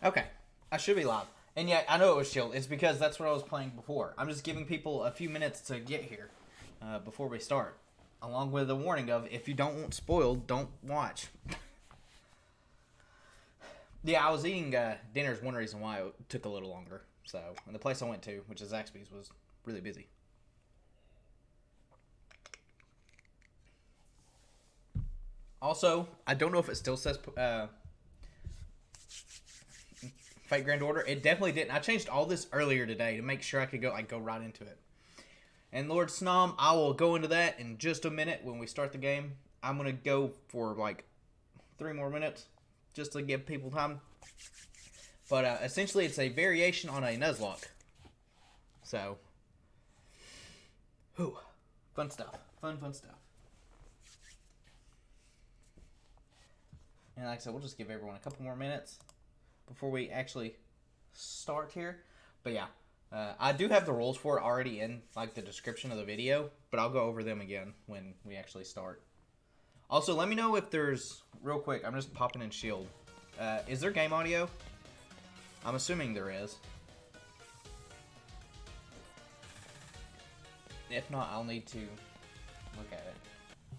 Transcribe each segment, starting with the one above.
Okay, I should be live. And yeah, I know it was chilled. It's because that's what I was playing before. I'm just giving people a few minutes to get here before we start. Along with a warning of, if you don't want spoiled, don't watch. Yeah, I was eating dinner is one reason why it took a little longer. So, and the place I went to, which is Zaxby's, was really busy. Also, I don't know if it still says Fate Grand Order. It definitely didn't. I changed all this earlier today to make sure I could go right into it. And Lord Snom, I will go into that in just a minute when we start the game. I'm going to go for like 3 more minutes just to give people time. But essentially it's a variation on a Nuzlocke. So, whew, fun stuff. Fun stuff. And like I said, we'll just give everyone a couple more minutes before we actually start here. But yeah, I do have the rules for it already in like the description of the video, but I'll go over them again when we actually start. Also, let me know if there's, real quick, I'm just popping in shield. Is there game audio? I'm assuming there is. If not, I'll need to look at it.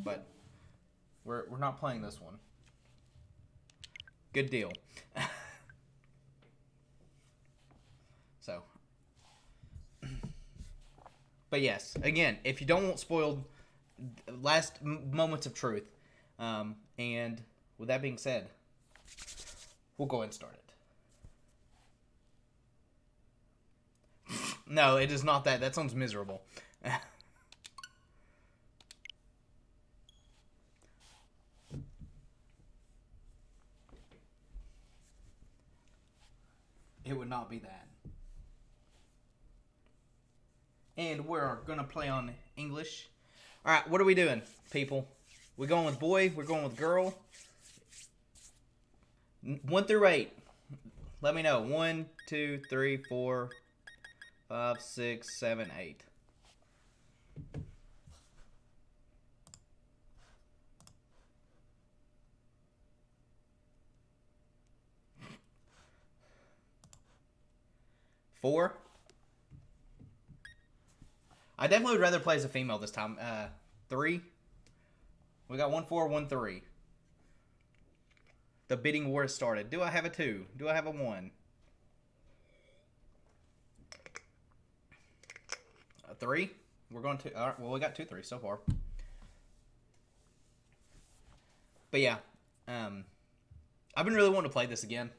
But we're not playing this one. Good deal. So, but yes, again, if you don't want spoiled, last moments of truth. And with that being said, we'll go ahead and start it. No, it is not that. That sounds miserable. It would not be that. And we're gonna play on English. Alright, what are we doing, people? We're going with boy, we're going with girl. 1 through 8. Let me know. 1, 2, 3, 4, 5, 6, 7, 8. Four. I definitely would rather play as a female this time. 3. We got 1, 4, 1, 3. The bidding war has started. Do I have a 2? Do I have a 1? A 3? We're going to. All right, well, we got 2 3s so far. But yeah, I've been really wanting to play this again.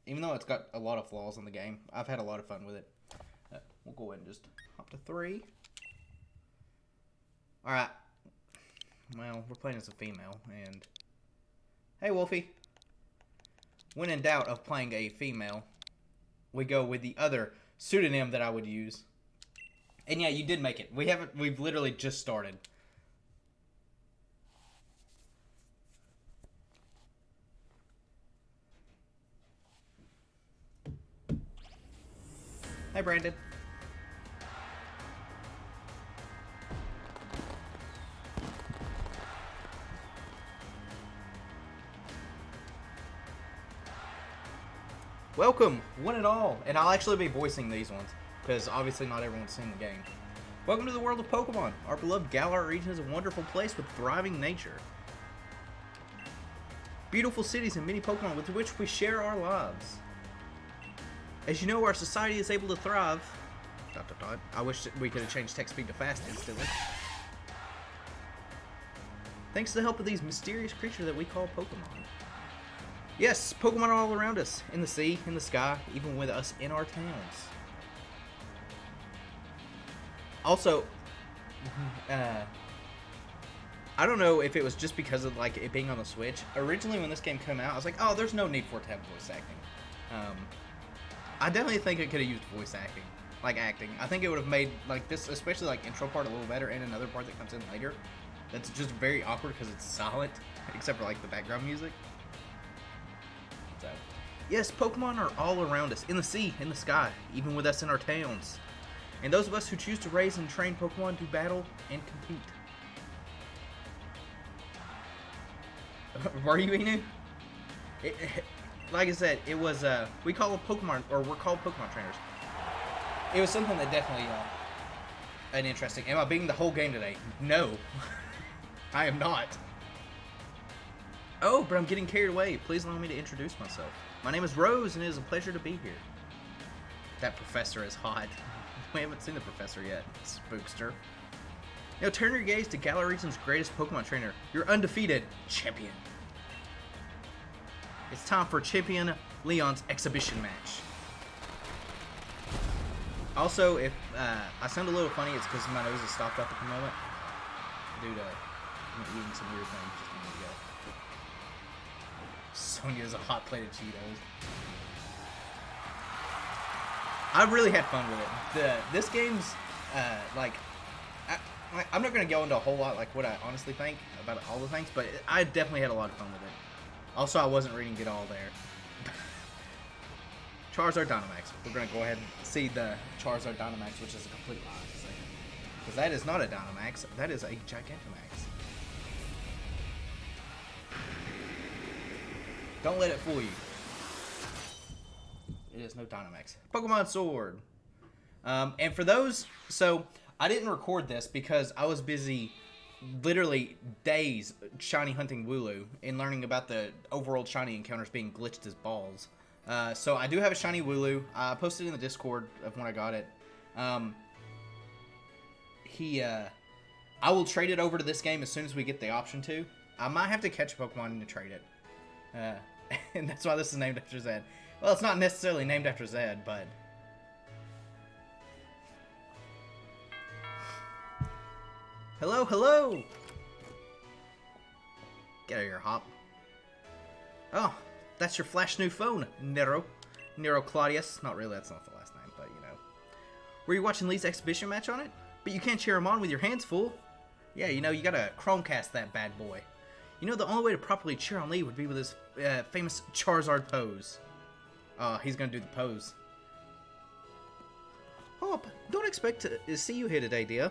Even though it's got a lot of flaws in the game, I've had a lot of fun with it. We'll go ahead and just hop to 3. Alright. Well, we're playing as a female, and... Hey, Wolfie. When in doubt of playing a female, we go with the other pseudonym that I would use. And yeah, you did make it. We've literally just started. Hi, Brandon. Welcome, one and all. And I'll actually be voicing these ones, because obviously not everyone's seen the game. Welcome to the world of Pokemon. Our beloved Galar region is a wonderful place with thriving nature. Beautiful cities and many Pokemon with which we share our lives. As you know, our society is able to thrive. ... I wish we could have changed text speed to fast instantly. Thanks to the help of these mysterious creatures that we call Pokemon. Yes, Pokemon are all around us. In the sea, in the sky, even with us in our towns. Also, I don't know if it was just because of like it being on the Switch. Originally when this game came out, I was like, oh, there's no need for it to have voice acting. I definitely think it could have used voice acting, like acting. I think it would have made like this, especially like intro part, a little better, and another part that comes in later. That's just very awkward because it's silent, except for like the background music. So, yes, Pokemon are all around us, in the sea, in the sky, even with us in our towns. And those of us who choose to raise and train Pokemon to battle and compete. Are you Inu? like I said, it was we call Pokemon, or we're called Pokemon trainers. It was something that definitely an interesting. Am I beating the whole game today? No, I am not. Oh, but I'm getting carried away. Please allow me to introduce myself. My name is Rose, and it is a pleasure to be here. That professor is hot. We haven't seen the professor yet, spookster. Now turn your gaze to Galar Region's greatest Pokemon trainer, your undefeated champion. It's time for Champion Leon's exhibition match. Also, if I sound a little funny, it's because my nose is stopped up at the moment. Due to I'm eating some weird things just a minute ago. Sonia's a hot plate of Cheetos. I really had fun with it. This game's I'm not gonna go into a whole lot like what I honestly think about all the things, but I definitely had a lot of fun with it. Also, I wasn't reading it all there. Charizard Dynamax. We're gonna go ahead and see the Charizard Dynamax, which is a complete lie. Because that is not a Dynamax, that is a Gigantamax. Don't let it fool you. It is no Dynamax. Pokemon Sword. And for those, so I didn't record this because I was busy literally days shiny hunting Wooloo and learning about the overworld shiny encounters being glitched as balls. So I do have a shiny Wooloo. I posted in the Discord of when I got it. I will trade it over to this game as soon as we get the option to. I might have to catch a Pokemon to trade it. And that's why this is named after Zed. Well, it's not necessarily named after Zed, but... Hello, hello! Get out of here, Hop. Oh, that's your flash new phone, Nero. Nero Claudius. Not really, that's not the last name, but you know. Were you watching Lee's exhibition match on it? But you can't cheer him on with your hands full. Yeah, you know, you gotta Chromecast that bad boy. You know, the only way to properly cheer on Lee would be with his famous Charizard pose. He's gonna do the pose. Hop, don't expect to see you here today, dear.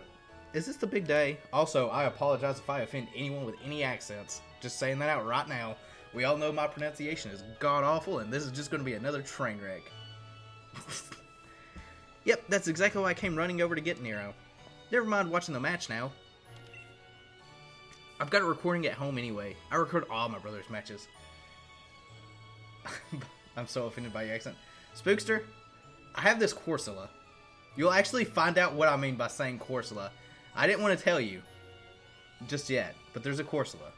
Is this the big day? Also, I apologize if I offend anyone with any accents. Just saying that out right now. We all know my pronunciation is god-awful, and this is just gonna be another train wreck. Yep, that's exactly why I came running over to get Nero. Never mind watching the match now. I've got a recording at home anyway. I record all my brother's matches. I'm so offended by your accent. Spookster, I have this Corsola. You'll actually find out what I mean by saying Corsola. I didn't want to tell you just yet, but there's a Corsola.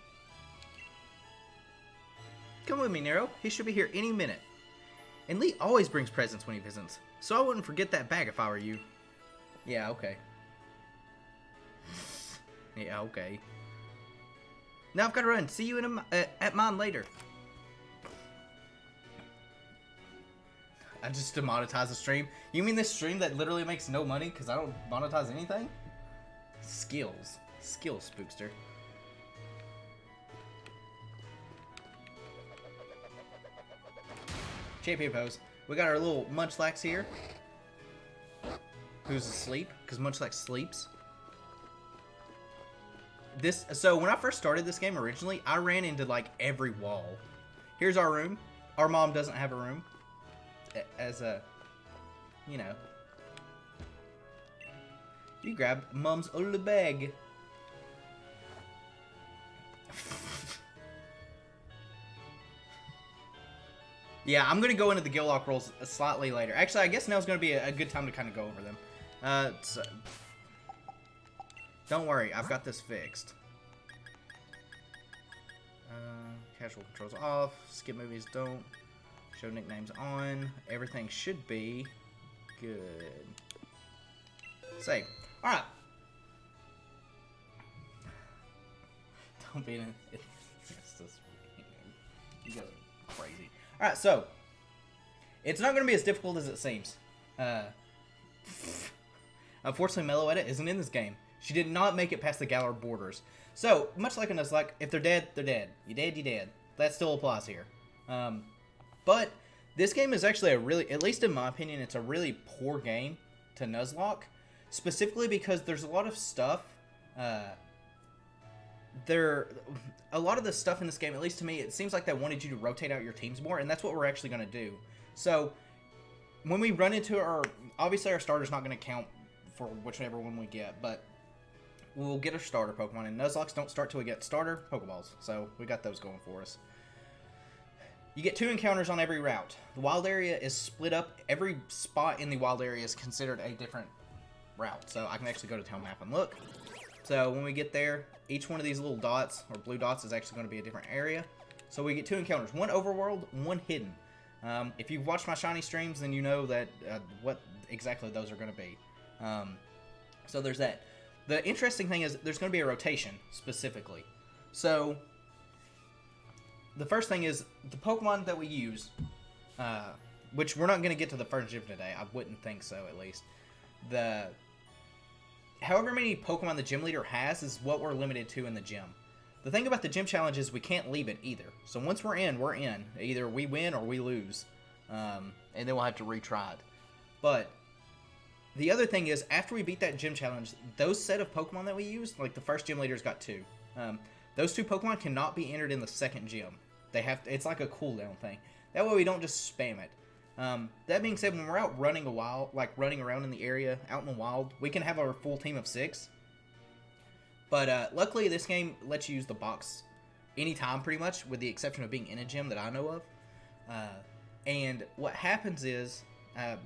Come with me, Nero. He should be here any minute. And Lee always brings presents when he visits, so I wouldn't forget that bag if I were you. Yeah, okay. Yeah, okay. Now I've got to run. See you at mine later. I just demonetized the stream. You mean this stream that literally makes no money because I don't monetize anything? Skills. Skills, Spookster. Champion pose. We got our little Munchlax here. Who's asleep, because Munchlax sleeps. So when I first started this game originally, I ran into like every wall. Here's our room. Our mom doesn't have a room. As a, you know. You grab mom's old bag. Yeah, I'm going to go into the Gillock rolls slightly later. Actually, I guess now's going to be a good time to kind of go over them. Don't worry, I've got this fixed. Casual controls off. Skip movies don't. Show nicknames on. Everything should be good. Save. Alright. Don't be in it. You guys are crazy. Alright, so. It's not going to be as difficult as it seems. Unfortunately, Meloetta isn't in this game. She did not make it past the Galar borders. So, much like in Nuzlocke, if they're dead, they're dead. You dead, you dead. That still applies here. But this game is actually a really, at least in my opinion, it's a really poor game to Nuzlocke. Specifically because there's a lot of stuff a lot of the stuff in this game, at least to me, it seems like they wanted you to rotate out your teams more, and that's what we're actually going to do. So when we run into obviously our starter's not going to count for whichever one we get, but we'll get our starter Pokemon, and Nuzlocke don't start till we get starter Pokeballs, so we got those going for us. You get 2 encounters on every route. The wild area is split up. Every spot in the wild area is considered a different route, so I can actually go to town map and look. So when we get there, each one of these little dots, or blue dots, is actually going to be a different area. So we get 2 encounters, one overworld, one hidden. If you've watched my shiny streams, then you know that what exactly those are going to be. So there's that. The interesting thing is there's going to be a rotation, specifically. So the first thing is the Pokemon that we use, which we're not going to get to the first gym today. I wouldn't think so, at least. However many Pokemon the gym leader has is what we're limited to in the gym. The thing about the gym challenge is we can't leave it either. So once we're in, we're in. Either we win or we lose. And then we'll have to retry it. But the other thing is, after we beat that gym challenge, those set of Pokemon that we used, like the first gym leader's got 2. Those 2 Pokemon cannot be entered in the second gym. They have to, it's like a cooldown thing. That way we don't just spam it. That being said, when we're out running running around in the area, out in the wild, we can have our full team of 6. But luckily, this game lets you use the box anytime, pretty much, with the exception of being in a gym that I know of. And what happens is,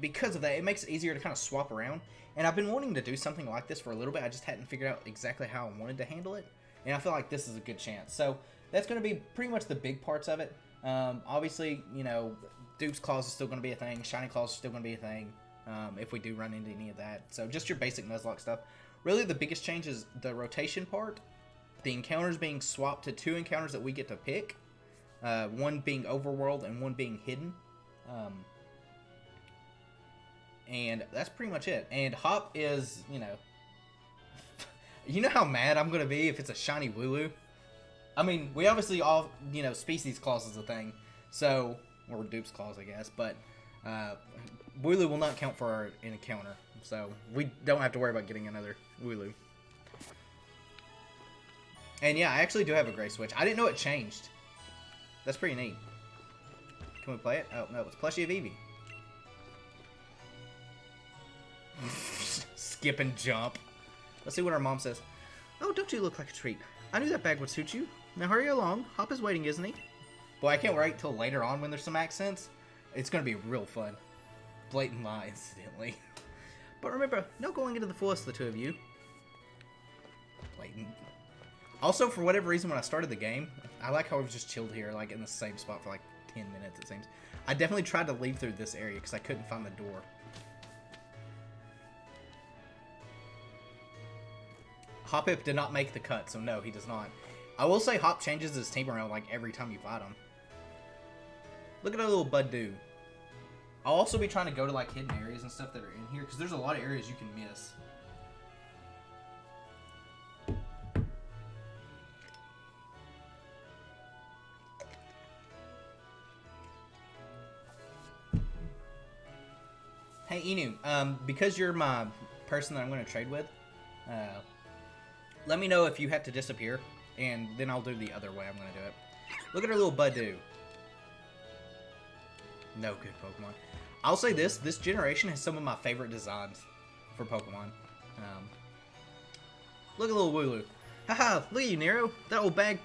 because of that, it makes it easier to kind of swap around. And I've been wanting to do something like this for a little bit. I just hadn't figured out exactly how I wanted to handle it. And I feel like this is a good chance. So that's going to be pretty much the big parts of it. Obviously, you know, dupes claws is still going to be a thing. Shiny claws is still going to be a thing. If we do run into any of that. So just your basic Nuzlocke stuff. Really, the biggest change is the rotation part. The encounters being swapped to 2 encounters that we get to pick. One being overworld and one being hidden. And that's pretty much it. And Hop is, you know... you know how mad I'm going to be if it's a shiny Wooloo? I mean, we obviously all, you know, species claws is a thing. So, or dupes claws, I guess. But Wooloo will not count for an encounter. So, we don't have to worry about getting another Wooloo. And yeah, I actually do have a Gray Switch. I didn't know it changed. That's pretty neat. Can we play it? Oh, no, it's Plushie of Eevee. Skip and jump. Let's see what our mom says. Oh, don't you look like a treat? I knew that bag would suit you. Now hurry along. Hop is waiting, isn't he? Boy, I can't wait till later on when there's some accents. It's going to be real fun. Blatant lie, incidentally. But remember, no going into the forest, the 2 of you. Blatant. Also, for whatever reason, when I started the game, I like how I was just chilled here, like in the same spot for like 10 minutes, it seems. I definitely tried to leave through this area because I couldn't find the door. Hoppip did not make the cut, so no, he does not. I will say Hop changes his team around like every time you fight him. Look at our little bud dude. I'll also be trying to go to like hidden areas and stuff that are in here because there's a lot of areas you can miss. Hey Inu, because you're my person that I'm going to trade with, let me know if you have to disappear, and then I'll do the other way I'm going to do it. Look at our little Budu. No good Pokemon. I'll say this generation has some of my favorite designs for Pokemon. Look at little Wooloo. Haha, look at you, Nero. That old bag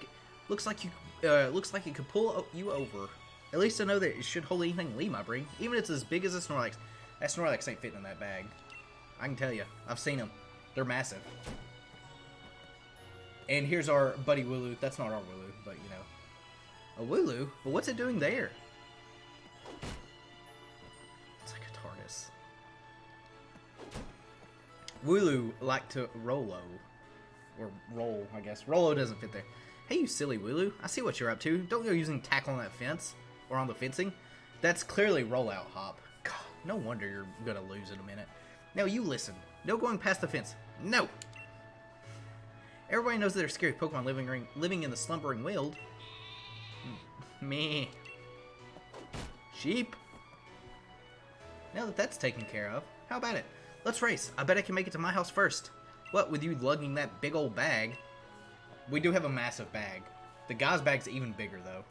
looks like it could pull you over. At least I know that it should hold anything Lee might bring, even if it's as big as a Snorlax. That Snorlax ain't fitting in that bag. I can tell you. I've seen them. They're massive. And here's our buddy Wooloo. That's not our Wooloo, but you know. A Wooloo? But what's it doing there? It's like a TARDIS. Wooloo like to Rolo. Or roll, I guess. Rolo doesn't fit there. Hey, you silly Wooloo. I see what you're up to. Don't go using tackle on that fence. Or on the fencing. That's clearly rollout, Hop. God, no wonder you're gonna lose in a minute. Now you listen. No going past the fence. No! Everybody knows that there's scary Pokemon living in the slumbering wild. Meh. Sheep. Now that that's taken care of, how about it? Let's race. I bet I can make it to my house first. What, with you lugging that big old bag? We do have a massive bag. The guy's bag's even bigger, though.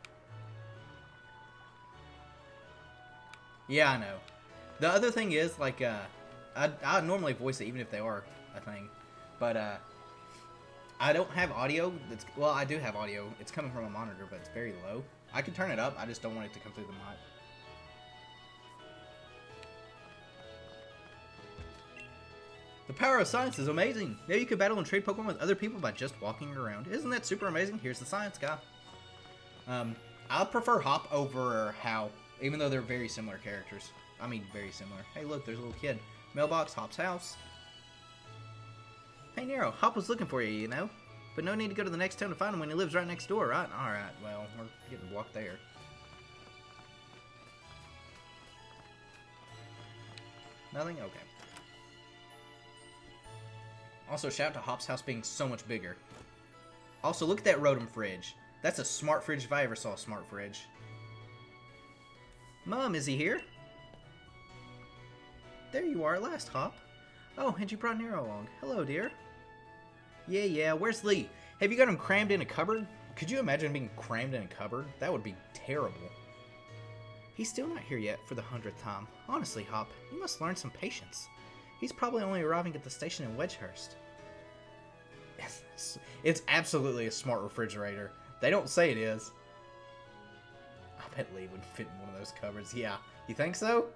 Yeah, I know. The other thing is, like, I normally voice it even if they are a thing. But, I don't have audio. Well, I do have audio. It's coming from a monitor, but it's very low. I can turn it up. I just don't want it to come through the mic. The power of science is amazing. Now you can battle and trade Pokemon with other people by just walking around. Isn't that super amazing? Here's the science guy. I prefer Hop over How, even though they're very similar characters. I mean, very similar. Hey, look, there's a little kid. Mailbox, Hop's house. Hey, Nero, Hop was looking for you, you know? But no need to go to the next town to find him when he lives right next door, right? Alright, well, we're getting blocked there. Nothing? Okay. Also, shout out to Hop's house being so much bigger. Also, look at that Rotom fridge. That's a smart fridge if I ever saw a smart fridge. Mom, is he here? There you are at last, Hop. Oh, and you brought Nero along. Hello, dear. Yeah, where's Lee? Have you got him crammed in a cupboard? Could you imagine being crammed in a cupboard? That would be terrible. He's still not here yet for the 100th time. Honestly, Hop, you must learn some patience. He's probably only arriving at the station in Wedgehurst. It's absolutely a smart refrigerator. They don't say it is. I bet Lee would fit in one of those cupboards. Yeah, you think so?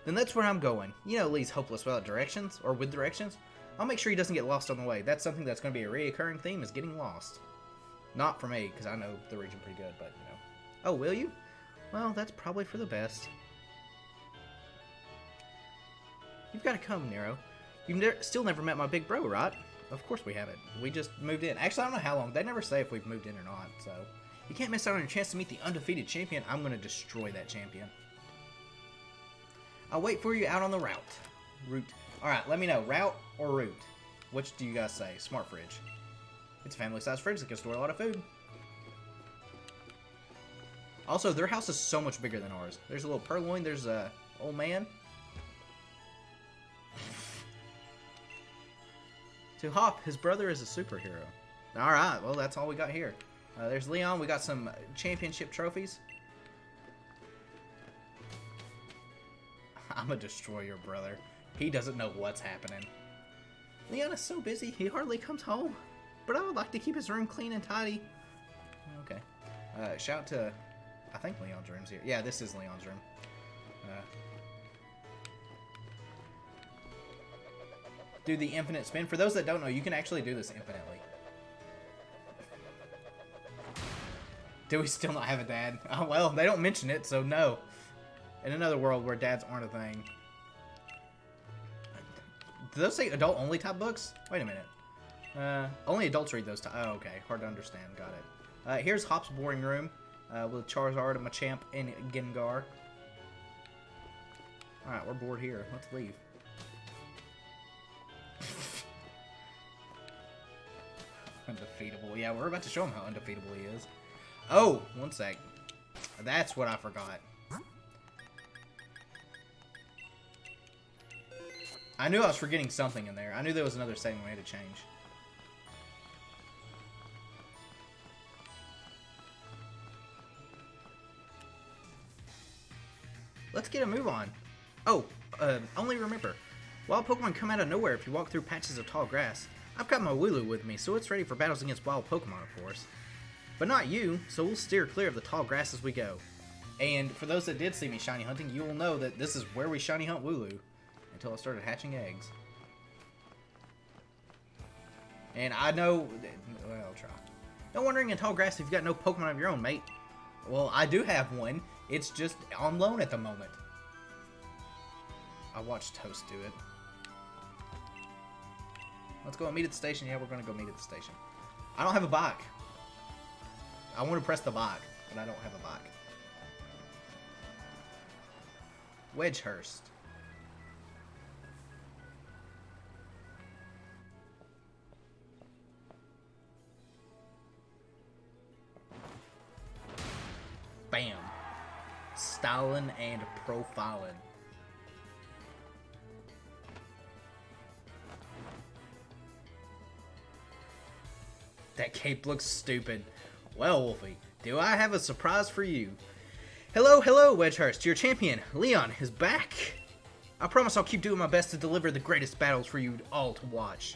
Then that's where I'm going. You know Lee's hopeless without directions, or with directions. I'll make sure he doesn't get lost on the way. That's something that's going to be a reoccurring theme, is getting lost. Not for me, because I know the region pretty good, but, you know. Oh, will you? Well, that's probably for the best. You've got to come, Nero. You've still never met my big bro, right? Of course we haven't. We just moved in. Actually, I don't know how long. They never say if we've moved in or not, so... You can't miss out on your chance to meet the undefeated champion. I'm going to destroy that champion. I'll wait for you out on the route. Alright, let me know. Route or route? Which do you guys say? Smart fridge. It's a family-sized fridge that can store a lot of food. Also, their house is so much bigger than ours. There's a little purloin. There's a old man. To Hop, his brother is a superhero. Alright, well, that's all we got here. There's Leon. We got some championship trophies. I'm gonna destroy your brother. He doesn't know what's happening. Leon is so busy, he hardly comes home. But I would like to keep his room clean and tidy. Okay. Shout out to... I think Leon's room's here. Yeah, this is Leon's room. Do the infinite spin. For those that don't know, you can actually do this infinitely. Do we still not have a dad? Oh, well, they don't mention it, so no. In another world where dads aren't a thing. Do those say adult-only type books? Wait a minute. Only adults read those type. Oh, okay. Hard to understand. Got it. Here's Hop's boring room. With Charizard, Machamp, and Gengar. Alright, we're bored here. Let's leave. Undefeatable. Yeah, we're about to show him how undefeatable he is. Oh, one sec. That's what I forgot. I knew I was forgetting something in there. I knew there was another setting we had to change. Let's get a move on. Oh, only remember, wild Pokemon come out of nowhere if you walk through patches of tall grass. I've got my Wooloo with me, so it's ready for battles against wild Pokemon, of course. But not you, so we'll steer clear of the tall grass as we go. And for those that did see me shiny hunting, you will know that this is where we shiny hunt Wooloo. Until I started hatching eggs. And I know... Well, I'll try. No wondering in tall grass if you've got no Pokemon of your own, mate. Well, I do have one. It's just on loan at the moment. I watched Toast do it. Let's go and meet at the station. Yeah, we're going to go meet at the station. I don't have a bike. I want to press the bike, but I don't have a bike. Wedgehurst. Bam. Styling and profiling. That cape looks stupid. Well, Wolfie, do I have a surprise for you. Hello, hello, Wedgehurst. Your champion, Leon, is back. I promise I'll keep doing my best to deliver the greatest battles for you all to watch.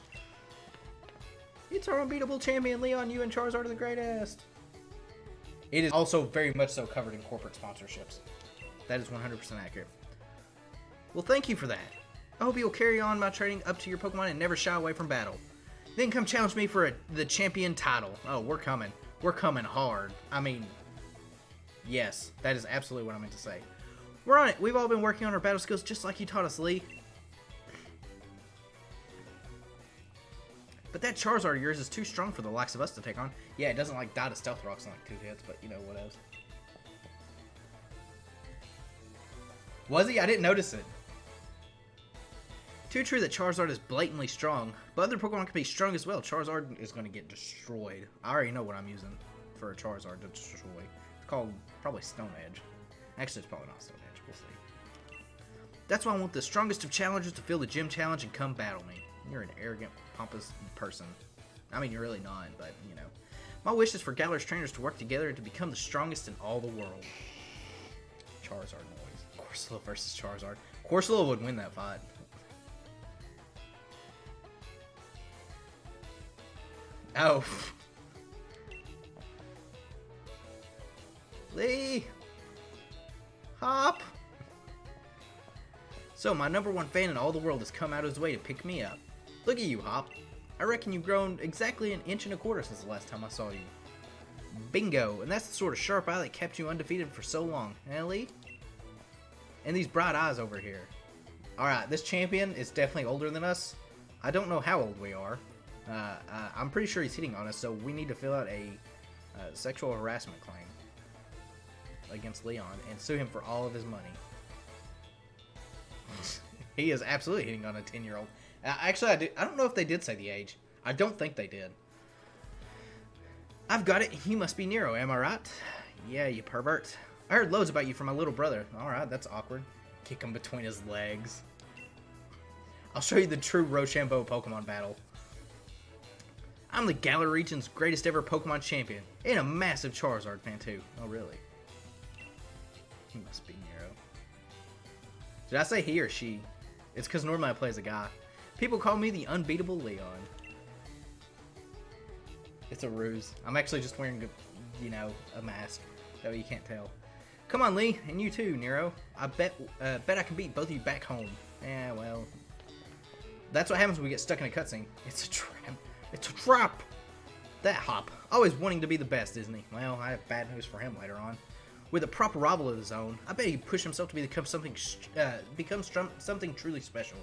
It's our unbeatable champion, Leon. You and Charizard are the greatest. It is also very much so covered in corporate sponsorships. That is 100% accurate. Well, thank you for that. I hope you'll carry on my training up to your Pokemon and never shy away from battle. Then come challenge me for the champion title. Oh, we're coming. We're coming hard. I mean, yes, that is absolutely what I meant to say. We're on it. We've all been working on our battle skills just like you taught us, Lee. But that Charizard of yours is too strong for the likes of us to take on. Yeah, it doesn't like die to Stealth Rocks in like 2 hits, but you know what else. Was he? I didn't notice it. Too true that Charizard is blatantly strong, but other Pokemon can be strong as well. Charizard is going to get destroyed. I already know what I'm using for a Charizard to destroy. It's called probably Stone Edge. Actually, it's probably not Stone Edge. We'll see. That's why I want the strongest of challengers to fill the gym challenge and come battle me. You're an arrogant, pompous person. I mean, you're really not, but, you know. My wish is for Galar's trainers to work together to become the strongest in all the world. Charizard noise. Corsola versus Charizard. Corsola would win that fight. Oh. Lee. Hop. So, my #1 fan in all the world has come out of his way to pick me up. Look at you, Hop. I reckon you've grown exactly 1.25 inches since the last time I saw you. Bingo. And that's the sort of sharp eye that kept you undefeated for so long. Eh, Lee? And these bright eyes over here. Alright, this champion is definitely older than us. I don't know how old we are. I'm pretty sure he's hitting on us, so we need to fill out a sexual harassment claim against Leon and sue him for all of his money. He is absolutely hitting on a 10-year-old. Actually, I don't know if they did say the age. I don't think they did. I've got it. You must be Nero, am I right? Yeah, you pervert. I heard loads about you from my little brother. Alright, that's awkward. Kick him between his legs. I'll show you the true Rochambeau Pokemon battle. I'm the Galar region's greatest ever Pokemon champion, and a massive Charizard fan too. Oh, really? He must be Nero. Did I say he or she? It's because normally I play as a guy. People call me the unbeatable Leon. It's a ruse. I'm actually just wearing, you know, a mask. That way you can't tell. Come on, Lee, and you too, Nero. I bet I can beat both of you back home. Yeah, well, that's what happens when we get stuck in a cutscene. It's a trap. It's a trap! That Hop. Always wanting to be the best, isn't he? Well, I have bad news for him later on. With a proper rival of his own, I bet he'd push himself to become something something truly special.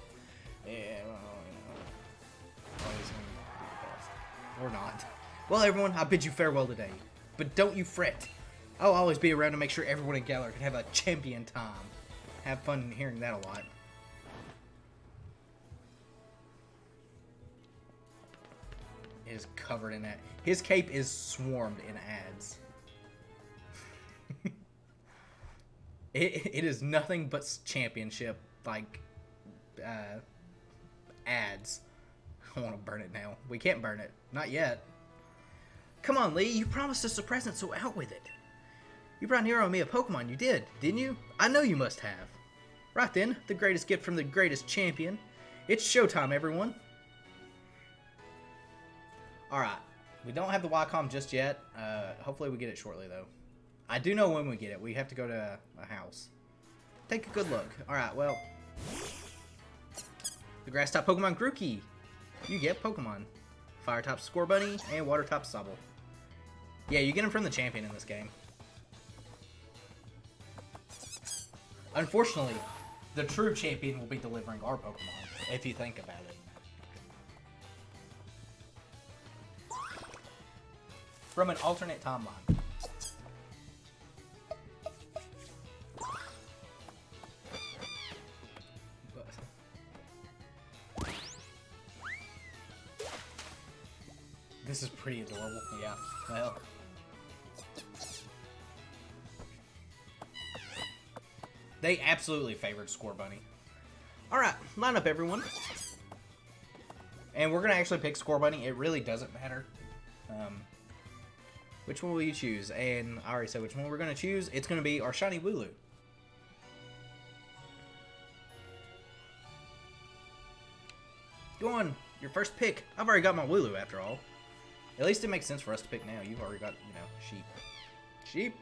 Yeah, well, you know. Always wanting to be the best. Or not. Well, everyone, I bid you farewell today. But don't you fret. I'll always be around to make sure everyone in Galar can have a champion time. Have fun hearing that a lot. Is covered in that. His cape is swarmed in ads. it is nothing but championship, like, ads. I want to burn it now. We can't burn it. Not yet. Come on, Lee. You promised us a present, so out with it. You brought Nero and me a Pokemon. You did, didn't you? I know you must have. Right then. The greatest gift from the greatest champion. It's showtime, everyone. Alright, we don't have the Wacom just yet. Hopefully we get it shortly, though. I do know when we get it. We have to go to a house. Take a good look. Alright, well. The Grass-type Pokemon Grookey. You get Pokemon. Fire-type Scorbunny and Water-type Sobble. Yeah, you get them from the champion in this game. Unfortunately, the true champion will be delivering our Pokemon, if you think about it. From an alternate timeline. This is pretty adorable, yeah. Well. They absolutely favored Scorbunny. Alright, line up everyone. And we're going to actually pick Scorbunny. It really doesn't matter. Which one will you choose? And I already said which one we're going to choose. It's going to be our shiny Wooloo. Go on, your first pick. I've already got my Wooloo after all. At least it makes sense for us to pick now. You've already got, you know, sheep. Sheep.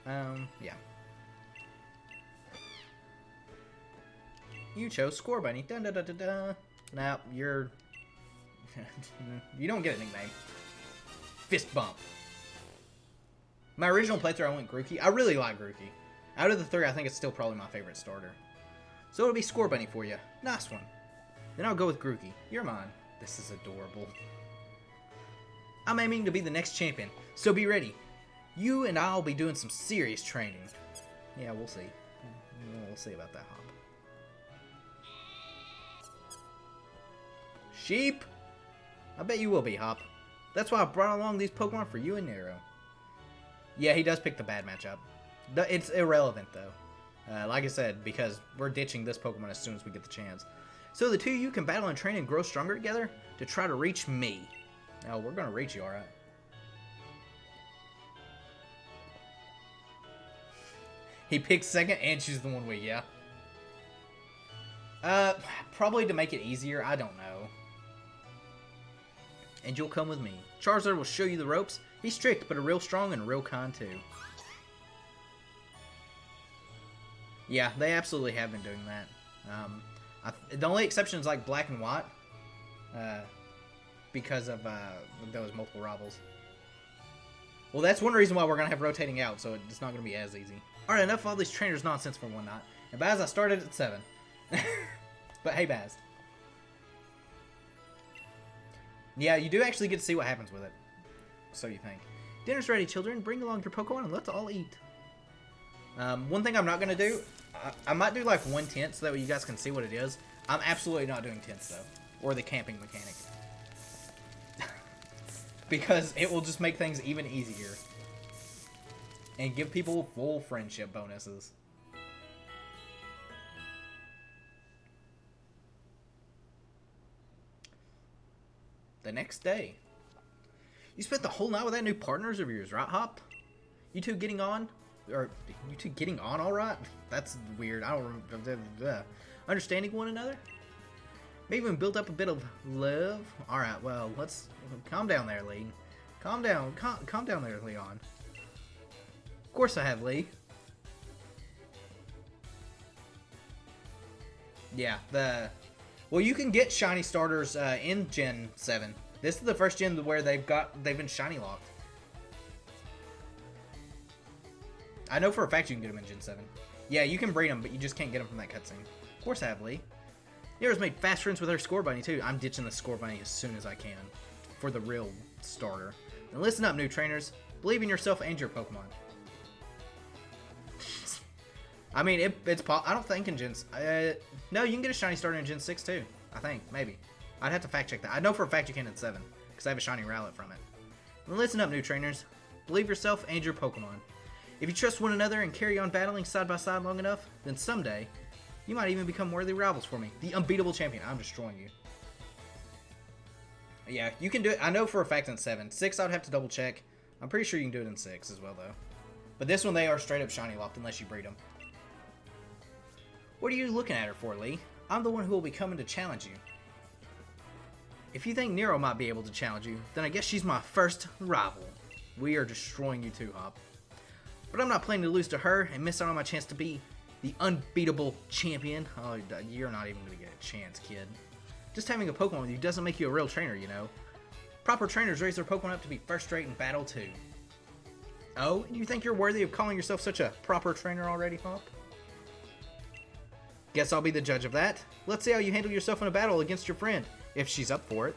Yeah. You chose Score Bunny. Dun dun dun dun dun. Now, you're... you don't get a nickname. Fist Bump. My original playthrough, I went Grookey. I really like Grookey. Out of the three, I think it's still probably my favorite starter. So it'll be Score Bunny for you. Nice one. Then I'll go with Grookey. You're mine. This is adorable. I'm aiming to be the next champion, so be ready. You and I'll be doing some serious training. Yeah, we'll see. We'll see about that, Hop. Sheep! I bet you will be, Hop. That's why I brought along these Pokemon for you and Nero. Yeah, he does pick the bad matchup. It's irrelevant, though. Like I said, because we're ditching this Pokemon as soon as we get the chance. So the two of you can battle and train and grow stronger together to try to reach me. Now, we're going to reach you, alright? He picks second and chooses the one week, yeah. Probably to make it easier, I don't know. And you'll come with me. Charizard will show you the ropes. He's strict, but a real strong and a real kind, too. Yeah, they absolutely have been doing that. The only exception is like Black and White. Because of those multiple rivals. Well, that's one reason why we're going to have rotating out, so it's not going to be as easy. Alright, enough of all these trainers nonsense for one night. And Baz, I started at 7. But hey, Baz. Yeah, you do actually get to see what happens with it. So you think. Dinner's ready, children. Bring along your Pokemon and let's all eat. One thing I'm not going to do, I might do like one tent so that way you guys can see what it is. I'm absolutely not doing tents though. Or the camping mechanic. Because it will just make things even easier. And give people full friendship bonuses. The next day. You spent the whole night with that new partners of yours, right, Hop? You two getting on? Or, you two getting on alright? That's weird. I don't remember. Understanding one another? Maybe even build up a bit of love? Alright, well, let's... Calm down there, Lee. Calm down. Calm down there, Leon. Of course I have, Lee. Yeah, well, you can get shiny starters in Gen 7. This is the first gen where they've been shiny locked. I know for a fact you can get them in Gen 7. Yeah, you can breed them, but you just can't get them from that cutscene. Of course I have, Lee. Nero's made fast friends with her Score Bunny, too. I'm ditching the Score Bunny as soon as I can. For the real starter. Now listen up, new trainers. Believe in yourself and your Pokemon. I mean, I don't think in Gen... no, you can get a shiny starter in Gen 6, too. I think. Maybe. I'd have to fact check that. I know for a fact you can in 7. Because I have a shiny Rowlet from it. Now listen up, new trainers. Believe yourself and your Pokemon. If you trust one another and carry on battling side by side long enough, then someday, you might even become worthy rivals for me. The unbeatable champion. I'm destroying you. Yeah, you can do it. I know for a fact in 7. 6, I'd have to double check. I'm pretty sure you can do it in 6 as well, though. But this one, they are straight up shiny locked unless you breed them. What are you looking at her for, Lee? I'm the one who will be coming to challenge you. If you think Nero might be able to challenge you, then I guess she's my first rival. We are destroying you too, Hop. But I'm not planning to lose to her and miss out on my chance to be the unbeatable champion. Oh, you're not even going to get a chance, kid. Just having a Pokemon with you doesn't make you a real trainer, you know. Proper trainers raise their Pokemon up to be first rate in battle, too. Oh, you think you're worthy of calling yourself such a proper trainer already, Hop? Guess I'll be the judge of that. Let's see how you handle yourself in a battle against your friend, if she's up for it.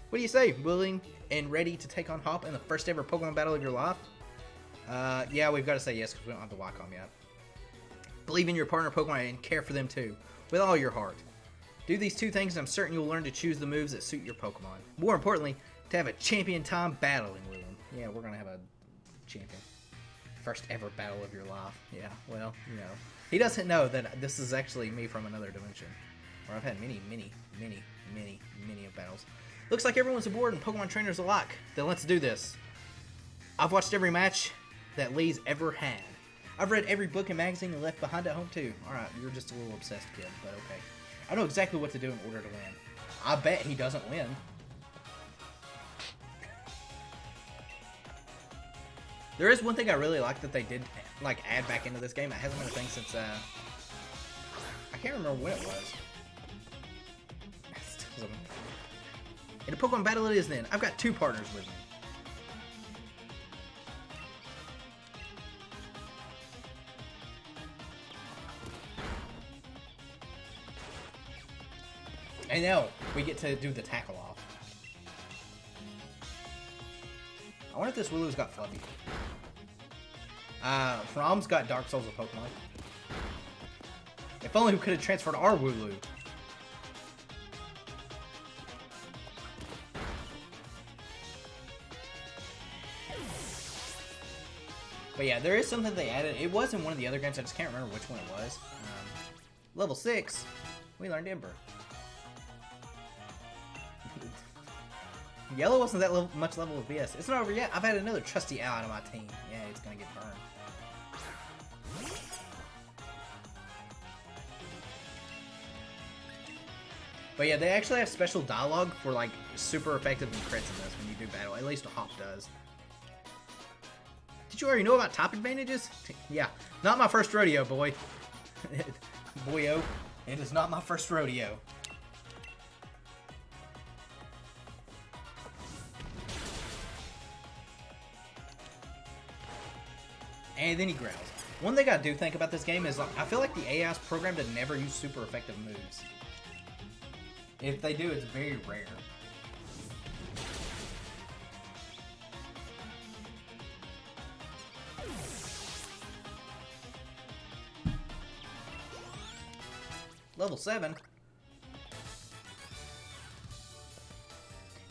What do you say? Willing and ready to take on Hop in the first ever Pokemon battle of your life? Yeah, we've got to say yes because we don't have the Wacom yet. Believe in your partner Pokemon and care for them too, with all your heart. Do these two things and I'm certain you'll learn to choose the moves that suit your Pokemon. More importantly, to have a champion time battling with them. Yeah, we're going to have a champion. First ever battle of your life. Yeah, well, you know. He doesn't know that this is actually me from another dimension. Where I've had many of battles. Looks like everyone's aboard and Pokemon trainers alike. Then let's do this. I've watched every match that Lee's ever had. I've read every book and magazine and left behind at home too. Alright, you're just a little obsessed kid, but okay. I know exactly what to do in order to win. I bet he doesn't win. There is one thing I really like that they did like add back into this game. It hasn't been a thing since I can't remember when it was. In a Pokemon battle it is then. I've got 2 partners with me. And now we get to do the tackle off. I wonder if this Wooloo's got Fluffy. From's got Dark Souls of Pokemon. If only we could have transferred our Wooloo. But yeah, there is something they added. It was in one of the other games. I just can't remember which one it was. Level 6, we learned Ember. Yellow wasn't that much level of BS. It's not over yet. I've had another trusty ally on my team. Yeah, it's gonna get burned. But yeah, they actually have special dialogue for like super effective and crits in this when you do battle. At least a Hop does. Did you already know about top advantages? Yeah, not my first rodeo, boy. Boyo, it is not my first rodeo. And then he growls. One thing I do think about this game is I feel like the AI is programmed to never use super effective moves. If they do, it's very rare. Level 7.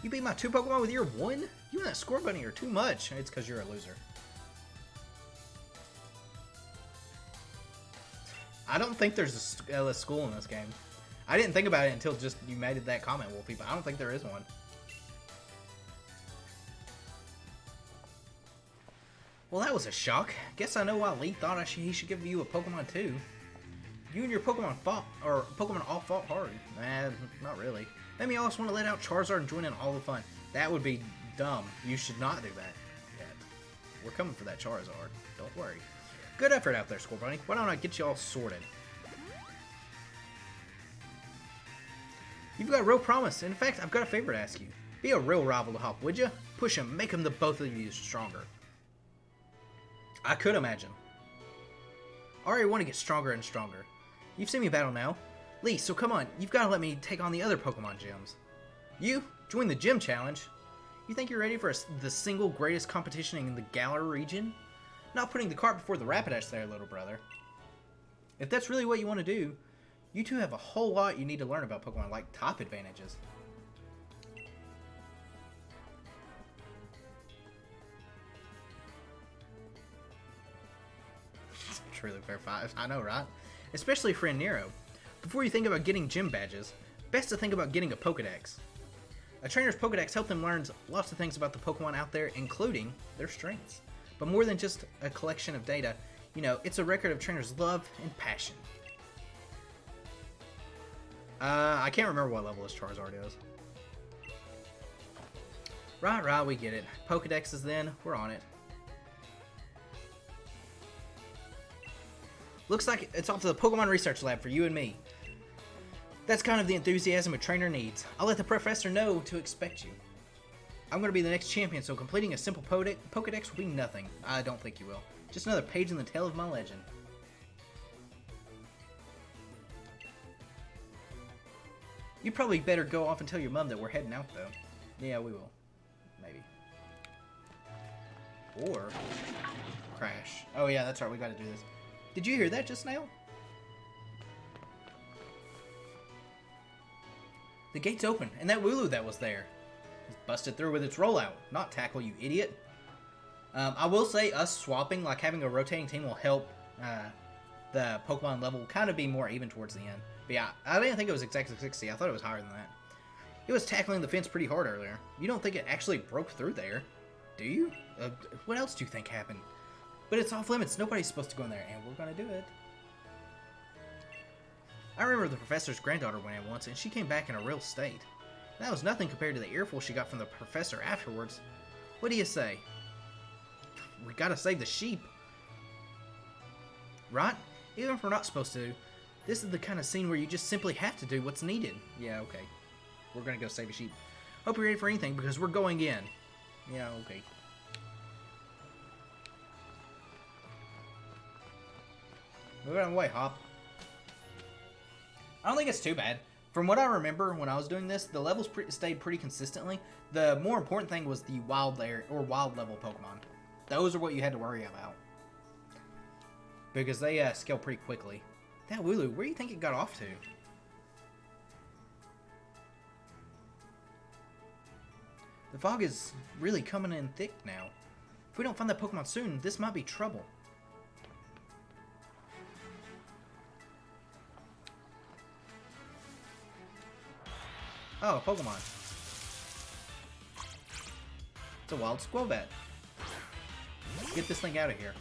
You beat my 2 Pokemon with your 1? You and that Score Bunny are too much. It's because you're a loser. I don't think there's a school in this game. I didn't think about it until just you made that comment, Wolfie, but I don't think there is one. Well, that was a shock. Guess I know why Lee thought he should give you a Pokemon too. You and your Pokemon all fought hard. Nah, not really. Maybe you also want to let out Charizard and join in all the fun. That would be dumb. You should not do that yet. We're coming for that Charizard. Don't worry. Good effort out there, Score Bunny. Why don't I get you all sorted? You've got real promise. In fact, I've got a favor to ask you. Be a real rival to Hop, would you? Push him, make him the both of you stronger. I could imagine. I already want to get stronger and stronger. You've seen me battle now. Lee, so come on. You've got to let me take on the other Pokemon gyms. You? Join the gym challenge? You think you're ready for the single greatest competition in the Galar region? Not putting the cart before the Rapidash there, little brother. If that's really what you want to do, you two have a whole lot you need to learn about Pokemon, like top advantages. Truly fair 5. I know, right? Especially for Nero. Before you think about getting gym badges, best to think about getting a Pokedex. A trainer's Pokedex helps them learn lots of things about the Pokemon out there, including their strengths. But more than just a collection of data, you know, it's a record of trainers' love and passion. I can't remember what level this Charizard is. Right, we get it. Pokedexes then, we're on it. Looks like it's off to the Pokemon Research Lab for you and me. That's kind of the enthusiasm a trainer needs. I'll let the professor know to expect you. I'm going to be the next champion, so completing a simple Pokedex will be nothing. I don't think you will. Just another page in the tale of my legend. You probably better go off and tell your mom that we're heading out, though. Yeah, we will. Maybe. Or crash. Oh yeah, that's right, we gotta do this. Did you hear that just now? The gate's open, and that Wooloo that was there is busted through with its rollout. Not tackle, you idiot. I will say us swapping, like having a rotating team will help the Pokemon level kind of be more even towards the end. But yeah, I didn't think it was exactly 60. I thought it was higher than that. It was tackling the fence pretty hard earlier. You don't think it actually broke through there, do you? What else do you think happened? But it's off limits. Nobody's supposed to go in there, and we're gonna do it. I remember the professor's granddaughter went in once, and she came back in a real state. That was nothing compared to the earful she got from the professor afterwards. What do you say? We gotta save the sheep. Right? Even if we're not supposed to, this is the kind of scene where you just simply have to do what's needed. Yeah, okay. We're gonna go save a sheep. Hope you're ready for anything, because we're going in. Yeah, okay. Move out of the way, Hop. I don't think it's too bad. From what I remember when I was doing this, the levels stayed pretty consistently. The more important thing was the wild level Pokemon. Those are what you had to worry about. Because they scale pretty quickly. That Wooloo, where do you think it got off to? The fog is really coming in thick now. If we don't find that Pokemon soon, this might be trouble. Oh, Pokemon. It's a wild Squirvet. Get this thing out of here.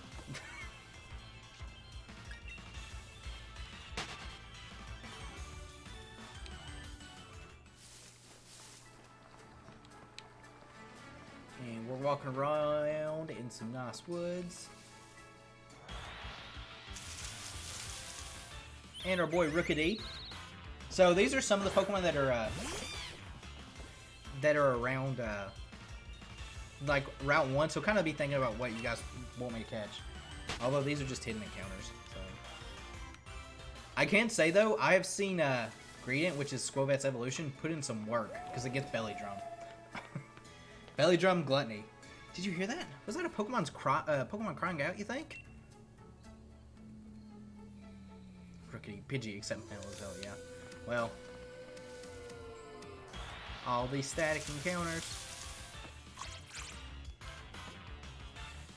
And we're walking around in some nice woods. And our boy Rookidee. So these are some of the Pokemon that are around like Route 1, so kind of be thinking about what you guys want me to catch. Although these are just hidden encounters. So I can say though, I have seen Greedent, which is Squirvet's evolution, put in some work because it gets Belly Drum. Belly Drum Gluttony. Did you hear that? Was that a Pokemon crying out, you think? Rookie Pidgey, except Metal, yeah. Well, all these static encounters.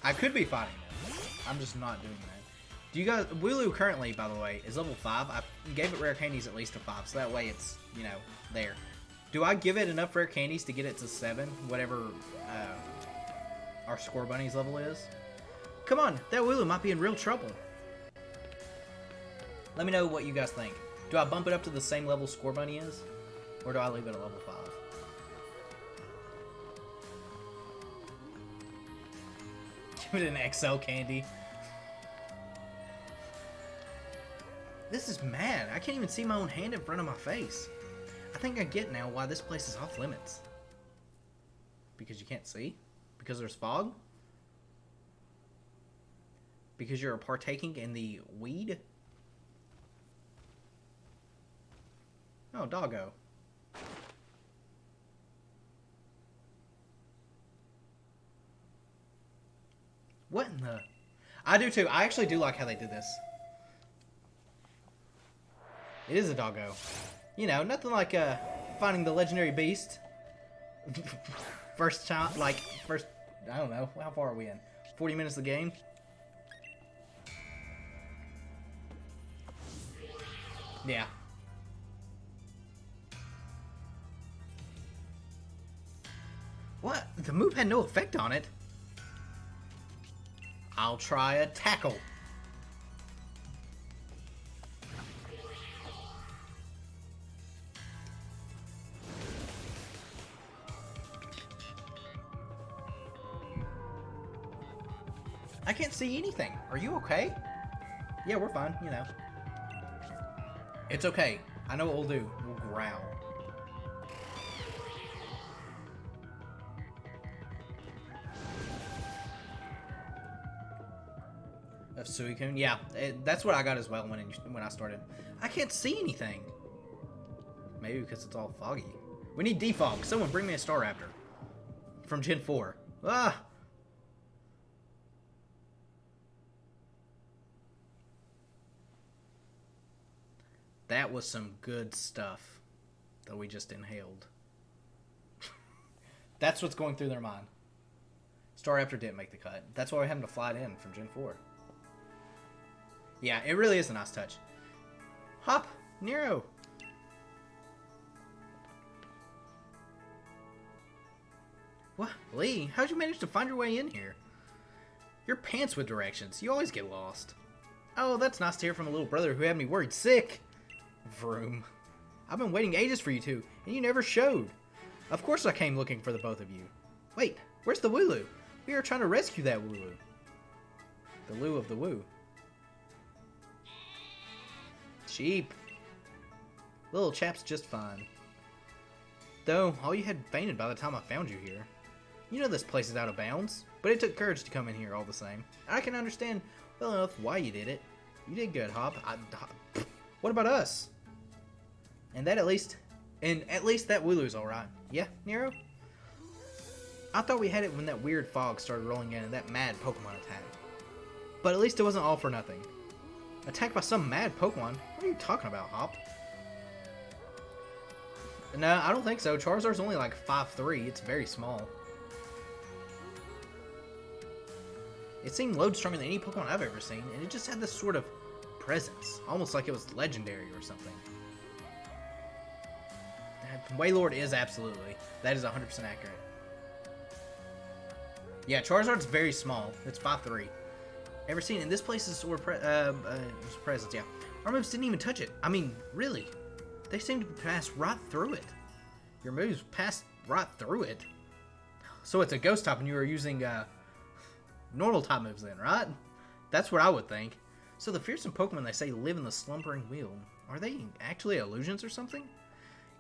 I could be fighting them. I'm just not doing that. Do you guys... Wooloo currently, by the way, is level 5. I gave it rare candies at least to 5, so that way it's, you know, there. Do I give it enough rare candies to get it to 7? Whatever our Score Bunny's level is? Come on, that Wooloo might be in real trouble. Let me know what you guys think. Do I bump it up to the same level Score Bunny is? Or do I leave it at level 5? Give it an XL candy. This is mad. I can't even see my own hand in front of my face. I think I get now why this place is off limits. Because you can't see? Because there's fog? Because you're partaking in the weed? Oh, doggo. What in the... I do too. I actually do like how they did this. It is a doggo. You know, nothing like finding the legendary beast. First, I don't know. How far are we in? 40 minutes of the game? Yeah. What? The move had no effect on it. I'll try a tackle. I can't see anything. Are you okay? Yeah, we're fine, you know. It's okay. I know what we'll do. We'll growl. Of Suicune? Yeah, that's what I got as well when I started. I can't see anything. Maybe because it's all foggy. We need defog. Someone bring me a Staraptor. From Gen 4. Ah! That was some good stuff that we just inhaled. That's what's going through their mind. Staraptor didn't make the cut. That's why we're having to fly it in from Gen 4. Yeah, it really is a nice touch. Hop! Nero! What? Lee, how'd you manage to find your way in here? You're pants with directions. You always get lost. Oh, that's nice to hear from a little brother who had me worried sick. Vroom. I've been waiting ages for you two, and you never showed. Of course I came looking for the both of you. Wait, where's the Wooloo? We are trying to rescue that Wooloo. The Loo of the Woo. Sheep. Little chap's just fine. Though, all you had fainted by the time I found you here. You know this place is out of bounds, but it took courage to come in here all the same. I can understand well enough why you did it. You did good, Hop. What about us? And at least that Wooloo's alright. Yeah, Nero? I thought we had it when that weird fog started rolling in and that mad Pokemon attacked. But at least it wasn't all for nothing. Attacked by some mad Pokemon? What are you talking about, Hop? No, I don't think so. Charizard's only like 5'3". It's very small. It seemed load stronger than any Pokemon I've ever seen, and it just had this sort of presence. Almost like it was legendary or something. Wailord is absolutely. That is 100% accurate. Yeah, Charizard's very small. It's 5'3". Ever seen it? And this place is sort of presence, yeah. Our moves didn't even touch it. I mean, really. They seem to pass right through it. Your moves passed right through it. So it's a ghost type and you are using normal type moves then, right? That's what I would think. So the fearsome Pokemon they say live in the slumbering wheel. Are they actually illusions or something?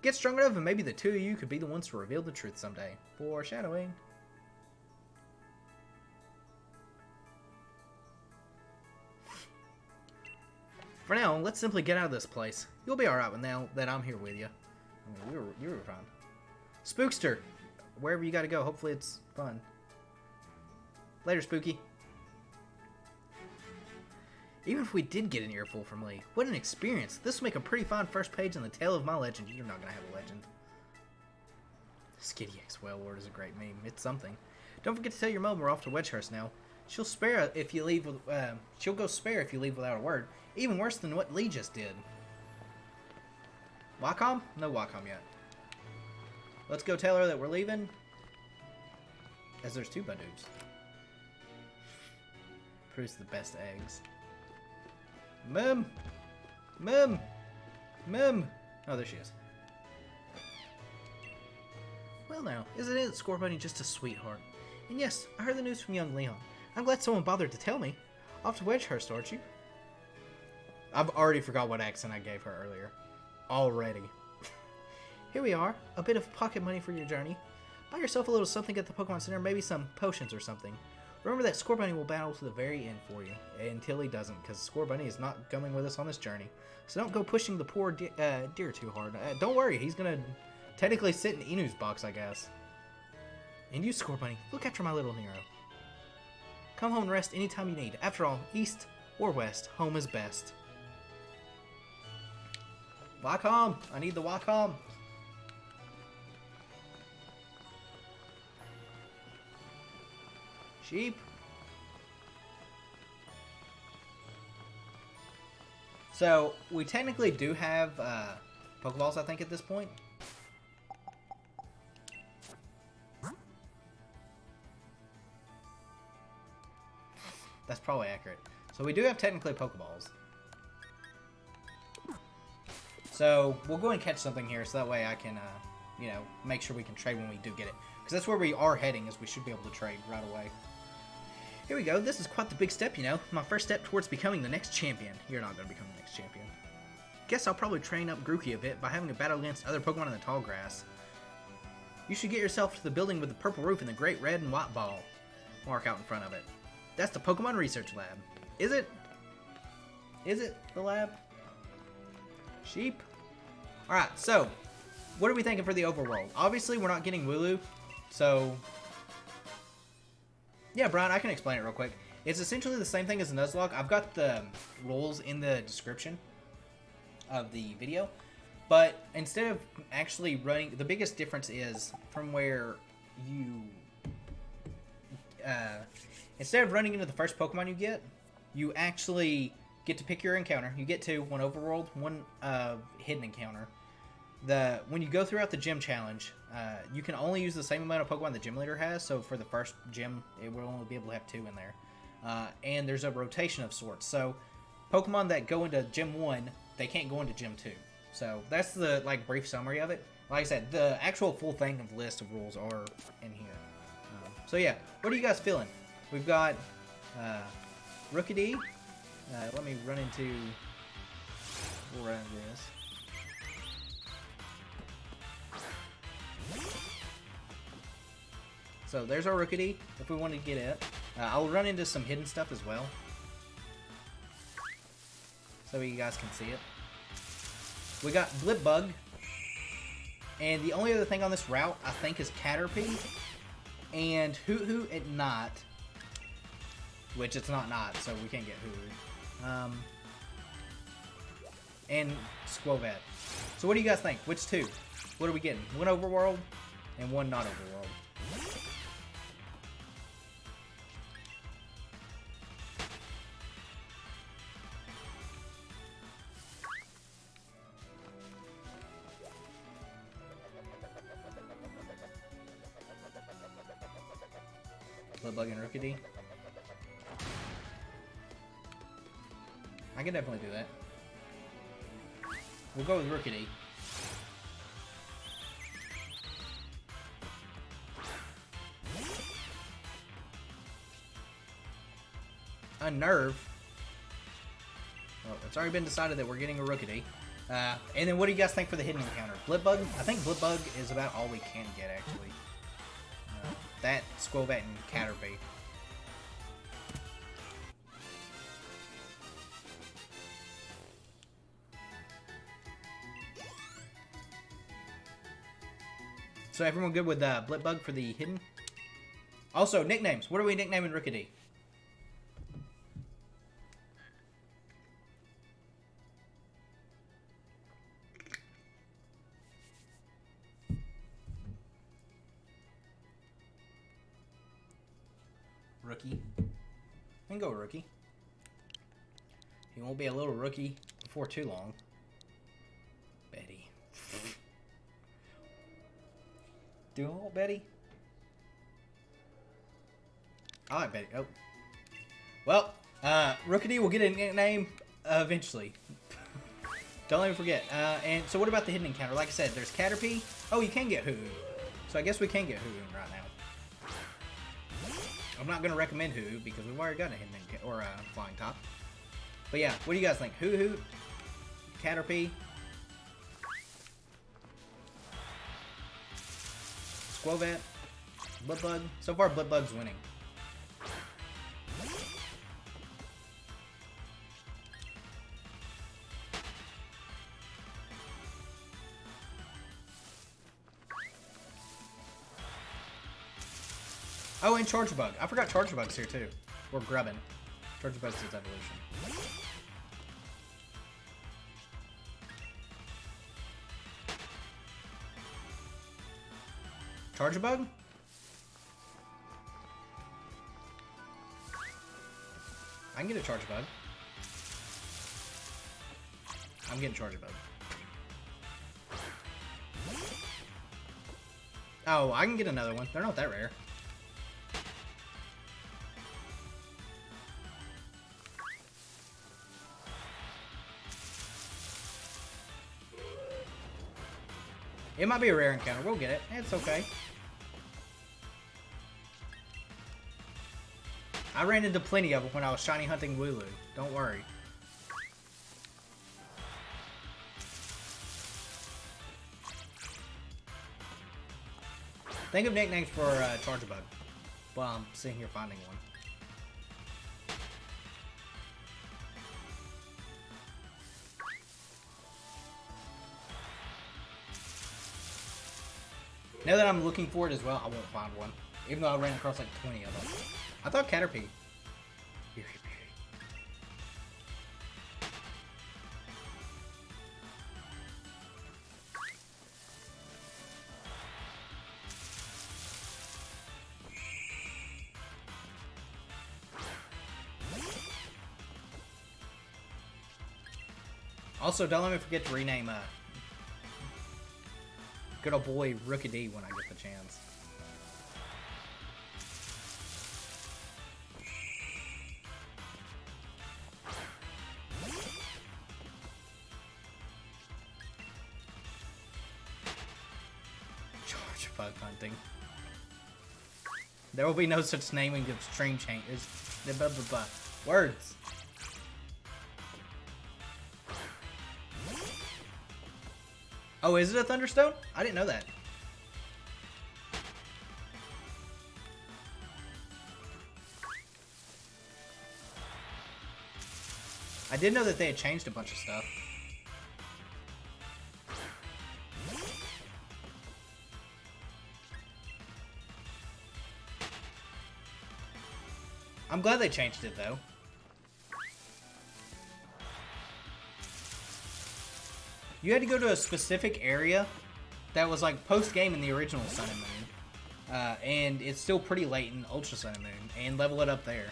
Get strong enough and maybe the two of you could be the ones to reveal the truth someday. Foreshadowing. For now, let's simply get out of this place. You'll be alright now that I'm here with you. I mean, you were fine. Spookster, wherever you gotta go, hopefully it's fun. Later, Spooky. Even if we did get an earful from Lee, what an experience. This will make a pretty fine first page in the tale of my legend. You're not gonna have a legend. Skitty X Wailord is a great meme. It's something. Don't forget to tell your mom we're off to Wedgehurst now. She'll spare if you leave with, she'll go spare if you leave without a word. Even worse than what Lee just did. Wacom? No Wacom yet. Let's go tell her that we're leaving. As there's two Badoos. Produce the best eggs. Mum! Mum! Mum! Oh, there she is. Well now, isn't it, Scorbunny just a sweetheart? And yes, I heard the news from young Leon. I'm glad someone bothered to tell me. Off to Wedgehurst, aren't you? I've already forgot what accent I gave her earlier. Already. Here we are. A bit of pocket money for your journey. Buy yourself a little something at the Pokemon Center, maybe some potions or something. Remember that Scorbunny will battle to the very end for you. Until he doesn't, because Scorbunny is not coming with us on this journey. So don't go pushing the poor deer too hard. Don't worry, he's going to technically sit in Inu's box, I guess. And you, Scorbunny, look after my little Nero. Come home and rest anytime you need. After all, east or west, home is best. Wacom! I need the Wacom! Sheep! So, we technically do have Pokeballs, I think, at this point. That's probably accurate. So we do have technically Pokeballs. So we'll go and catch something here, so that way I can, you know, make sure we can trade when we do get it. Because that's where we are heading, is we should be able to trade right away. Here we go. This is quite the big step, you know. My first step towards becoming the next champion. You're not going to become the next champion. Guess I'll probably train up Grookey a bit by having a battle against other Pokemon in the tall grass. You should get yourself to the building with the purple roof and the great red and white ball mark out in front of it. That's the Pokemon Research Lab. Is it? Is it the lab? Sheep? Alright, so, what are we thinking for the overworld? Obviously, we're not getting Wooloo, so... Yeah, Brian, I can explain it real quick. It's essentially the same thing as a Nuzlocke. I've got the rules in the description of the video, but instead of actually running... The biggest difference is from where you... instead of running into the first Pokemon you get, you actually get to pick your encounter. You get two, one overworld, one hidden encounter. When you go throughout the gym challenge, you can only use the same amount of Pokemon the gym leader has. So for the first gym, it will only be able to have 2 in there. And there's a rotation of sorts. So Pokemon that go into Gym 1, they can't go into Gym 2. So that's the like brief summary of it. Like I said, the actual full thing of the list of rules are in here. So yeah, what are you guys feeling? We've got Rookidee. Let me run into... We'll run into this. So there's our Rookidee, if we want to get it. I'll run into some hidden stuff as well, so you guys can see it. We got Blipbug, and the only other thing on this route, I think, is Caterpie, and Hoot at Knot, which it's not, so we can't get Hoot. And Squovat. So what do you guys think? Which 2? What are we getting? 1 overworld, and 1 not overworld. Blipbug and Rookidee. I can definitely do that. We'll go with Rookidee. Unnerve. Well, it's already been decided that we're getting a Rookidee. And then what do you guys think for the hidden encounter? Blipbug? I think Blipbug is about all we can get, actually. That, Squovat, and Caterpie. So everyone good with Blipbug for the hidden? Also, nicknames. What are we nicknaming Rookidee? Rookie. We can go Rookie. He won't be a little rookie before too long. Betty. Do you want Betty? I like Betty. Oh. Well, Rookidee will get a nickname eventually. Don't let me forget. And so what about the hidden encounter? Like I said, there's Caterpie. Oh, you can get Hoo. So I guess we can get Hoo right now. I'm not going to recommend Hoo because we've already got a hidden or a flying top. But yeah, what do you guys think? Hoo, Caterpie, Squovat, Blipbug. So far, Blipbug's winning. Oh, and Chargebug. I forgot Chargebug's here too. Or Grubbin. Chargebug's its evolution. Chargebug? I can get a Chargebug. I'm getting Chargebug. Oh, I can get another one. They're not that rare. It might be a rare encounter. We'll get it. It's okay. I ran into plenty of them when I was shiny hunting Wooloo. Don't worry. Think of nicknames for Chargebug. Well, I'm sitting here finding one. Now that I'm looking for it as well, I won't find one. Even though I ran across like 20 of them. I thought Caterpie. Also, don't let me forget to rename good old boy Rookidee when I get the chance. Charge bug hunting. There will be no such naming of stream changes. Words. Oh, is it a Thunderstone? I didn't know that. I did know that they had changed a bunch of stuff. I'm glad they changed it, though. You had to go to a specific area that was like post-game in the original Sun and Moon. And it's still pretty late in Ultra Sun and Moon. And level it up there.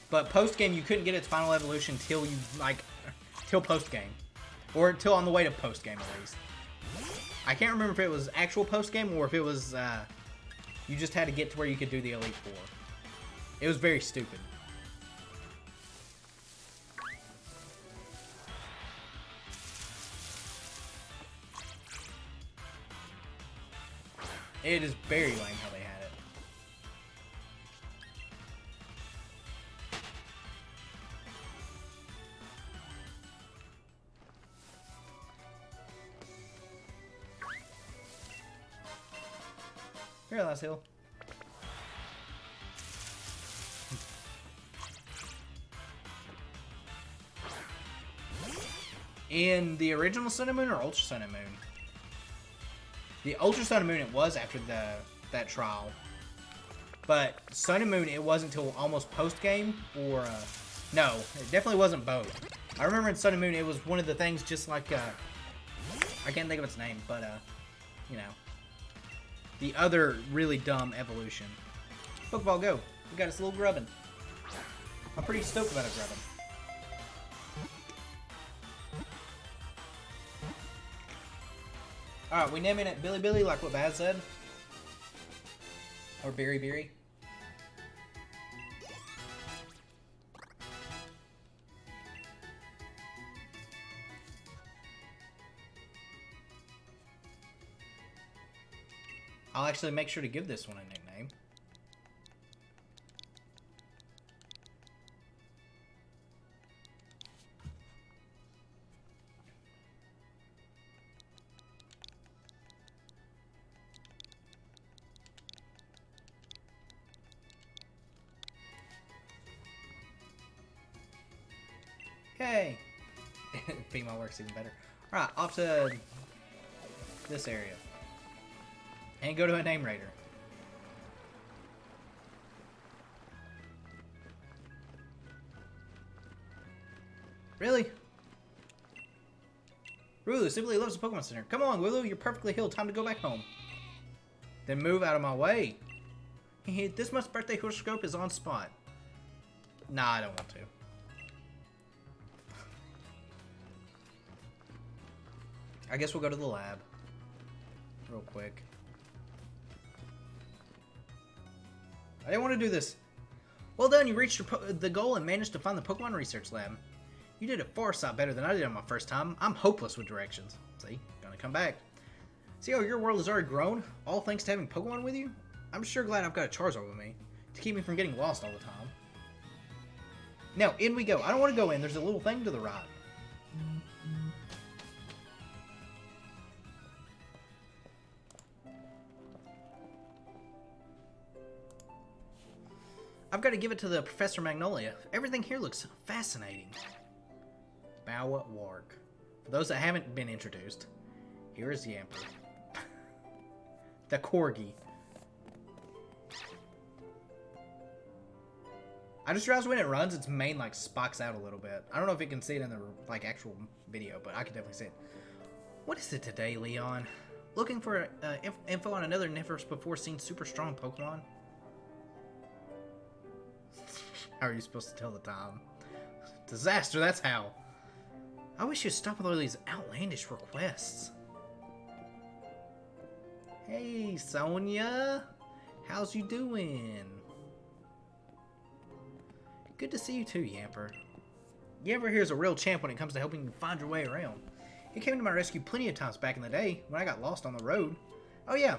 But post-game, you couldn't get its final evolution till you, like, till post-game. Or till on the way to post-game, at least. I can't remember if it was actual post-game or if it was, you just had to get to where you could do the Elite Four. It was very stupid. It is very lame how they had it. Here, last hill. In the original Sun and Moon or Ultra Sun and Moon? The Ultra Sun and Moon, it was after that trial. But Sun and Moon, it wasn't until almost post-game, or, no, it definitely wasn't both. I remember in Sun and Moon, it was one of the things just like, I can't think of its name, but, you know, the other really dumb evolution. Pokeball, go. We got us a little grubbin. I'm pretty stoked about a grubbin. Alright, we naming it Billy Billy like what Baz said? Or Beery Beery? I'll actually make sure to give this one a nickname. Yay! Female works even better. Alright, off to this area. And go to a name raider. Really? Rulu simply loves the Pokemon Center. Come on, Lulu, you're perfectly healed. Time to go back home. Then move out of my way. This month's birthday horoscope is on spot. Nah, I don't want to. I guess we'll go to the lab. Real quick. I didn't want to do this. Well done, you reached the goal and managed to find the Pokemon Research Lab. You did it far shot better than I did on my first time. I'm hopeless with directions. See? Gonna come back. See how your world has already grown? All thanks to having Pokemon with you? I'm sure glad I've got a Charizard with me. To keep me from getting lost all the time. Now, in we go. I don't want to go in. There's a little thing to the right. I've got to give it to the Professor Magnolia. Everything here looks fascinating. Bow Warg. For those that haven't been introduced, here is Yamper. The Corgi. I just realized when it runs, its mane like spocks out a little bit. I don't know if you can see it in the like actual video, but I can definitely see it. What is it today, Leon? Looking for info on another never before seen super strong Pokemon? How are you supposed to tell the time? Disaster, that's how. I wish you'd stop with all these outlandish requests. Hey, Sonia. How's you doing? Good to see you too, Yamper. Yamper here is a real champ when it comes to helping you find your way around. He came to my rescue plenty of times back in the day when I got lost on the road. Oh yeah,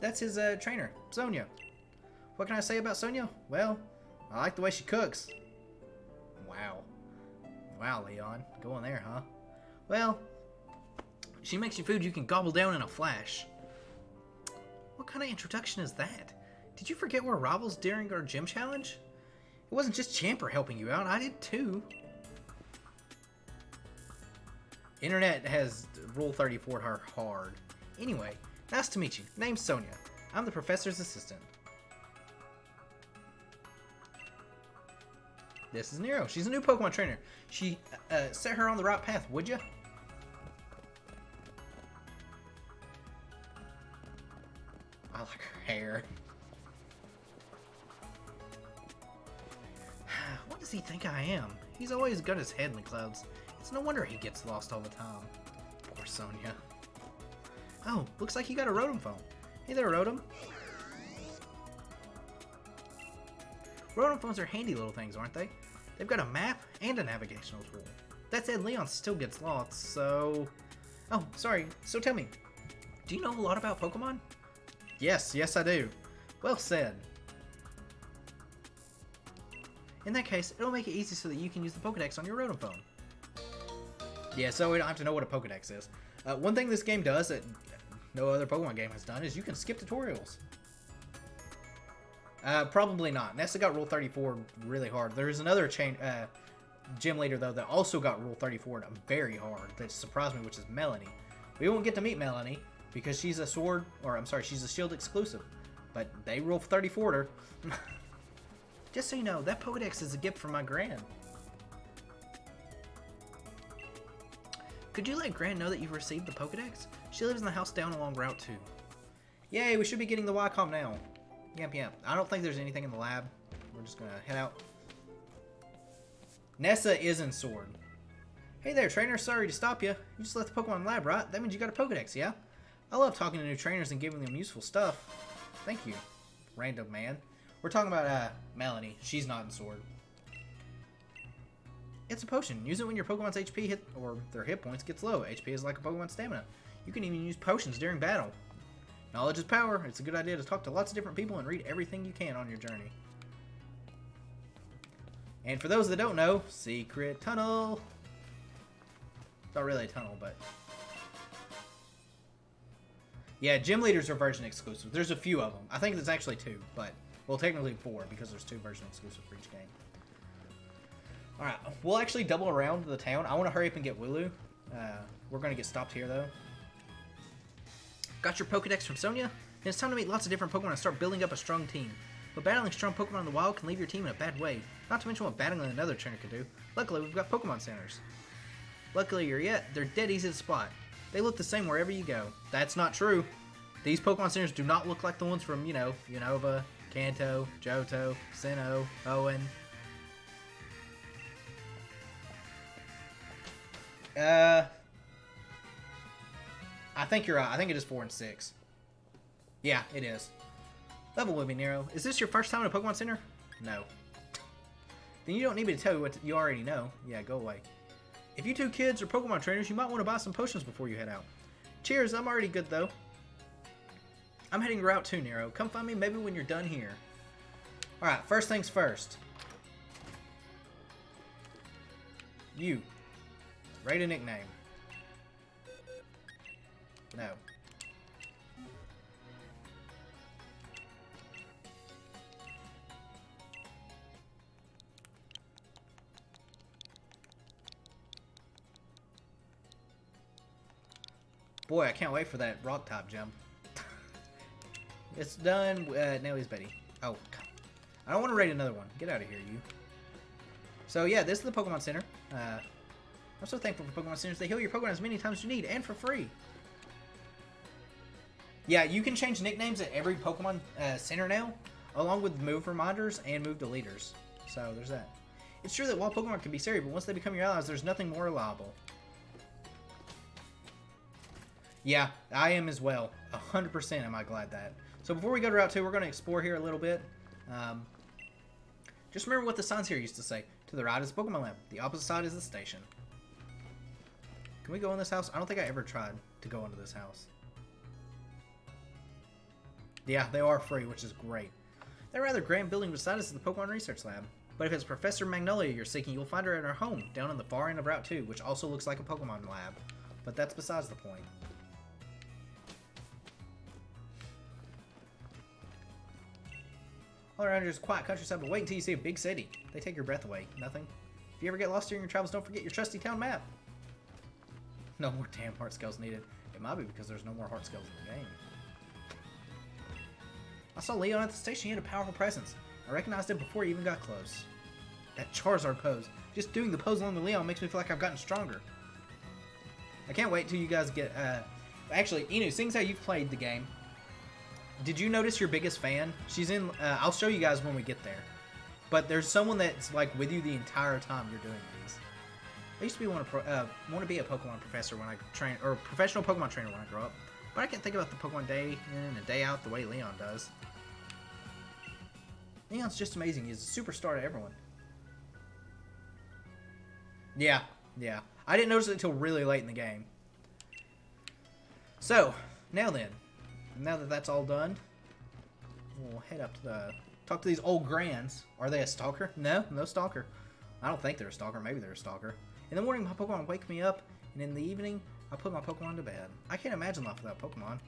that's his trainer, Sonia. What can I say about Sonia? Well, I like the way she cooks. Wow. Wow, Leon. Go on there, huh? Well, she makes you food you can gobble down in a flash. What kind of introduction is that? Did you forget we're rivals during our gym challenge? It wasn't just Champer helping you out, I did too. Internet has Rule 34 her hard. Anyway, nice to meet you. Name's Sonia. I'm the professor's assistant. This is Nero. She's a new Pokemon trainer. She set her on the right path, would ya? I like her hair. What does he think I am? He's always got his head in the clouds. It's no wonder he gets lost all the time. Poor Sonia. Oh, looks like you got a Rotom phone. Hey there, Rotom. Rotom phones are handy little things, aren't they? They've got a map and a navigational tool. That said, Leon still gets lost, so... Oh, sorry. So tell me, do you know a lot about Pokemon? Yes, I do. Well said. In that case, it'll make it easy so that you can use the Pokedex on your Rotom phone. Yeah, so we don't have to know what a Pokedex is. One thing this game does that no other Pokemon game has done is you can skip tutorials. Probably not. Nessa got Rule 34 really hard. There is another gym leader, though, that also got Rule 34 very hard. That surprised me, which is Melanie. We won't get to meet Melanie because she's a Sword, or I'm sorry, she's a Shield exclusive. But they Rule 34'd her. Just so you know, that Pokedex is a gift from my Gran. Could you let Gran know that you've received the Pokedex? She lives in the house down along Route 2. Yay, we should be getting the Wycom now. Yep. I don't think there's anything in the lab. We're just gonna head out. Nessa is in Sword. Hey there, trainer. Sorry to stop you. You just left the Pokemon lab, right? That means you got a Pokedex, yeah? I love talking to new trainers and giving them useful stuff. Thank you, random man. We're talking about Melanie. She's not in Sword. It's a potion. Use it when your Pokemon's HP hit or their hit points gets low. HP is like a Pokemon's stamina. You can even use potions during battle. Knowledge is power. It's a good idea to talk to lots of different people and read everything you can on your journey. And for those that don't know, secret tunnel. It's not really a tunnel, but... Yeah, gym leaders are version exclusive. There's a few of them. I think there's actually 2, but... Well, technically 4, because there's 2 version exclusive for each game. Alright, we'll actually double around the town. I want to hurry up and get Wooloo. We're going to get stopped here, though. Got your Pokedex from Sonia? Then it's time to meet lots of different Pokemon and start building up a strong team. But battling strong Pokemon in the wild can leave your team in a bad way. Not to mention what battling another trainer can do. Luckily, we've got Pokemon centers. Luckily or yet, they're dead easy to spot. They look the same wherever you go. That's not true. These Pokemon centers do not look like the ones from, you know, Unova, Kanto, Johto, Sinnoh, Owen. I think you're right. I think it is 4 and 6. Yeah, it is. Level with me, Nero. Is this your first time at a Pokemon Center? No. Then you don't need me to tell you what you already know. Yeah, go away. If you 2 kids are Pokemon trainers, you might want to buy some potions before you head out. Cheers, I'm already good though. I'm heading Route 2, Nero. Come find me maybe when you're done here. Alright, first things first. You. Rate a nickname. No. Boy, I can't wait for that rock top jump. It's done. Now he's Betty. Oh, God. I don't want to rate another one. Get out of here, you. So, yeah, this is the Pokemon Center. I'm so thankful for Pokemon Centers. They heal your Pokemon as many times as you need, and for free. Yeah, you can change nicknames at every Pokemon Center now, along with move reminders and move deleters. So, there's that. It's true that wild Pokemon can be scary, but once they become your allies, there's nothing more reliable. Yeah, I am as well. 100% am I glad that. So before we go to Route 2, we're going to explore here a little bit. Just remember what the signs here used to say. To the right is the Pokemon Lab. The opposite side is the station. Can we go in this house? I don't think I ever tried to go into this house. Yeah, they are free, which is great. That rather grand building beside us is the Pokemon Research Lab. But if it's Professor Magnolia you're seeking, you'll find her at her home, down in the far end of Route 2, which also looks like a Pokemon lab. But that's besides the point. All around here is quiet countryside, but wait until you see a big city. They take your breath away. Nothing. If you ever get lost during your travels, don't forget your trusty town map. No more damn heart scales needed. It might be because there's no more heart scales in the game. I saw Leon at the station. He had a powerful presence. I recognized him before he even got close. That Charizard pose. Just doing the pose along with Leon makes me feel like I've gotten stronger. I can't wait till you guys get... Actually, Inu, seeing as how you've played the game, did you notice your biggest fan? She's in... I'll show you guys when we get there. But there's someone that's like with you the entire time you're doing these. I used to want to be a Pokemon professor when I train... Or professional Pokemon trainer when I grow up. But I can't think about the Pokemon day in and day out the way Leon does. Leon's just amazing. He's a superstar to everyone. Yeah. I didn't notice it until really late in the game. So, now then. Now that that's all done, we'll head up to the... Talk to these old grands. Are they a stalker? No stalker. I don't think they're a stalker. Maybe they're a stalker. In the morning, my Pokemon wake me up, and in the evening, I put my Pokemon to bed. I can't imagine life without Pokemon.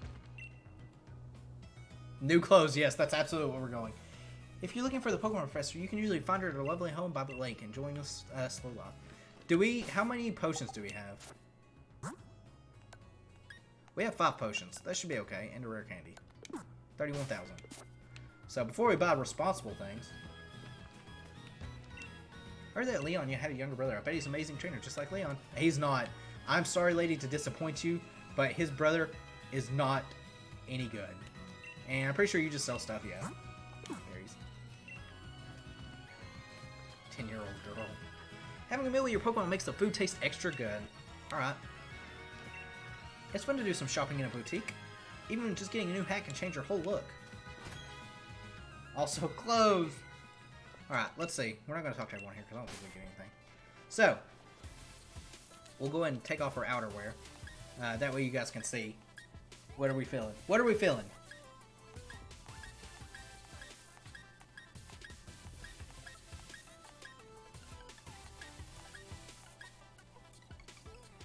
New clothes. Yes, that's absolutely where we're going. If you're looking for the Pokemon Professor, you can usually find her at her lovely home by the lake, enjoying a slow life. How many potions do we have? We have 5 potions. That should be okay. And a rare candy. 31,000. So before we buy responsible things... I heard that Leon, you had a younger brother. I bet he's an amazing trainer, just like Leon. He's not. I'm sorry, lady, to disappoint you, but his brother is not any good. And I'm pretty sure you just sell stuff, yeah. There he's... 10-year-old girl. Having a meal with your Pokemon makes the food taste extra good. Alright. It's fun to do some shopping in a boutique. Even just getting a new hat can change your whole look. Also, clothes! Alright, let's see. We're not going to talk to everyone here because I don't think we get anything. So, we'll go ahead and take off our outerwear. That way you guys can see. What are we feeling? What are we feeling?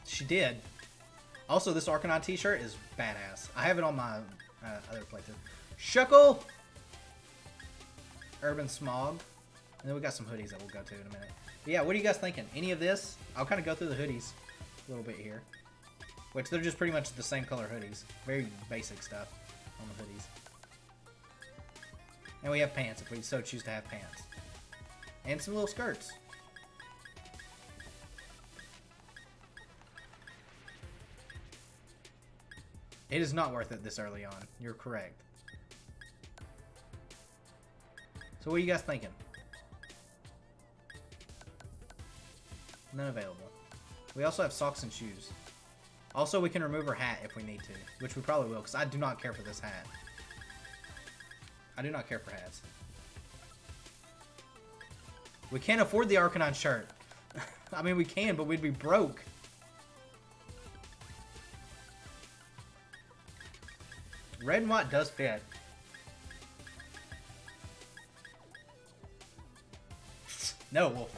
She did. Also, this Arcanine t-shirt is badass. I have it on my other playthrough. Shuckle! Urban Smog. And then we got some hoodies that we'll go to in a minute. But yeah, what are you guys thinking? Any of this? I'll kind of go through the hoodies a little bit here. Which, they're just pretty much the same color hoodies. Very basic stuff on the hoodies. And we have pants, if we so choose to have pants. And some little skirts. It is not worth it this early on. You're correct. So what are you guys thinking? None available. We also have socks and shoes. Also, we can remove our hat if we need to. Which we probably will, because I do not care for this hat. I do not care for hats. We can't afford the Arcanine shirt. I mean, we can, but we'd be broke. Red and white does fit. No, Wolfen.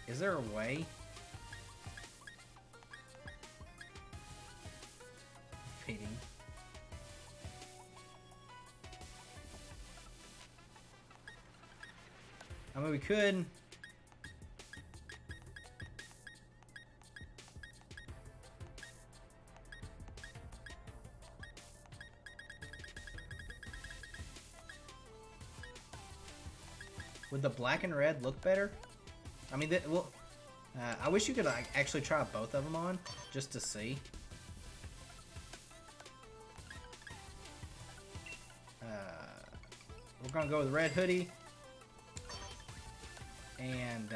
Is there a way? Feeding. I mean, we could. Would the black and red look better? I mean, well, I wish you could actually try both of them on, just to see. We're gonna go with red hoodie and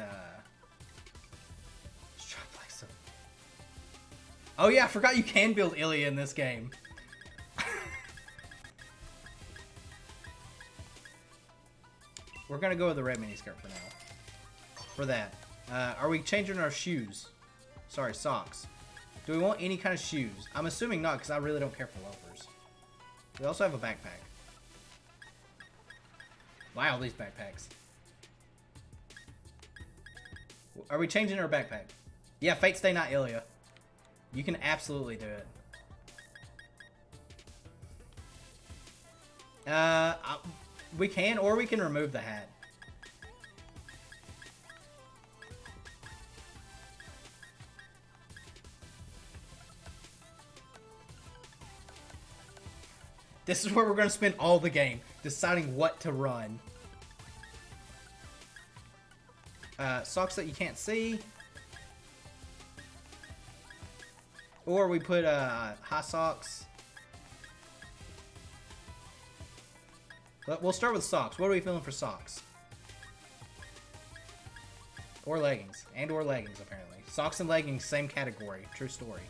Oh yeah, I forgot you can build Ilya in this game. We're gonna go with the red miniskirt for now. For that. Are we changing our shoes? Sorry, socks. Do we want any kind of shoes? I'm assuming not, because I really don't care for loafers. We also have a backpack. Wow, these backpacks. Are we changing our backpack? Yeah, Fate Stay Not Ilya. You can absolutely do it. We can, or we can remove the hat. This is where we're going to spend all the game, deciding what to run. Socks that you can't see. Or we put high socks. But we'll start with socks. What are we feeling for socks? Or leggings. And or leggings, apparently. Socks and leggings, same category. True story.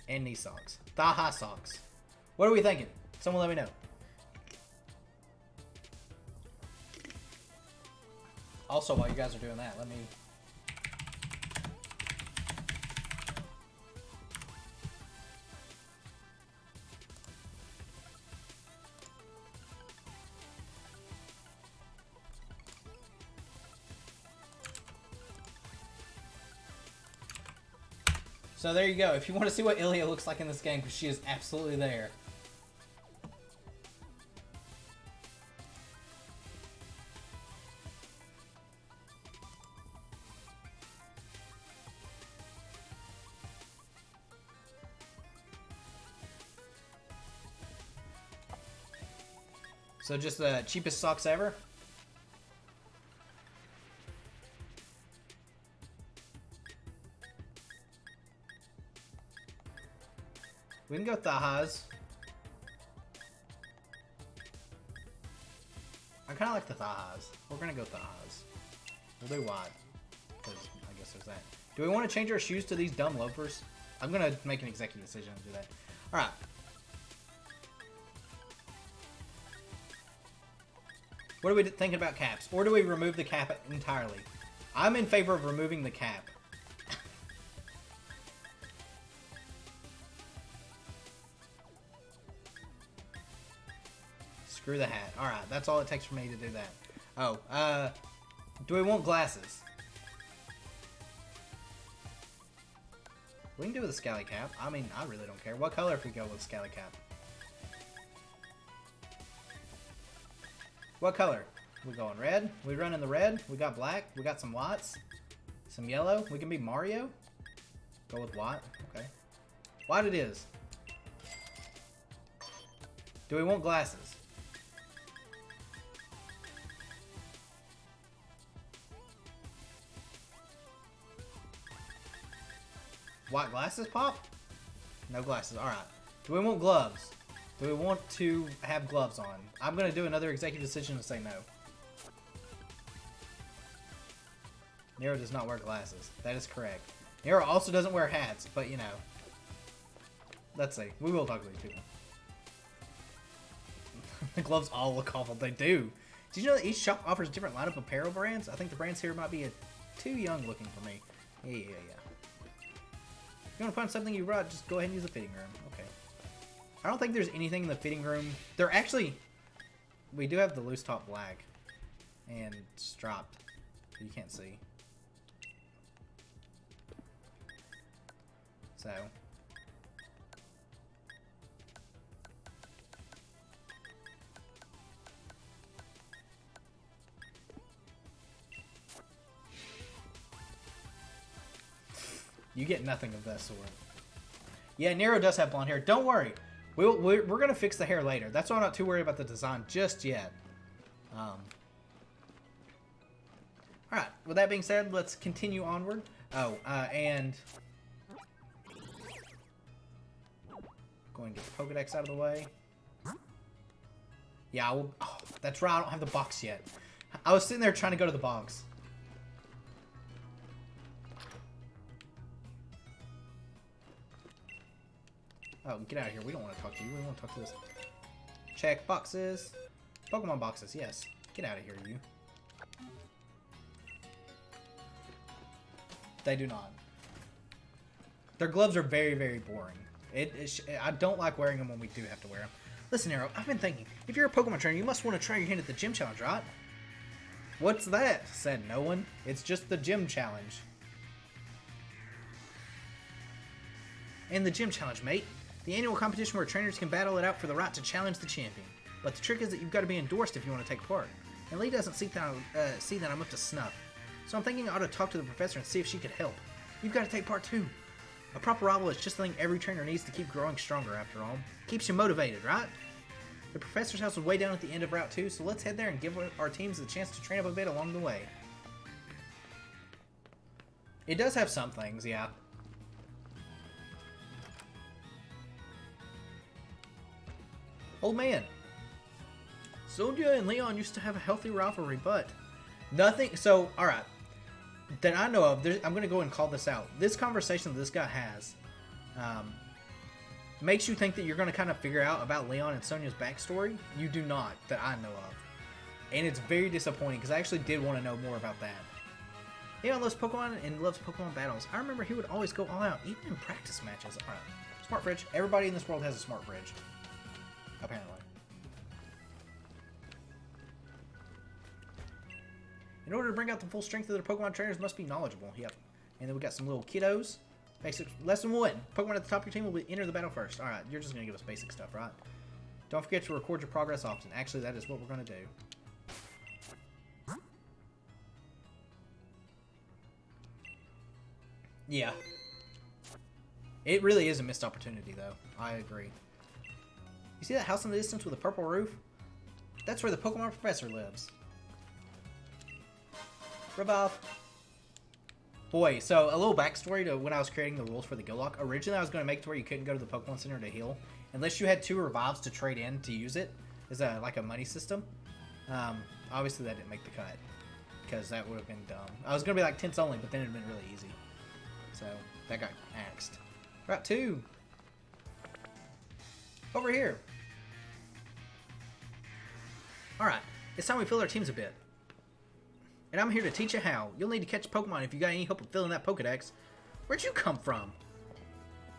And knee socks. Thigh-high socks. What are we thinking? Someone let me know. Also, while you guys are doing that, let me... So there you go. If you want to see what Ilya looks like in this game, because she is absolutely there. So just the cheapest socks ever? We can go thigh-highs. I kind of like the thigh-highs. We're going to go thigh-highs. We'll do wide. Because I guess there's that. Do we want to change our shoes to these dumb loafers? I'm going to make an executive decision and do that. Alright. What are we thinking about caps? Or do we remove the cap entirely? I'm in favor of removing the cap. Screw the hat. Alright, that's all it takes for me to do that. Oh, do we want glasses? We can do with a scally cap. I mean, I really don't care. What color if we go with a scally cap? What color? We going red? We running the red? We got black? We got some whites? Some yellow? We can be Mario? Go with white? Okay. White it is. Do we want glasses? White glasses, Pop? No glasses. Alright. Do we want gloves? Do we want to have gloves on? I'm going to do another executive decision to say no. Nero does not wear glasses. That is correct. Nero also doesn't wear hats, but you know. Let's see. We will talk to these people. The gloves all look awful. They do. Did you know that each shop offers a different lineup of apparel brands? I think the brands here might be too young looking for me. Yeah. If you want to find something you brought, just go ahead and use the fitting room. Okay. I don't think there's anything in the fitting room. There actually... We do have the loose top black. And striped. You can't see. So... You get nothing of that sort. Yeah, Nero does have blonde hair. Don't worry. We're going to fix the hair later. That's why I'm not too worried about the design just yet. Alright, with that being said, let's continue onward. Oh, and... Going to get the Pokedex out of the way. Yeah, oh, that's right. I don't have the box yet. I was sitting there trying to go to the box. Oh, get out of here. We don't want to talk to you. We want to talk to this. Check boxes. Pokemon boxes, yes. Get out of here, you. They do not. Their gloves are very, very boring. I don't like wearing them when we do have to wear them. Listen, Arrow, I've been thinking. If you're a Pokemon trainer, you must want to try your hand at the gym challenge, right? What's that? Said no one. It's just the gym challenge. And the gym challenge, mate. The annual competition where trainers can battle it out for the right to challenge the champion. But the trick is that you've got to be endorsed if you want to take part. And Lee doesn't see that I'm up to snuff. So I'm thinking I ought to talk to the professor and see if she could help. You've got to take part too. A proper rival is just the thing every trainer needs to keep growing stronger after all. Keeps you motivated, right? The professor's house is way down at the end of Route 2, so let's head there and give our teams the chance to train up a bit along the way. It does have some things, yeah. Old man. Sonia and Leon used to have a healthy rivalry, but nothing. So, alright. That I know of, I'm going to go and call this out. This conversation that this guy has makes you think that you're going to kind of figure out about Leon and Sonia's backstory. You do not, that I know of. And it's very disappointing because I actually did want to know more about that. Leon loves Pokemon and loves Pokemon battles. I remember he would always go all out, even in practice matches. Alright. Smart fridge. Everybody in this world has a smart fridge. Apparently. In order to bring out the full strength of their Pokemon, trainers must be knowledgeable. Yep. And then we got some little kiddos. Basic lesson 1. Pokemon at the top of your team will enter the battle first. Alright, you're just going to give us basic stuff, right? Don't forget to record your progress often. Actually, that is what we're going to do. Yeah. It really is a missed opportunity, though. I agree. You see that house in the distance with a purple roof? That's where the Pokemon professor lives. Rub off. Boy, so a little backstory to when I was creating the rules for the Guild Lock. Originally, I was going to make it to where you couldn't go to the Pokemon Center to heal unless you had 2 revives to trade in to use it. It's like a money system. Obviously, that didn't make the cut because that would have been dumb. I was going to be like tints only, but then it would have been really easy. So that got axed. Route 2. Over here. Alright, it's time we fill our teams a bit. And I'm here to teach you how. You'll need to catch Pokemon if you got any hope of filling that Pokedex. Where'd you come from?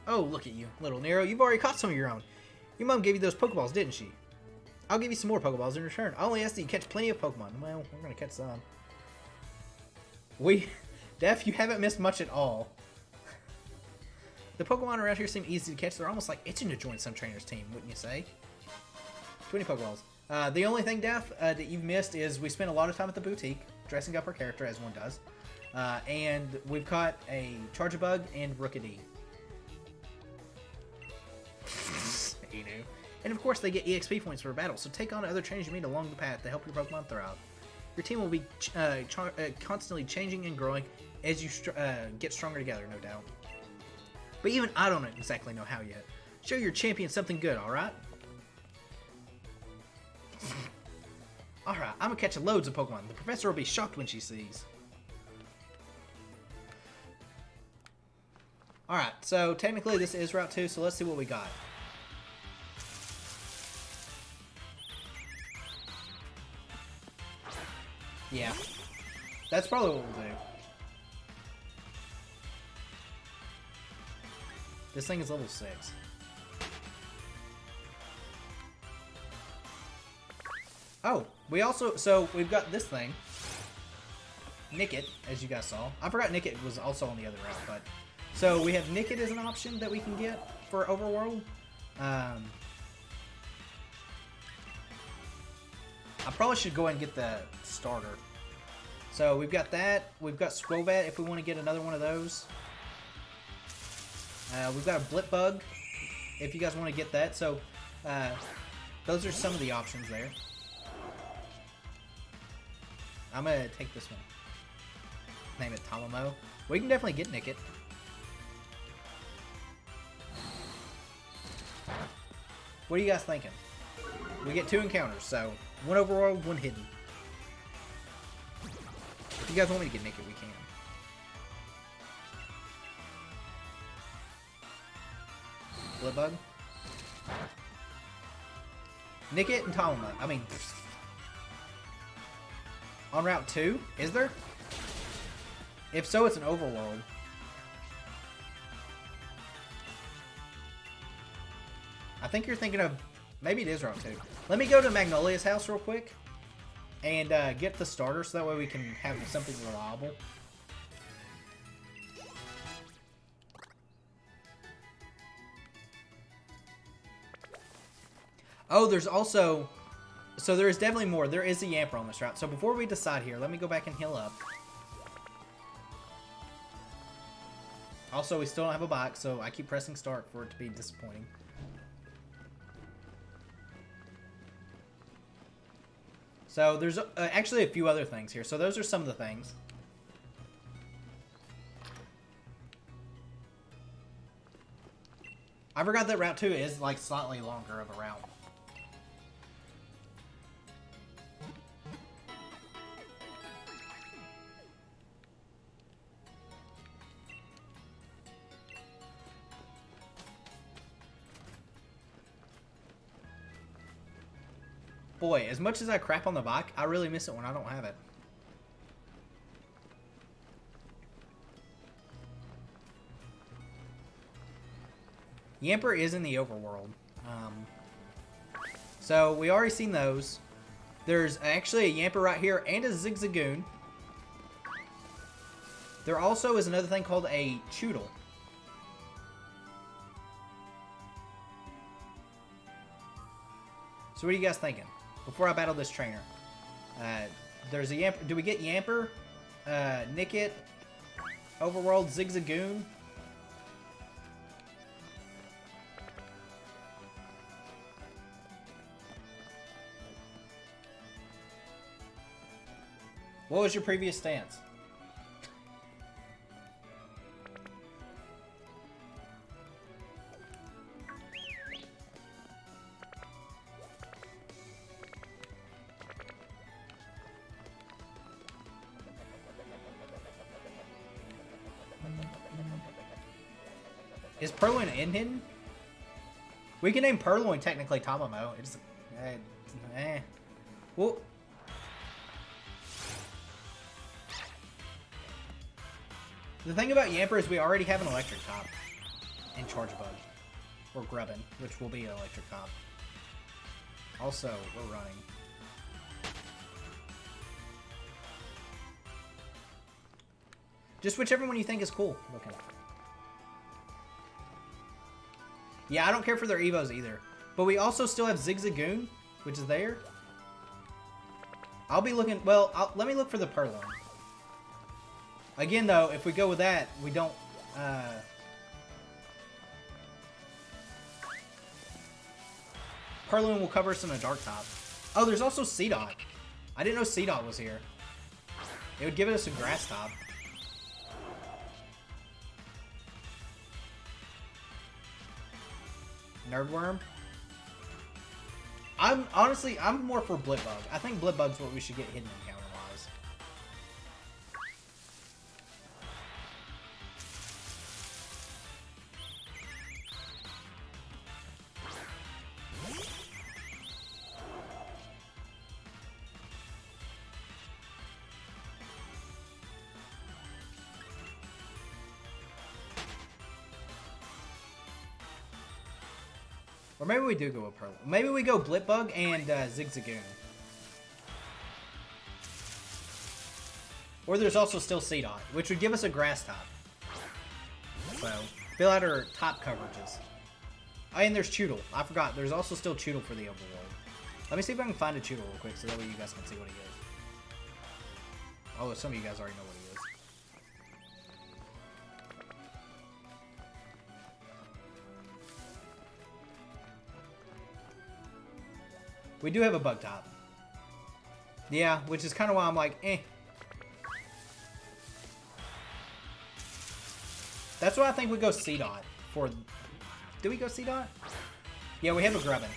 Oh, look at you, little Nero. You've already caught some of your own. Your mom gave you those Pokeballs, didn't she? I'll give you some more Pokeballs in return. I only ask that you catch plenty of Pokemon. Well, we're going to catch some. Def, you haven't missed much at all. The Pokemon around here seem easy to catch. They're almost like itching to join some trainer's team, wouldn't you say? 20 Pokeballs. The only thing, Def, that you've missed is we spent a lot of time at the boutique, dressing up our character, as one does. And we've caught a Charjabug and Rookidee. You knew. And of course, they get EXP points for a battle, so take on other trainers you meet along the path to help your Pokemon thrive. Your team will be constantly changing and growing as you get stronger together, no doubt. But even I don't exactly know how yet. Show your champion something good, alright? Alright, I'm gonna catch loads of Pokemon. The professor will be shocked when she sees. Alright, so technically this is Route 2, so let's see what we got. Yeah. That's probably what we'll do. This thing is level 6. Oh, we also, so we've got this thing. Nickit, as you guys saw. I forgot Nickit was also on the other route, but. So we have Nickit as an option that we can get for Overworld. I probably should go ahead and get the starter. So we've got that. We've got Squovat if we want to get another one of those. We've got a Blipbug if you guys want to get that. So those are some of the options there. I'm going to take this one. Name it Talamo. We can definitely get Nickit. What are you guys thinking? We get 2 encounters, so 1 overworld, 1 hidden. If you guys want me to get naked, we can. Bloodbug. Nickit and Talma. I mean, on Route 2, is there? If so, it's an overworld. I think you're thinking of... Maybe it is Route 2. Let me go to Magnolia's house real quick. And get the starter so that way we can have something reliable. Oh, there's also... So there is definitely more. There is a Yamper on this route. So before we decide here, let me go back and heal up. Also, we still don't have a box, so I keep pressing start for it to be disappointing. So there's actually a few other things here. So those are some of the things. I forgot that Route 2 is like slightly longer of a route. Boy, as much as I crap on the bike, I really miss it when I don't have it. Yamper is in the overworld. So we already seen those. There's actually a Yamper right here and a Zigzagoon. There also is another thing called a Choodle. So what are you guys thinking? Before I battle this trainer. There's a Yamper. Do we get Yamper? Nickit? Overworld? Zigzagoon? What was your previous stance? Is Purloin hidden? We can name Purloin technically Tamamo. It's well, the thing about Yamper is we already have an electric top in Charge Bug. Or Grubbin, which will be an electric top. Also, we're running. Just whichever one you think is cool looking. Yeah, I don't care for their Evos either. But we also still have Zigzagoon, which is there. I'll be looking... Well, let me look for the Purloin. Again, though, if we go with that, we don't... Purloin will cover us in a Dark Top. Oh, there's also C-Dot. I didn't know C-Dot was here. It would give us a Grass Top. Nerdworm. Honestly, I'm more for Blitbug. I think Blitbug's what we should get hidden encounter-wise. Or maybe we do go with Pearl. Maybe we go Blitbug and Zigzagoon. Or there's also still C-Dot, which would give us a Grass Top. So, fill out our top coverages. Oh, and there's Choodle. I forgot. There's also still Choodle for the overworld. Let me see if I can find a Choodle real quick so that way you guys can see what he is. Oh, some of you guys already know what he is. We do have a Bug Top. Yeah, which is kind of why I'm like, eh. That's why I think we go C-Dot for... Do we go C-Dot? Yeah, we have a Grubbin.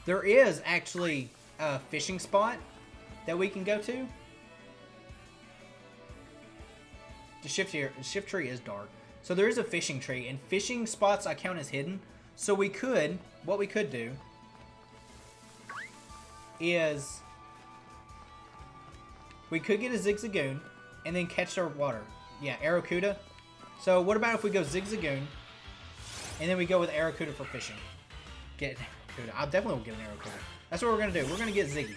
There is actually a fishing spot that we can go to. The shift tree is dark. So there is a fishing tree, and fishing spots I count as hidden. So we could, what we could do is we could get a Zigzagoon and then catch our water. Yeah, Arrokuda. So what about if we go Zigzagoon and then we go with Arrokuda for fishing? Get an Arrokuda. I definitely will get an Arrokuda. That's what we're going to do. We're going to get Ziggy.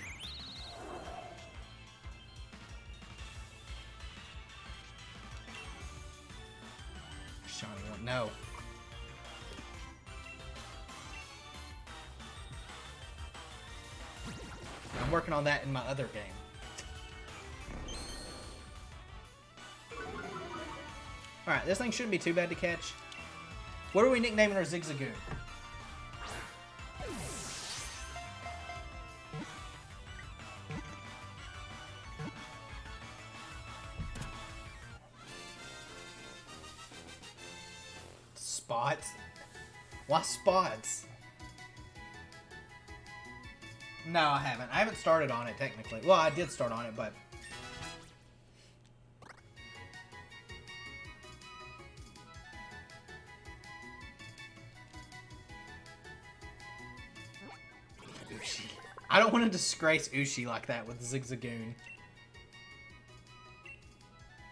Shiny one. No. I'm working on that in my other game. Alright, this thing shouldn't be too bad to catch. What are we nicknaming our Zigzagoon? Spots? Why Spots? No, I haven't. I haven't started on it, technically. Well, I did start on it, but... Ushi. I don't want to disgrace Ushi like that with Zigzagoon.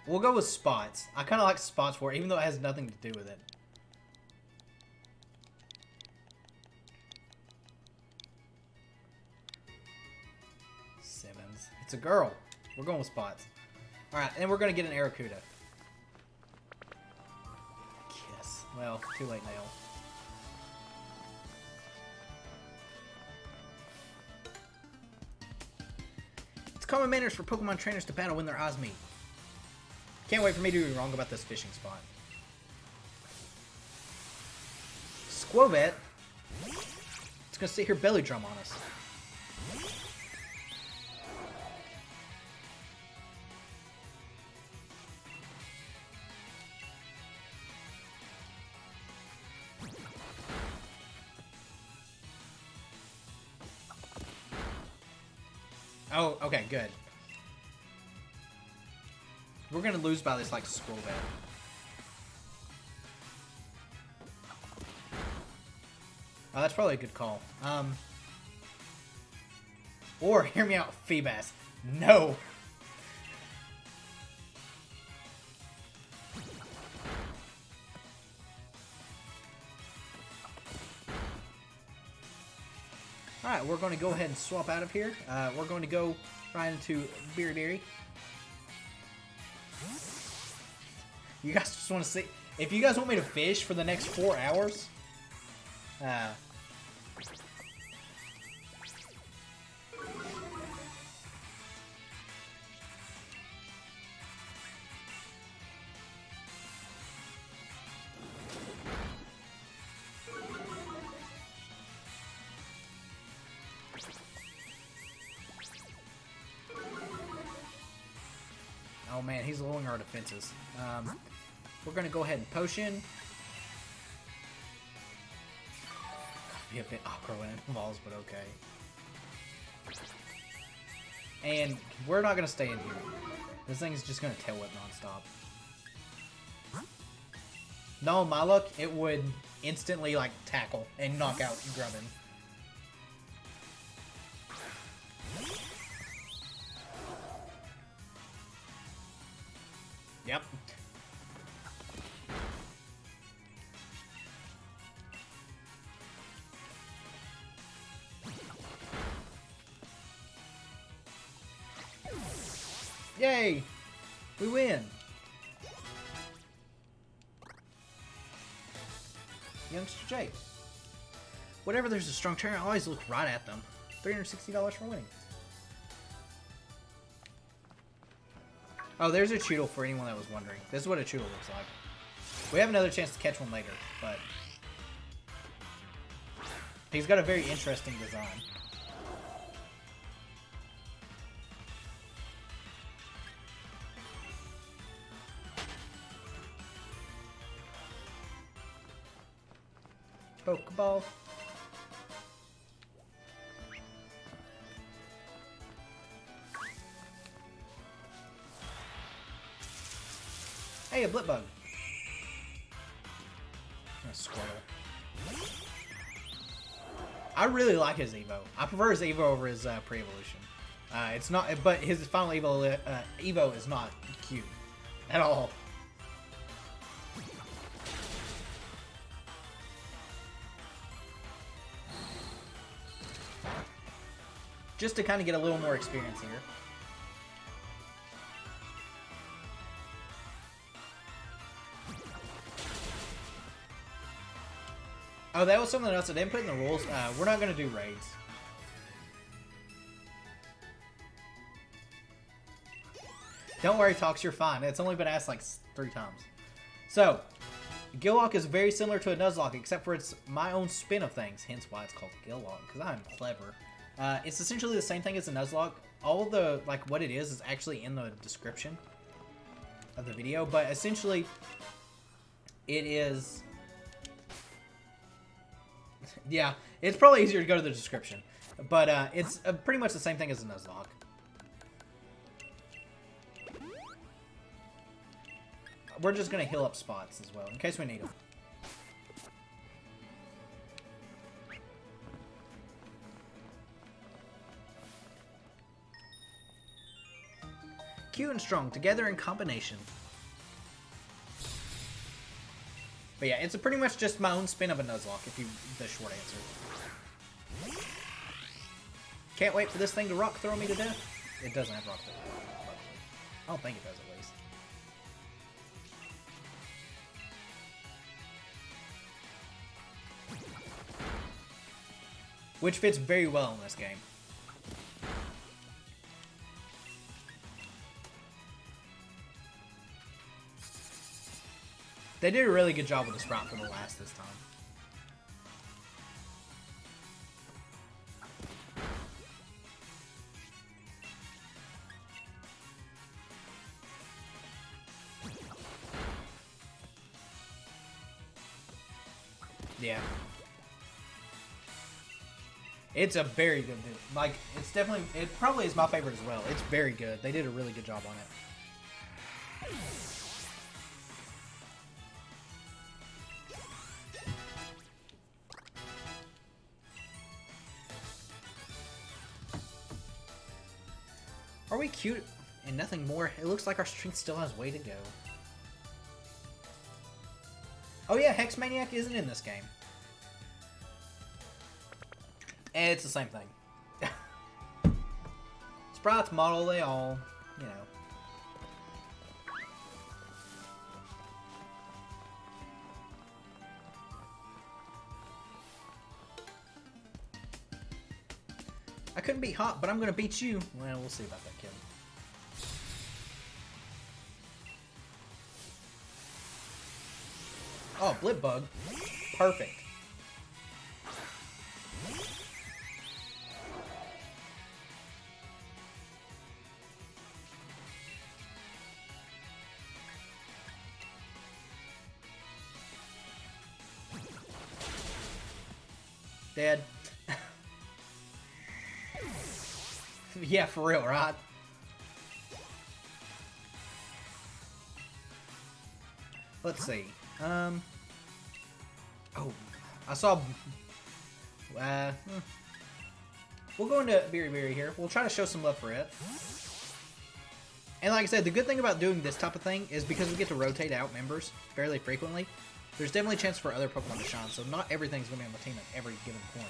We'll go with Spots. I kind of like Spots for it, even though it has nothing to do with it. Simmons. It's a girl. We're going with Spots. Alright, and we're going to get an Arrokuda. Kiss. Well, too late now. It's common manners for Pokemon trainers to battle when their eyes meet. Can't wait for me to be wrong about this fishing spot. Squobet. It's gonna sit here belly drum on us. Oh, okay, good. We're gonna lose by this, like, Squobet. Oh, that's probably a good call. Or, hear me out, Feebas. No! Alright, we're going to go ahead and swap out of here. We're going to go right into Beery. You guys just want to see... If you guys want me to fish for the next 4 hours... Oh man, he's lowering our defenses. We're gonna go ahead and potion. Gotta be a bit awkward when it involves, but okay. And we're not gonna stay in here. This thing is just gonna tail whip nonstop. No, my luck, it would instantly like tackle and knock out Grubbin. Yep. Yay! We win! Youngster Jake. Whenever there's a strong trainer, I always look right at them. $360 for winning. Oh, there's a Choodle for anyone that was wondering. This is what a Choodle looks like. We have another chance to catch one later, but... he's got a very interesting design. Pokeball. Hey, a blip bug. A Squirtle. I really like his Evo. I prefer his Evo over his pre-evolution. It's not, but his final Evo is not cute at all. Just to kind of get a little more experience here. Oh, that was something else I didn't put in the rules. We're not going to do raids. Don't worry, Tox, you're fine. It's only been asked like 3 times. So, Gillock is very similar to a Nuzlocke, except for it's my own spin of things, hence why it's called Gillock, because I'm clever. It's essentially the same thing as a Nuzlocke. All of the, like, what it is actually in the description of the video, but essentially, it is... Yeah, it's probably easier to go to the description, but it's pretty much the same thing as a Nuzlocke. We're just going to heal up spots as well, in case we need them. Cute and strong, together in combination. But yeah, it's pretty much just my own spin of a Nuzlocke, if you the short answer. Can't wait for this thing to rock throw me to death. It doesn't have rock throw. I don't think it does, at least. Which fits very well in this game. They did a really good job with the Sprout for the last this time. Yeah. It's a very good dude. Like, it's definitely, it probably is my favorite as well. It's very good. They did a really good job on it. Are we cute and nothing more? It looks like our strength still has way to go. Oh yeah, Hex Maniac isn't in this game. And it's the same thing. Sprouts model, they all, you know. I couldn't beat Hot, but I'm gonna beat you. Well, we'll see about that, kid. Oh, Blip Bug. Perfect. Dead. Yeah, for real, right? Let's see. Oh, I saw. We'll go into Berry here. We'll try to show some love for it. And like I said, the good thing about doing this type of thing is because we get to rotate out members fairly frequently, there's definitely a chance for other Pokemon to shine, so not everything's going to be on the team at every given point.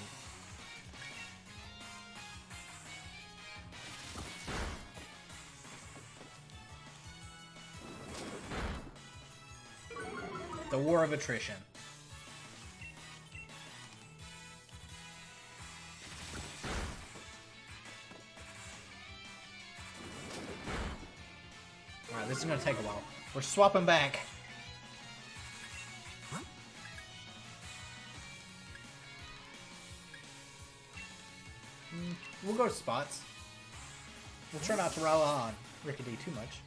The War of Attrition. Alright, this is going to take a while. We're swapping back. We'll go to spots. We'll try not to rely on Rickety too much.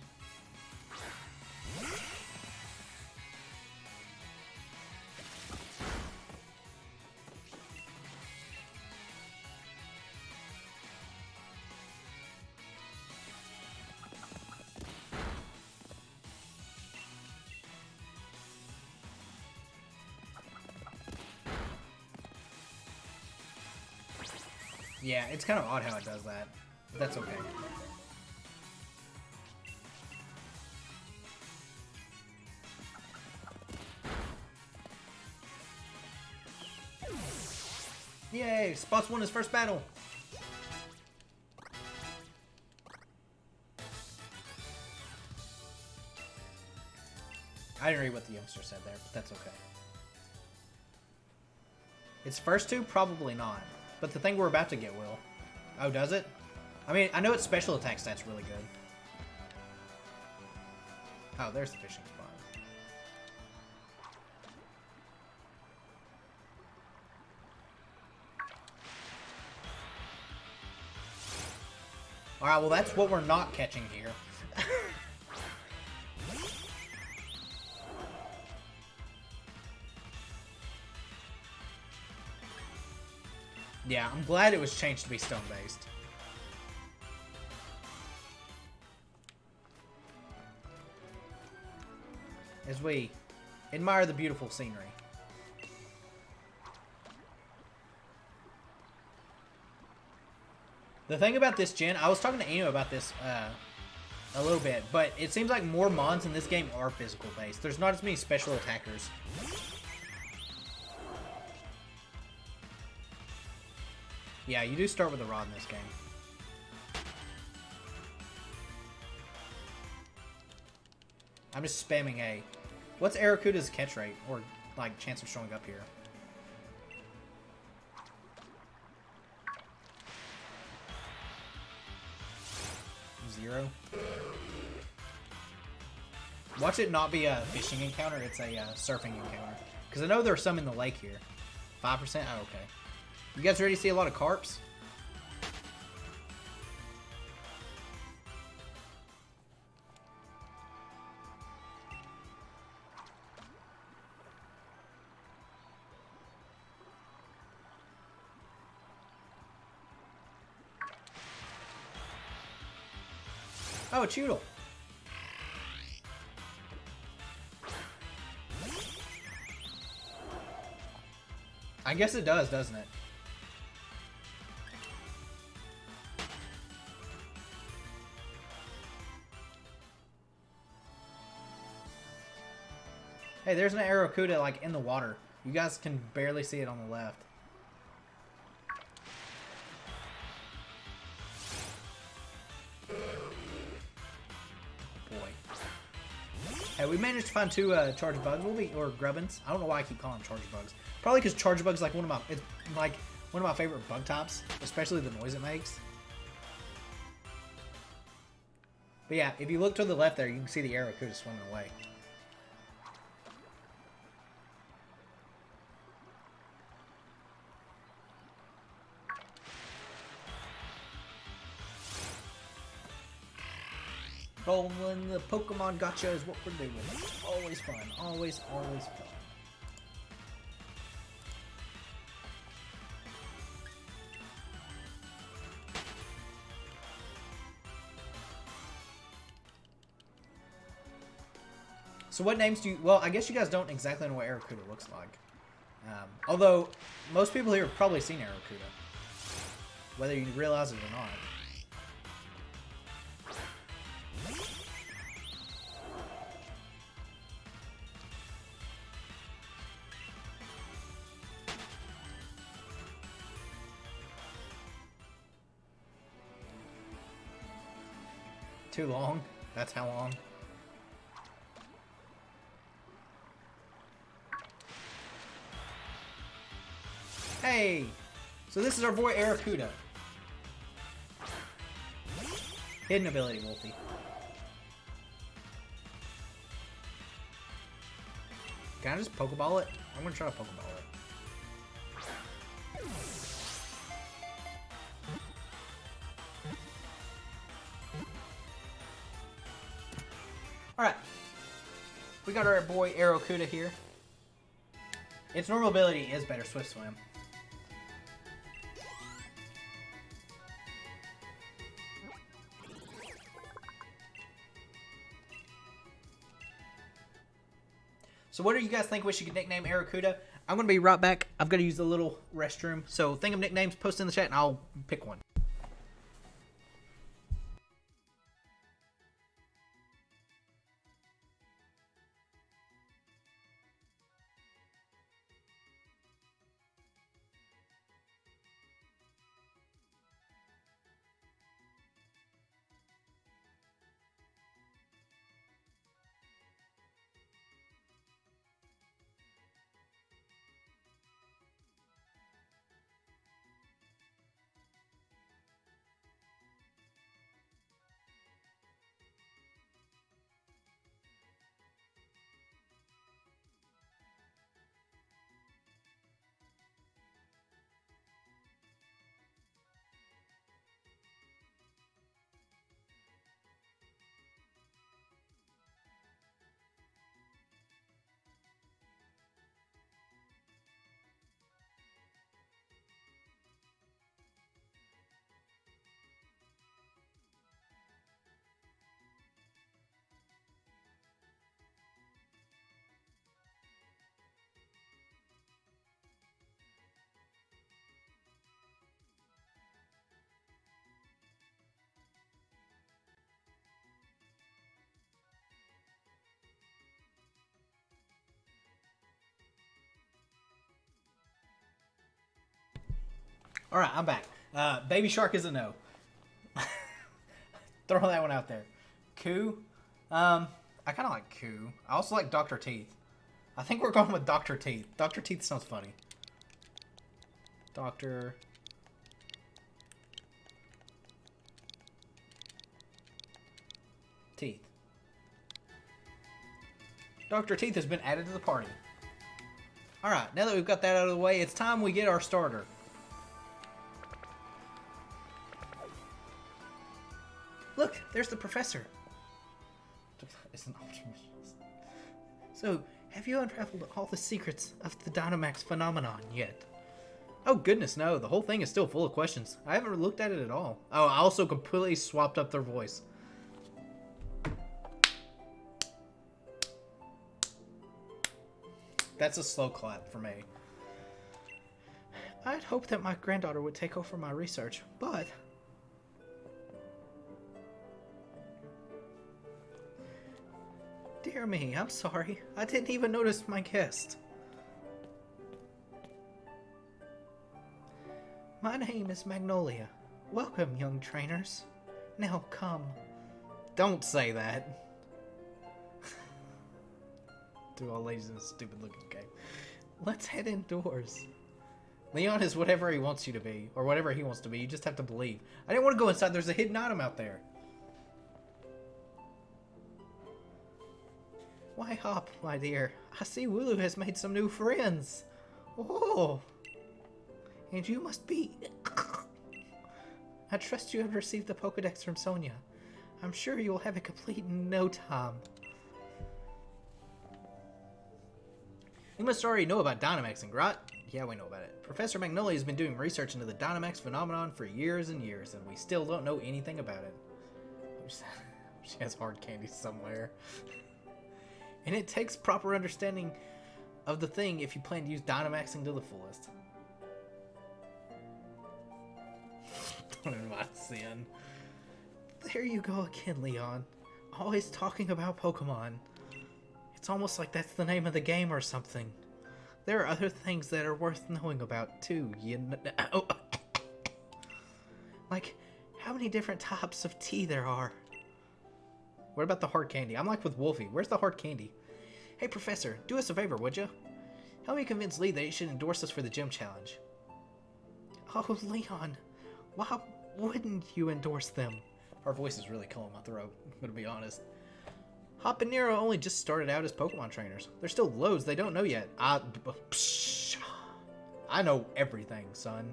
Yeah, it's kind of odd how it does that, but that's okay. Yay! Spots won his first battle! I didn't read what the youngster said there, but that's okay. Its first two? Probably not. But the thing we're about to get will. Oh, does it? I mean, I know its special attack stat's really good. Oh, there's the fishing spot. Alright, well that's what we're not catching here. Yeah, I'm glad it was changed to be stone-based. As we admire the beautiful scenery. The thing about this gen, I was talking to Eno about this a little bit, but it seems like more mons in this game are physical based. There's not as many special attackers. Yeah, you do start with a rod in this game. I'm just spamming A. What's Arakuta's catch rate? Or, like, chance of showing up here? Zero. Watch it not be a fishing encounter, it's a surfing encounter. Because I know there's some in the lake here. 5%? Oh, okay. You guys ready to see a lot of carps? Oh, a Choodle. I guess it does, doesn't it? Hey, there's an Aracuda, like, in the water. You guys can barely see it on the left. Hey, we managed to find two charge bugs. Or grubbins. I don't know why I keep calling them charge bugs. Probably because charge bugs like it's like one of my favorite bug types, especially the noise it makes. But yeah, if you look to the left there, you can see the Aracuda swimming away. Rolling the Pokemon Gacha is what we're doing. Always fun. Always, always fun. So what names do you... Well, I guess you guys don't exactly know what Aracuda looks like. Although, most people here have probably seen Aracuda. Whether you realize it or not. Too long? That's how long? Hey! So this is our boy Aracuda. Hidden ability, Wolfie. Can I just Pokeball it? I'm gonna try to Pokeball it. Alright. We got our boy Aracuda here. Its normal ability is better Swift Swim. So what do you guys think we should nickname Aracuda? I'm going to be right back. I've got to use the little restroom. So think of nicknames, post in the chat, and I'll pick one. All right, I'm back. Baby Shark is a no. Throw that one out there. Coo. I kind of like Coo. I also like Dr. Teeth. I think we're going with Dr. Teeth. Dr. Teeth sounds funny. Dr. Teeth. Dr. Teeth has been added to the party. Alright, now that we've got that out of the way, it's time we get our starter. Look, there's the professor. It's an optimist. So, have you unraveled all the secrets of the Dynamax phenomenon yet? Oh goodness, no. The whole thing is still full of questions. I haven't looked at it at all. Oh, I also completely swapped up their voice. That's a slow clap for me. I'd hoped that my granddaughter would take over my research, but... Dear me, I'm sorry. I didn't even notice my guest. My name is Magnolia. Welcome, young trainers. Now come. Don't say that. To all ladies in this stupid looking game. Let's head indoors. Leon is whatever he wants you to be. Or whatever he wants to be. You just have to believe. I didn't want to go inside. There's a hidden item out there. Why, Hop, my dear. I see Wooloo has made some new friends. Oh. And you must be... I trust you have received the Pokedex from Sonia. I'm sure you will have it complete in no time. You must already know about Dynamaxing, right? Yeah, we know about it. Professor Magnolia has been doing research into the Dynamax phenomenon for years and years, and we still don't know anything about it. She has hard candy somewhere. And it takes proper understanding of the thing if you plan to use Dynamaxing to the fullest. Don't invite sin. There you go again, Leon. Always talking about Pokemon. It's almost like that's the name of the game or something. There are other things that are worth knowing about too, you know. Like how many different types of tea there are. What about the hard candy? I'm like with Wolfie. Where's the hard candy? Hey, Professor, do us a favor, would you? Help me convince Lee that he should endorse us for the gym challenge. Oh, Leon, why wouldn't you endorse them? Our voice is really killing my throat, I'm gonna be honest. Hop and Nero only just started out as Pokemon trainers. There's still loads they don't know yet. I know everything, son.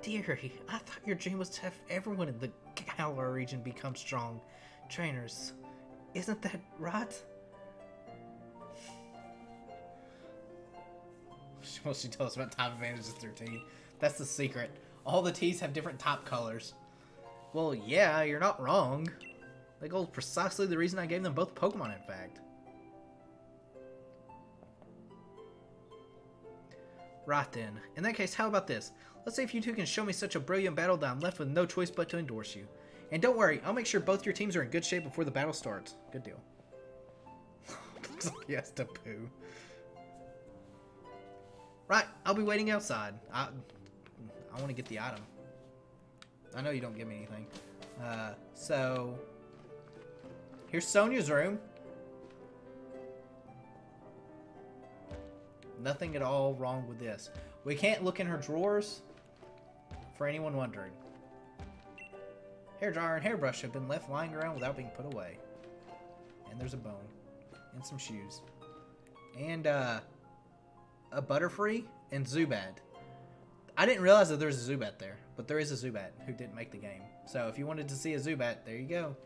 Dearie, I thought your dream was to have everyone in the Galar region become strong trainers. Isn't that right? She tells us about top advantages through tea. That's the secret. All the teas have different top colors. Well, yeah, you're not wrong. That goes precisely the reason I gave them both Pokemon, in fact. Right then. In that case, how about this? Let's see if you two can show me such a brilliant battle that I'm left with no choice but to endorse you. And don't worry, I'll make sure both your teams are in good shape before the battle starts. Good deal. Looks like he has to poo. Right, I'll be waiting outside. I want to get the item. I know you don't give me anything. So... Here's Sonia's room. Nothing at all wrong with this. We can't look in her drawers, for anyone wondering. Hairdryer and hairbrush have been left lying around without being put away. And there's a bone. And some shoes. And, a Butterfree and Zubat. I didn't realize that there's a Zubat there, but there is a Zubat who didn't make the game. So if you wanted to see a Zubat, there you go.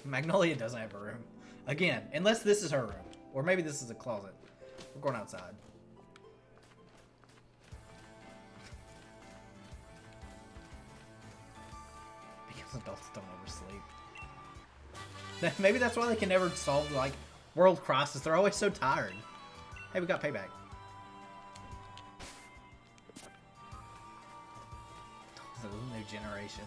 Magnolia doesn't have a room. Again, unless this is her room. Or maybe this is a closet. We're going outside. Because adults don't ever sleep. Maybe that's why they can never solve, like, world crisis. They're always so tired. Hey, we got payback. The new generation.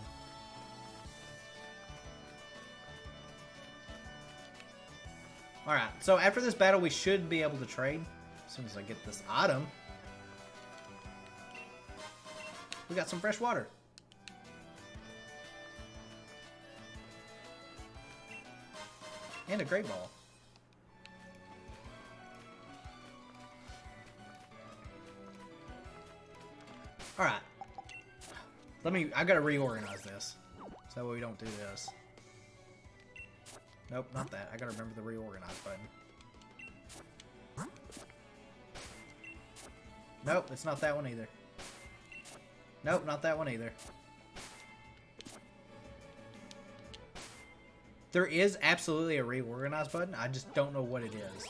Alright, so after this battle, we should be able to trade. As soon as I get this item. We got some fresh water. And a great ball. Alright. I gotta reorganize this. So we don't do this. Nope, not that. I gotta remember the reorganize button. Nope, it's not that one either. Nope, not that one either. There is absolutely a reorganize button. I just don't know what it is.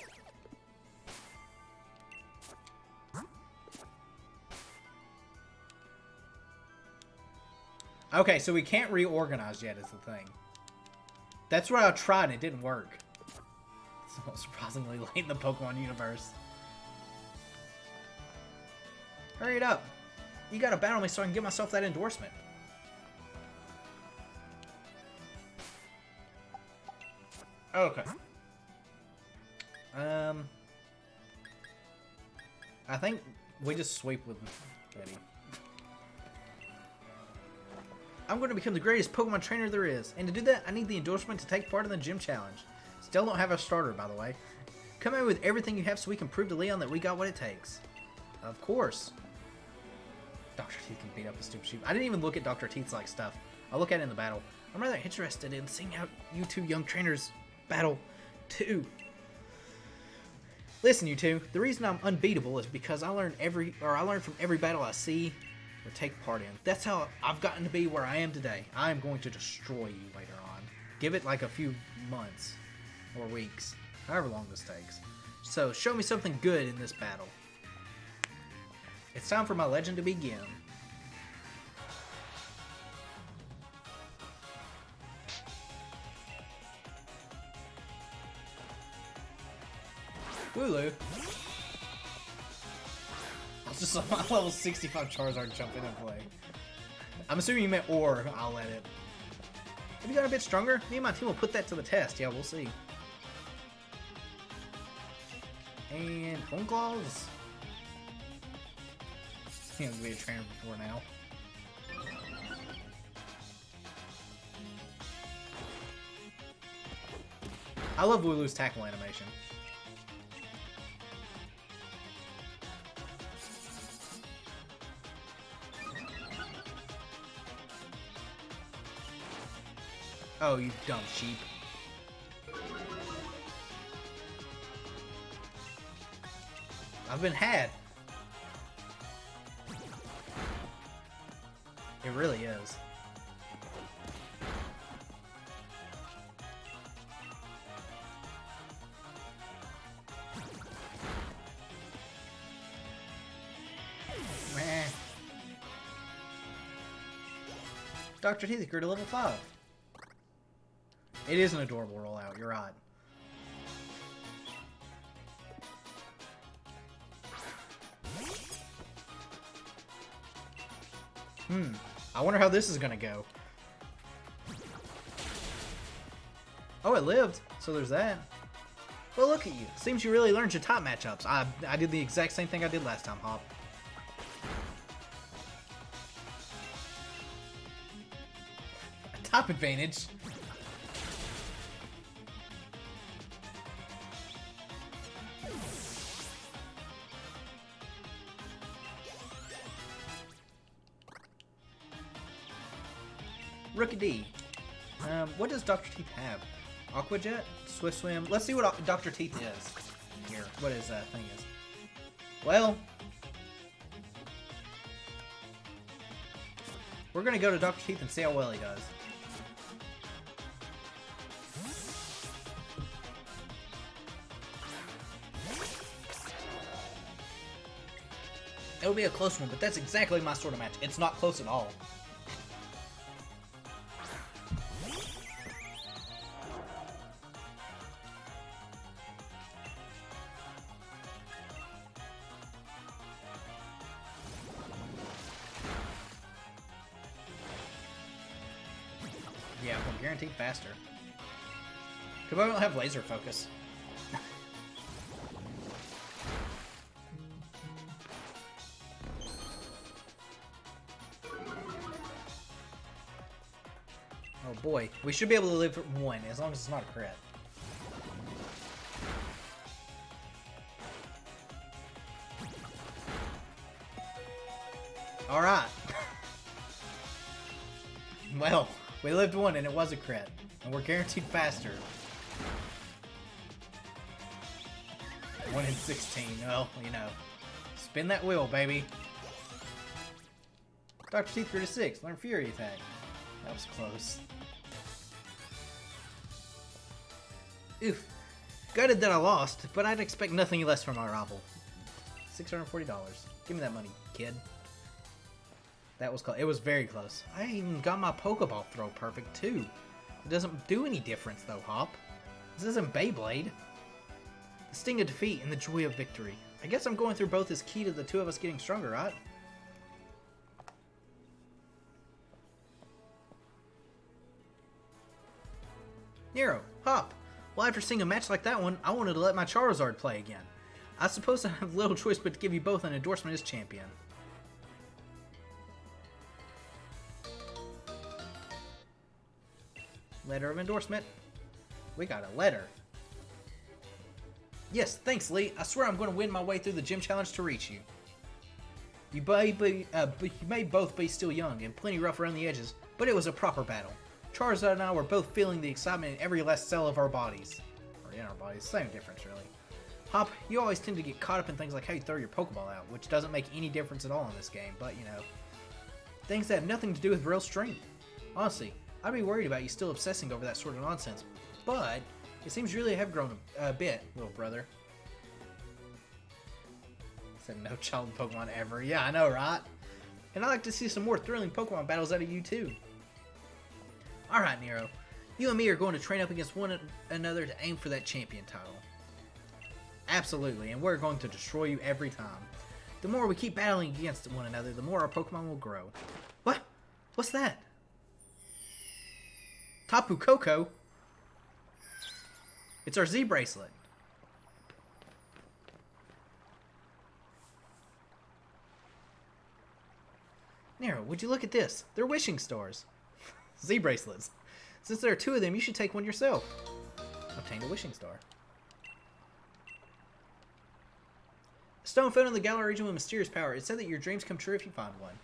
Okay, so we can't reorganize yet is the thing. That's what I tried and it didn't work. It's surprisingly late in the Pokemon universe. Hurry it up. You gotta battle me so I can give myself that endorsement. Okay. I think we just sweep with Betty. I'm going to become the greatest Pokemon trainer there is. And to do that, I need the endorsement to take part in the gym challenge. Still don't have a starter, by the way. Come in with everything you have so we can prove to Leon that we got what it takes. Of course. Dr. Teeth can beat up a stupid sheep. I didn't even look at Dr. Teeth's like stuff. I'll look at it in the battle. I'm rather interested in seeing how you two young trainers battle too. Listen, you two. The reason I'm unbeatable is because I learn from every battle I see or take part in. That's how I've gotten to be where I am today. I am going to destroy you later on. Give it like a few months or weeks, however long this takes. So show me something good in this battle. It's time for my legend to begin. Wooloo. Just on my level 65 Charizard jump in and play. I'm assuming you meant or, I'll let it. Have you got a bit stronger? Me and my team will put that to the test. Yeah, we'll see. And Bone Claws. He has to be a trainer before now. I love Wooloo's tackle animation. Oh, you dumb sheep. I've been had. It really is. Meh. Dr. Teeth grew to level 5. It is an adorable rollout, you're right. I wonder how this is gonna go. Oh, it lived, so there's that. Well, look at you. Seems you really learned your top matchups. I did the exact same thing I did last time, Hop. A top advantage. Rookie D. What does Dr. Teeth have? Aqua Jet? Swift Swim? Let's see what Dr. Teeth is. Here, what his thing is. Well, we're gonna go to Dr. Teeth and see how well he does. It'll be a close one, but that's exactly my sort of match. It's not close at all. Yeah, we're guaranteed faster. Because I don't have laser focus. Oh boy, we should be able to live for one, as long as it's not a crit. Alright. Well, we lived one and it was a crit. And we're guaranteed faster. 1 in 16. Well, you know. Spin that wheel, baby. Dr. Teeth grew to 6. Learn Fury attack. That was close. Oof. Gutted that I lost, but I'd expect nothing less from my rival. $640. Give me that money, kid. That was close. It was very close. I even got my Pokeball throw perfect, too. It doesn't do any difference, though, Hop. This isn't Beyblade. The sting of defeat and the joy of victory. I guess I'm going through both as key to the two of us getting stronger, right? Nero, Hop. Well, after seeing a match like that one, I wanted to let my Charizard play again. I suppose I have little choice but to give you both an endorsement as champion. Letter of endorsement. We got a letter. Yes, thanks, Lee. I swear I'm going to win my way through the gym challenge to reach you. You may both be still young and plenty rough around the edges, but it was a proper battle. Charizard and I were both feeling the excitement in every last cell of our bodies. Or in our bodies, same difference, really. Hop, you always tend to get caught up in things like how you throw your Pokeball out, which doesn't make any difference at all in this game, but, you know, things that have nothing to do with real strength. Honestly, I'd be worried about you still obsessing over that sort of nonsense, but it seems you really have grown a bit, little brother. Said no child Pokemon ever. Yeah, I know, right? And I'd like to see some more thrilling Pokemon battles out of you, too. Alright, Nero. You and me are going to train up against one another to aim for that champion title. Absolutely, and we're going to destroy you every time. The more we keep battling against one another, the more our Pokemon will grow. What? What's that? Tapu Koko? It's our Z bracelet. Nero, would you look at this? They're wishing stars. Z bracelets. Since there are 2 of them, you should take one yourself. Obtain a wishing star. A stone found in the Galar region with mysterious power. It said that your dreams come true if you find one.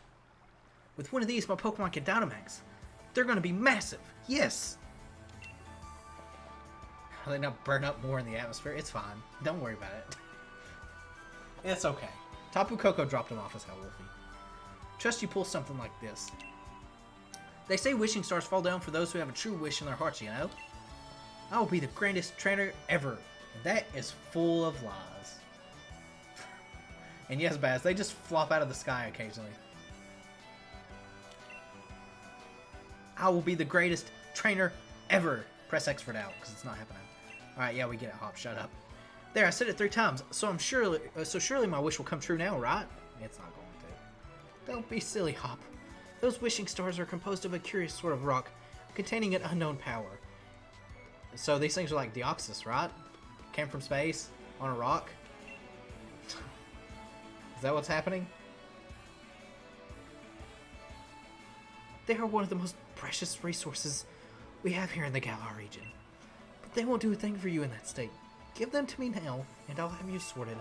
With one of these, my Pokemon can Dynamax. They're going to be massive. Yes. Will they not burn up more in the atmosphere? It's fine. Don't worry about it. It's okay. Tapu Koko dropped him off as Hell Wolfie. Trust you pull something like this. They say wishing stars fall down for those who have a true wish in their hearts, you know? I will be the greatest trainer ever. And that is full of lies. And yes, Baz, they just flop out of the sky occasionally. I will be the greatest trainer ever. Press X for doubt, because it's not happening. Alright, yeah, we get it, Hop. Shut up. There, I said it 3 times, so surely my wish will come true now, right? It's not going to. Don't be silly, Hop. Those wishing stars are composed of a curious sort of rock, containing an unknown power. So these things are like Deoxys, right? Came from space, on a rock. Is that what's happening? They are one of the most precious resources we have here in the Galar region. But they won't do a thing for you in that state. Give them to me now, and I'll have you sorted.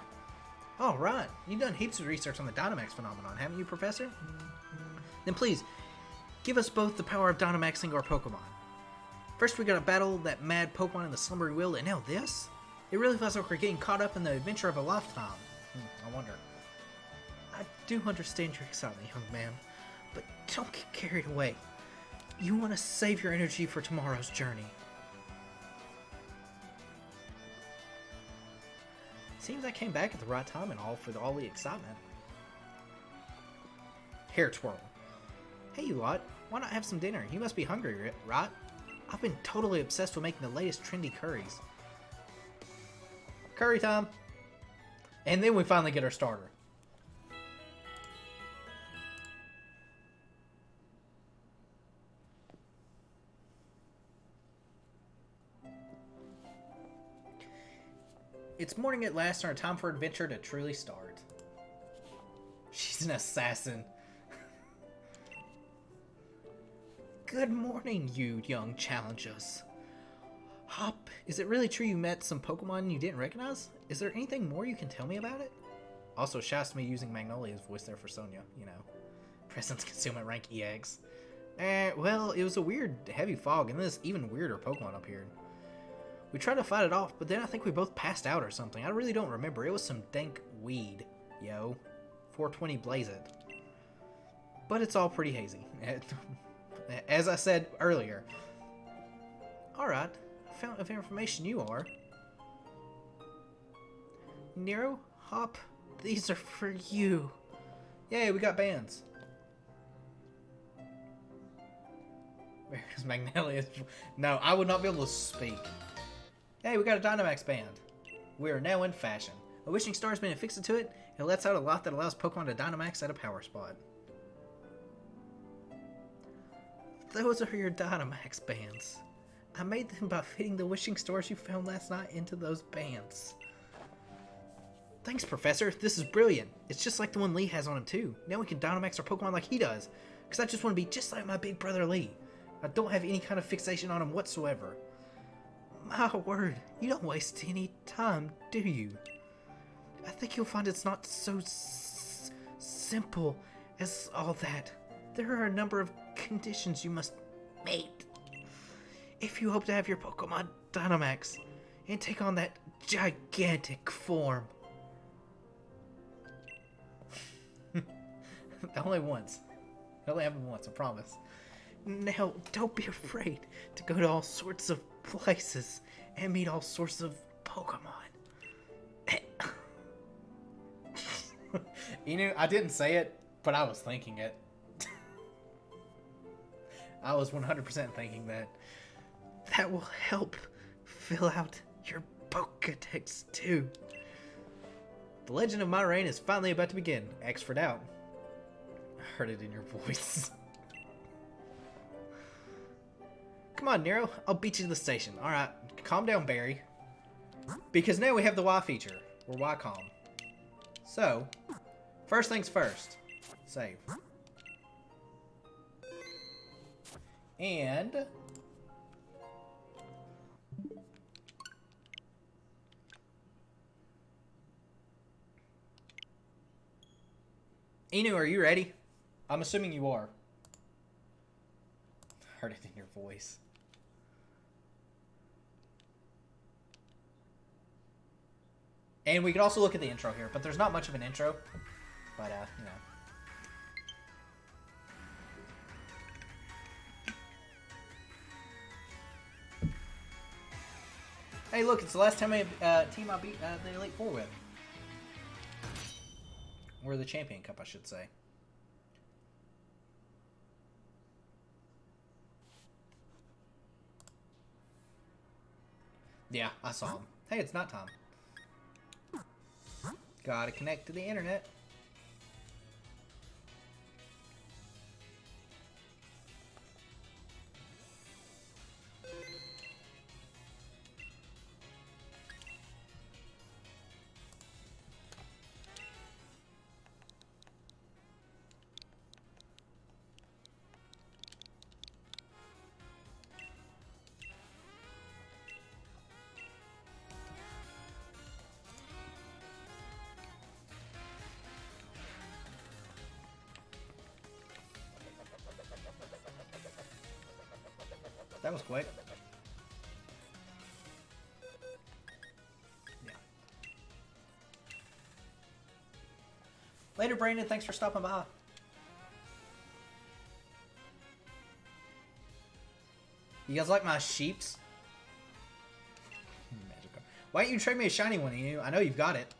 All right, you've done heaps of research on the Dynamax phenomenon, haven't you, Professor? Then please, give us both the power of Dynamaxing our Pokemon. First we gotta battle that mad Pokemon in the Slumbering Wheel, and now this? It really feels like we're getting caught up in the adventure of a lifetime. I wonder. I do understand your excitement, young man, but don't get carried away. You want to save your energy for tomorrow's journey. Seems I came back at the right time and all for all the excitement. Hair twirl. Hey, you lot. Why not have some dinner? You must be hungry, right? I've been totally obsessed with making the latest trendy curries. Curry time. And then we finally get our starter. It's morning at last and our time for adventure to truly start. She's an assassin. Good morning, you young challengers. Hop, is it really true you met some Pokemon you didn't recognize? Is there anything more you can tell me about it? Also, shouts to me using Magnolia's voice there for Sonia, you know. Presence concealment rank EX. Well, it was a weird, heavy fog, and this even weirder Pokemon appeared. We tried to fight it off, but then I think we both passed out or something. I really don't remember. It was some dank weed, yo. 420 blaze it. But it's all pretty hazy. As I said earlier. Alright, fountain of information you are. Nero, Hop, these are for you. Yay, we got bands. Where's Magnolia's? No, I would not be able to speak. Hey, we got a Dynamax band. We are now in fashion. A wishing star has been affixed to it. It lets out a lot that allows Pokemon to Dynamax at a power spot. Those are your Dynamax bands. I made them by fitting the wishing stars you found last night into those bands. Thanks, Professor. This is brilliant. It's just like the one Lee has on him, too. Now we can Dynamax our Pokemon like he does. Because I just want to be just like my big brother Lee. I don't have any kind of fixation on him whatsoever. My word, you don't waste any time, do you? I think you'll find it's not so simple as all that. There are a number of conditions you must meet if you hope to have your Pokemon Dynamax and take on that gigantic form. Only once. It only happened once, I promise. Now, don't be afraid to go to all sorts of places and meet all sorts of Pokemon. You know, I didn't say it, but I was thinking it. I was 100% thinking that. That will help fill out your Pokedex too. The legend of my reign is finally about to begin. X for doubt. I heard it in your voice. Come on, Nero. I'll beat you to the station. Alright, calm down, Barry. Because now we have the Y feature. Or Y calm. So, first things first. Save. And... Inu, are you ready? I'm assuming you are. Heard it in your voice. And we could also look at the intro here, but there's not much of an intro. But, you know. Hey, look, it's the last time team I beat the Elite Four with. Or the Champion Cup, I should say. Yeah, I saw him. Hey, it's not time. Gotta connect to the internet. That was quick. Yeah. Later, Brandon. Thanks for stopping by. You guys like my sheeps? Why don't you trade me a shiny one, Inu? I know you've got it.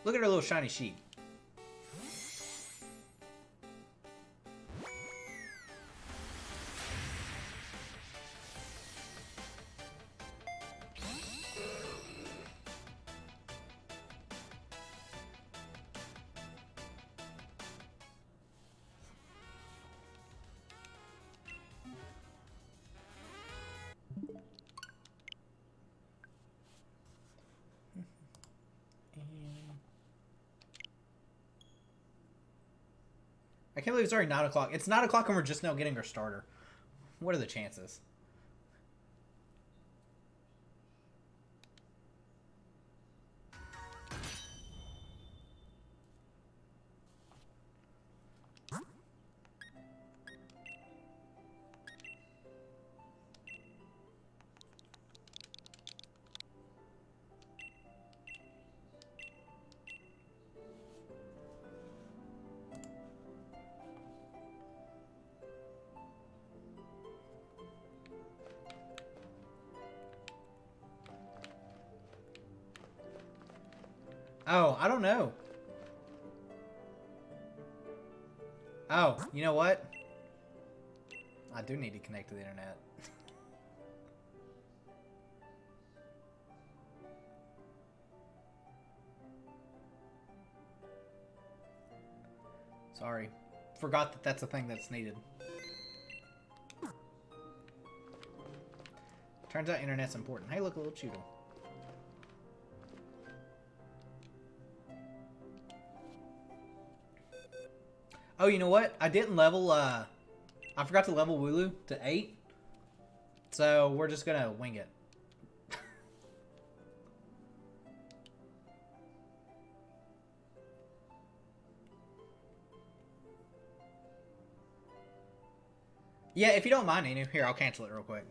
Look at her little shiny sheep. I can't believe it's already 9 o'clock. It's 9 o'clock and we're just now getting our starter. What are the chances? Oh, I don't know. Oh, you know what? I do need to connect to the internet. Sorry. Forgot that that's a thing that's needed. Turns out internet's important. Hey, look, a little Choodle. Oh, you know what? I didn't level, I forgot to level Wooloo to 8. So, we're just gonna wing it. Yeah, if you don't mind, Inu. Here, I'll cancel it real quick.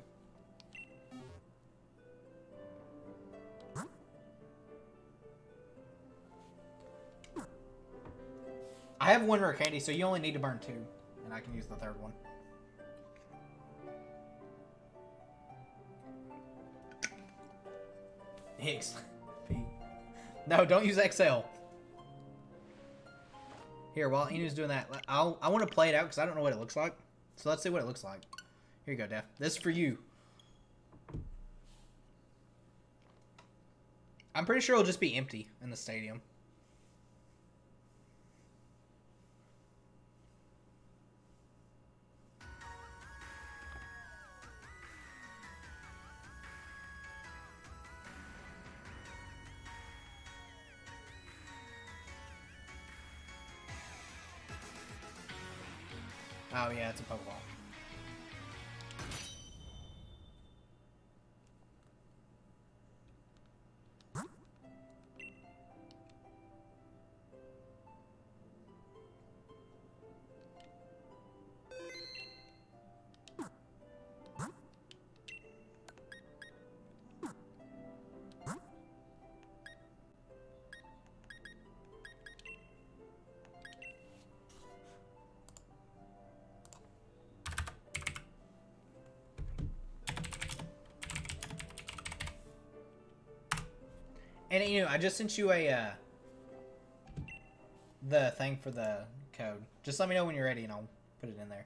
I have one rare candy, so you only need to burn 2. And I can use the 3rd one. Higgs. No, don't use XL. Here, while Inu's doing that, I want to play it out because I don't know what it looks like. So let's see what it looks like. Here you go, Def. This is for you. I'm pretty sure it'll just be empty in the stadium. Oh, yeah, it's a Pokeball. And you know, I just sent you a the thing for the code. Just let me know when you're ready, and I'll put it in there.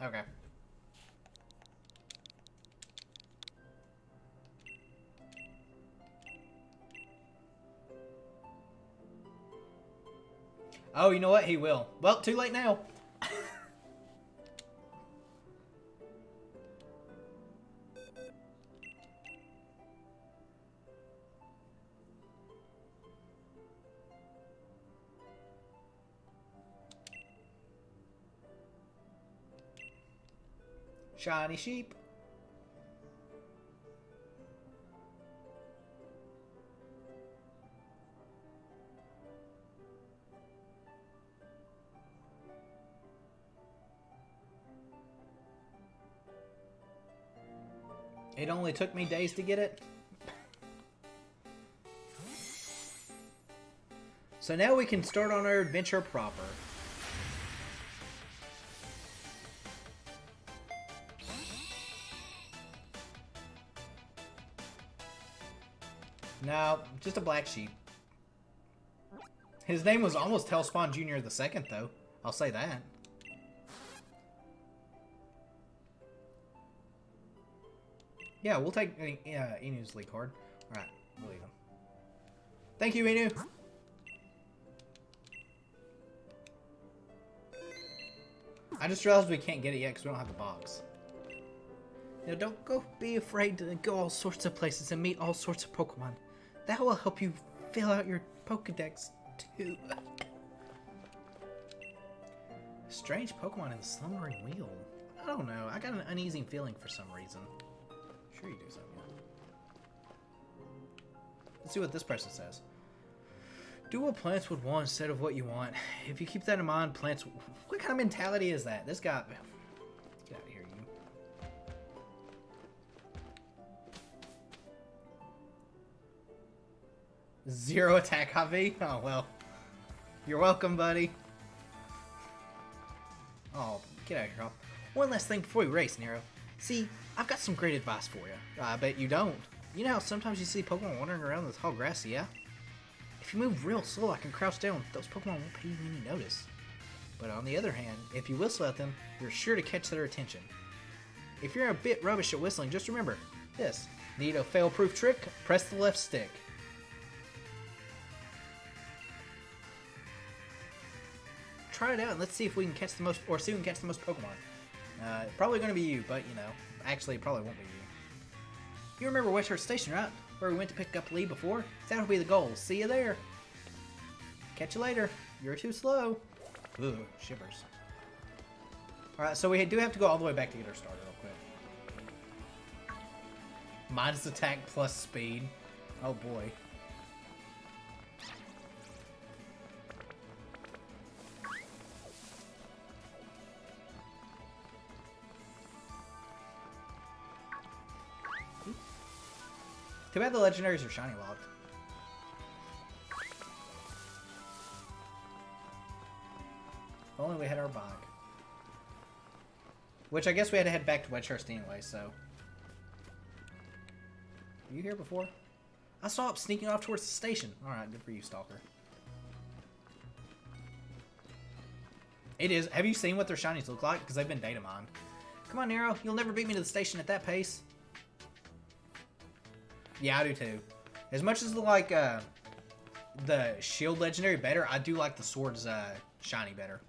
Okay. Oh, you know what? He will. Well, too late now. Shiny sheep. It only took me days to get it. So now we can start on our adventure proper. No, just a black sheep. His name was almost Hellspawn Jr. the Second, though. I'll say that. Yeah, we'll take Inu's lead card. Alright, we'll leave him. Thank you, Inu! I just realized we can't get it yet because we don't have the box. Now, don't be afraid to go all sorts of places and meet all sorts of Pokemon. That will help you fill out your Pokedex, too. Strange Pokemon in the Slumbering Wheel. I don't know. I got an uneasy feeling for some reason. Sure you do something. Let's see what this person says. Do what plants would want instead of what you want. If you keep that in mind, plants... What kind of mentality is that? This guy... Get out of here, you. 0 attack, Javi? Oh, well. You're welcome, buddy. Oh, get out of here. One last thing before we race, Nero. See, I've got some great advice for you. I bet you don't. You know how sometimes you see Pokemon wandering around in the tall grass, yeah? If you move real slow, I can crouch down. Those Pokemon won't pay you any notice. But on the other hand, if you whistle at them, you're sure to catch their attention. If you're a bit rubbish at whistling, just remember this. Need a fail-proof trick? Press the left stick. Try it out and let's see if we can catch the most, or see who can catch the most Pokemon. Probably going to be you, but you know, actually it probably won't be you. You remember Westchurch Station, right? Where we went to pick up Lee before? That'll be the goal. See you there. Catch you later. You're too slow. Ugh, shivers. Alright, so we do have to go all the way back to get her started real quick. Minus attack plus speed. Oh boy. Too bad the legendaries are shiny locked. If only we had our bike. Which I guess we had to head back to Wedgehurst anyway, so. Were you here before? I saw it sneaking off towards the station. Alright, good for you, Stalker. It is. Have you seen what their shinies look like? Because they've been data mined. Come on, Nero. You'll never beat me to the station at that pace. Yeah, I do too. As much as like the Shield Legendary better, I do like the Sword's shiny better.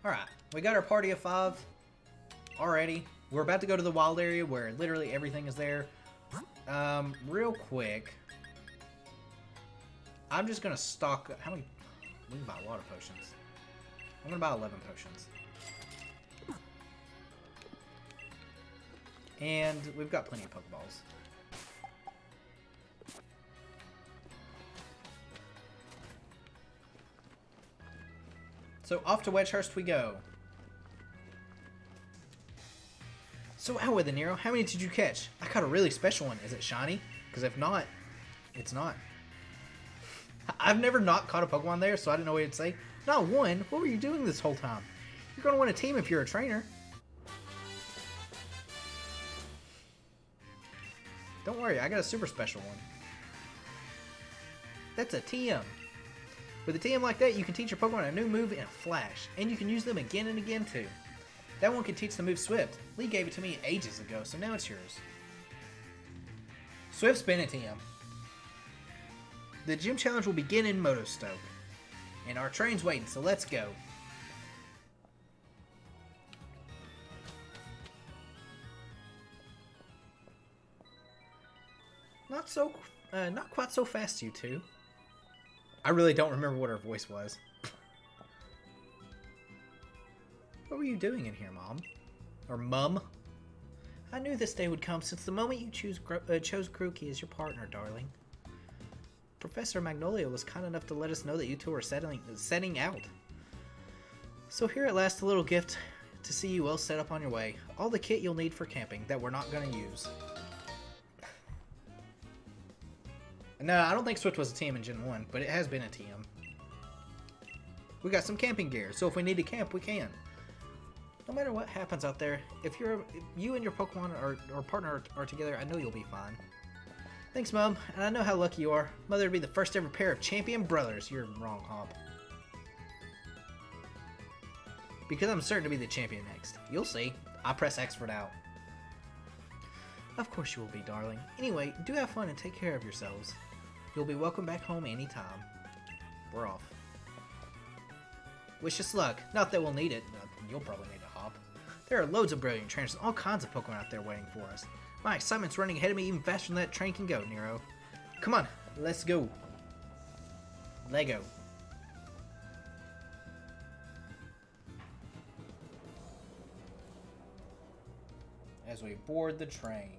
Alright, we got our party of 5 already. We're about to go to the wild area where literally everything is there. Real quick. I'm just gonna stock. How many? We can buy a lot of potions. I'm gonna buy 11 potions. And we've got plenty of Pokeballs. So off to Wedgehurst we go. So out with it, Nero. How many did you catch? I caught a really special one. Is it shiny? Because if not, it's not. I've never not caught a Pokemon there, so I didn't know what it'd say. Not one? What were you doing this whole time? You're going to win a team if you're a trainer. Don't worry, I got a super special one. That's a TM. With a TM like that, you can teach your Pokemon a new move in a flash, and you can use them again and again too. That one can teach the move Swift. Lee gave it to me ages ago, so now it's yours. Swift's been a TM. The gym challenge will begin in Motostoke. And our train's waiting, so let's go. Not quite so fast, you two. I really don't remember what her voice was. What were you doing in here, Mom? Or Mum? I knew this day would come since the moment you chose Grookey as your partner, darling. Professor Magnolia was kind enough to let us know that you two are setting out. So here at last, a little gift to see you well set up on your way. All the kit you'll need for camping that we're not going to use. No, I don't think Swift was a TM in Gen 1, but it has been a TM. We got some camping gear, so if we need to camp, we can. No matter what happens out there, if you and your Pokemon or partner are together, I know you'll be fine. Thanks, Mom, and I know how lucky you are. Mother would be the first ever pair of champion brothers. You're wrong, Hop. Because I'm certain to be the champion next. You'll see. I press X for now. Of course you will be, darling. Anyway, do have fun and take care of yourselves. You'll be welcome back home anytime. We're off. Wish us luck. Not that we'll need it. You'll probably need a Hop. There are loads of brilliant trainers and all kinds of Pokemon out there waiting for us. My excitement's running ahead of me even faster than that train can go, Nero. Come on, let's go. Lego. As we board the train.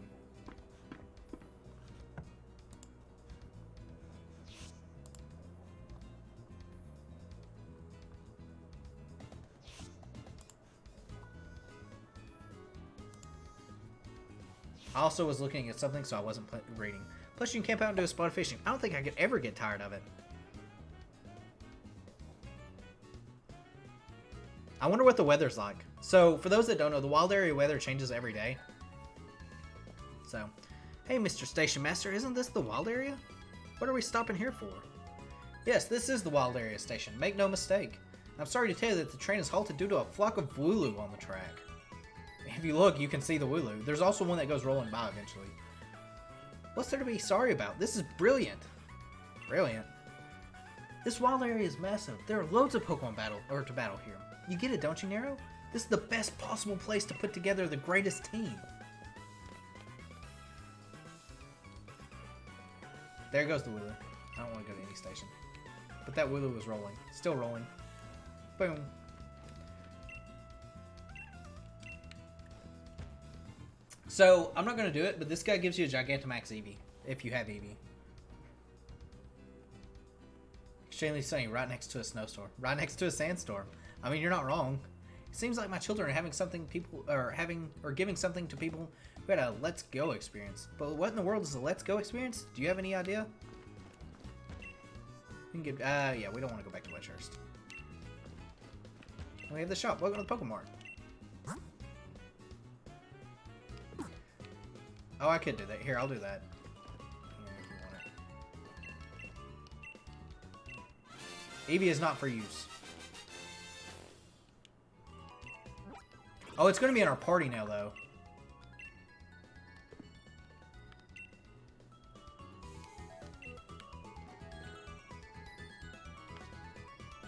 I also was looking at something, so I wasn't reading. Plus, you can camp out and do a spot of fishing. I don't think I could ever get tired of it. I wonder what the weather's like. So, for those that don't know, the wild area weather changes every day. So, hey, Mr. Station Master, isn't this the wild area? What are we stopping here for? Yes, this is the wild area station. Make no mistake. I'm sorry to tell you that the train is halted due to a flock of Wooloo on the track. If you look, you can see the Wooloo. There's also one that goes rolling by eventually. What's there to be sorry about? This is brilliant. Brilliant. This wild area is massive. There are loads of Pokemon to battle here. You get it, don't you, Nero? This is the best possible place to put together the greatest team. There goes the Wooloo. I don't want to go to any station. But that Wooloo was rolling. Still rolling. Boom. So, I'm not going to do it, but this guy gives you a Gigantamax Eevee, if you have Eevee. Extremely sunny, right next to a snowstorm. Right next to a sandstorm. I mean, you're not wrong. It seems like my children are having something giving something to people who had a Let's Go experience. But what in the world is a Let's Go experience? Do you have any idea? We can get, yeah, we don't want to go back to Wedgehurst. We have the shop. Welcome to the Pokemon. Oh, I could do that. Here, I'll do that. Here, if you want it. Eevee is not for use. Oh, it's going to be in our party now, though.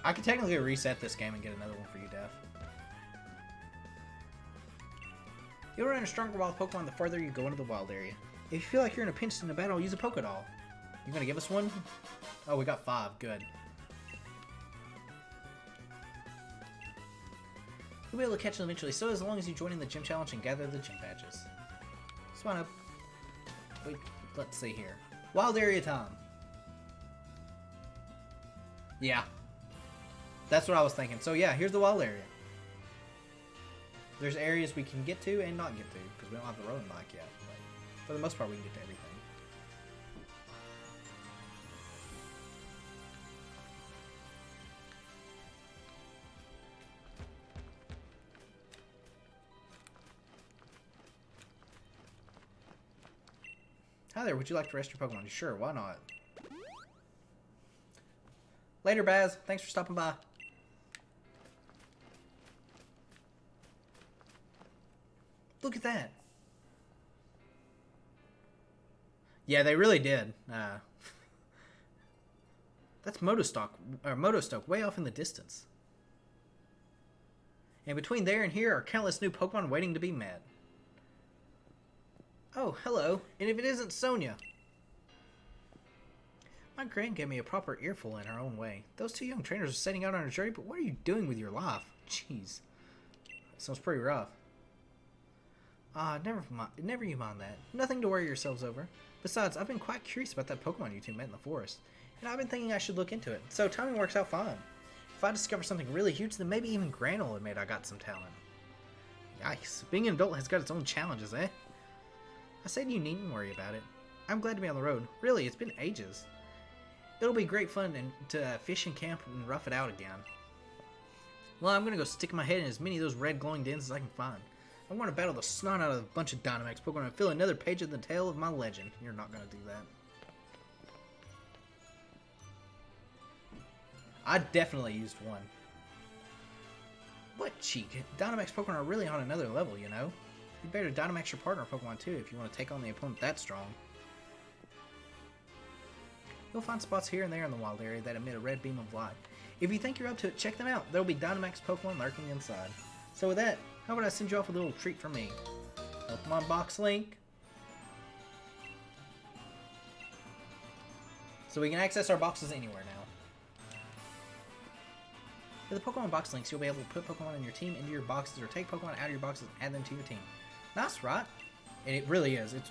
I could technically reset this game and get another one for you, Def. You'll run a stronger wild Pokemon the further you go into the wild area. If you feel like you're in a pinch in a battle, use a Pokédoll. You gonna give us one? Oh, we got 5. Good. You'll be able to catch them eventually, so as long as you join in the gym challenge and gather the gym badges. Spawn up. Wait, let's see here. Wild area time. Yeah. That's what I was thinking. So yeah, here's the wild area. There's areas we can get to and not get to, because we don't have the rolling bike yet. But for the most part, we can get to everything. Hi there, would you like to rest your Pokemon? Sure, why not? Later, Baz. Thanks for stopping by. Look at that. Yeah, they really did. That's Motostoke way off in the distance. And between there and here are countless new Pokemon waiting to be met. Oh, hello. And if it isn't Sonia. My grand gave me a proper earful in her own way. Those two young trainers are setting out on a journey, but what are you doing with your life? Jeez. That sounds pretty rough. Never you mind that. Nothing to worry yourselves over. Besides, I've been quite curious about that Pokemon you two met in the forest. And I've been thinking I should look into it. So timing works out fine. If I discover something really huge, then maybe even Gran will admit I got some talent. Yikes. Being an adult has got its own challenges, eh? I said you needn't worry about it. I'm glad to be on the road. Really, it's been ages. It'll be great fun to fish and camp and rough it out again. Well, I'm going to go stick my head in as many of those red glowing dens as I can find. I want to battle the snot out of a bunch of Dynamax Pokemon and fill another page of the tale of my legend. You're not going to do that. I definitely used one. What cheek? Dynamax Pokemon are really on another level, you know? You better Dynamax your partner Pokemon too if you want to take on the opponent that strong. You'll find spots here and there in the wild area that emit a red beam of light. If you think you're up to it, check them out. There'll be Dynamax Pokemon lurking inside. So with that, how about I send you off a little treat from me? Pokemon Box Link. So we can access our boxes anywhere now. With the Pokemon Box Links, you'll be able to put Pokemon in your team into your boxes or take Pokemon out of your boxes and add them to your team. Nice, right? And it really is. It's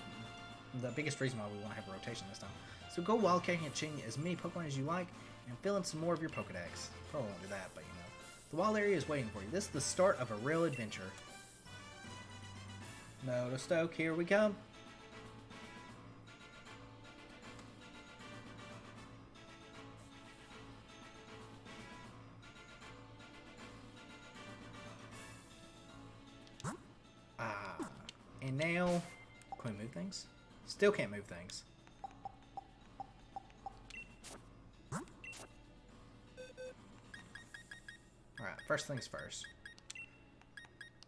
the biggest reason why we want to have a rotation this time. So go wild catching as many Pokemon as you like and fill in some more of your Pokedex. Probably won't do that, but you know. The wild area is waiting for you. This is the start of a real adventure. Motostoke, here we come. And now, can we move things? Still can't move things. Alright, first things first.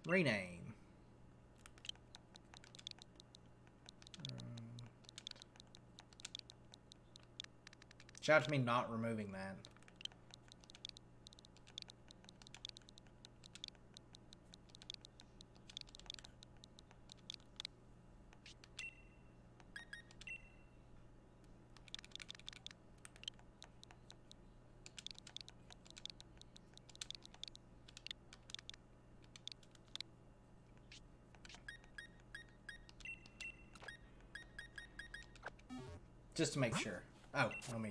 Rename. Shout out to me not removing that. Just to make sure. Oh, let me...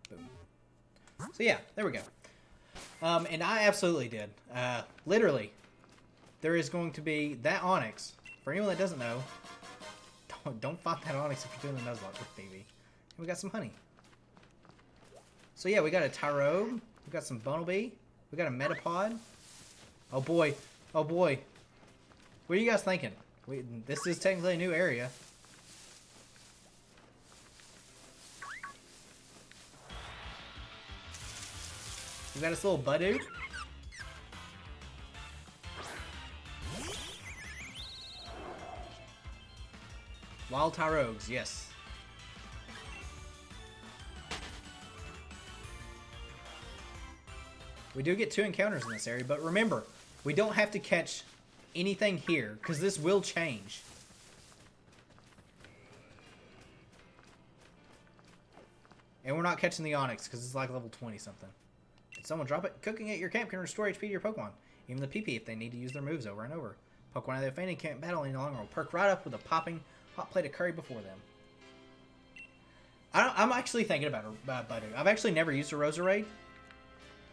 Boom. So yeah, there we go. And I absolutely did. Literally, there is going to be that Onyx. For anyone that doesn't know, don't fight that Onyx if you're doing the Nuzlocke with baby. And we got some honey. So yeah, we got a Tyrogue. We got some Bunnelby. We got a Metapod. Oh boy. Oh boy. What are you guys thinking? This is technically a new area. We got this little Budu. Wild Tyrogues, yes. We do get 2 encounters in this area, but remember, we don't have to catch anything here, because this will change. And we're not catching the Onyx, because it's like level 20 something. Did someone drop it? Cooking at your camp can restore HP to your Pokemon, even the PP if they need to use their moves over and over. Pokemon that fainted can't battle any longer will perk right up with a popping hot plate of curry before them. I'm actually thinking about Budu. I've actually never used a Roserade.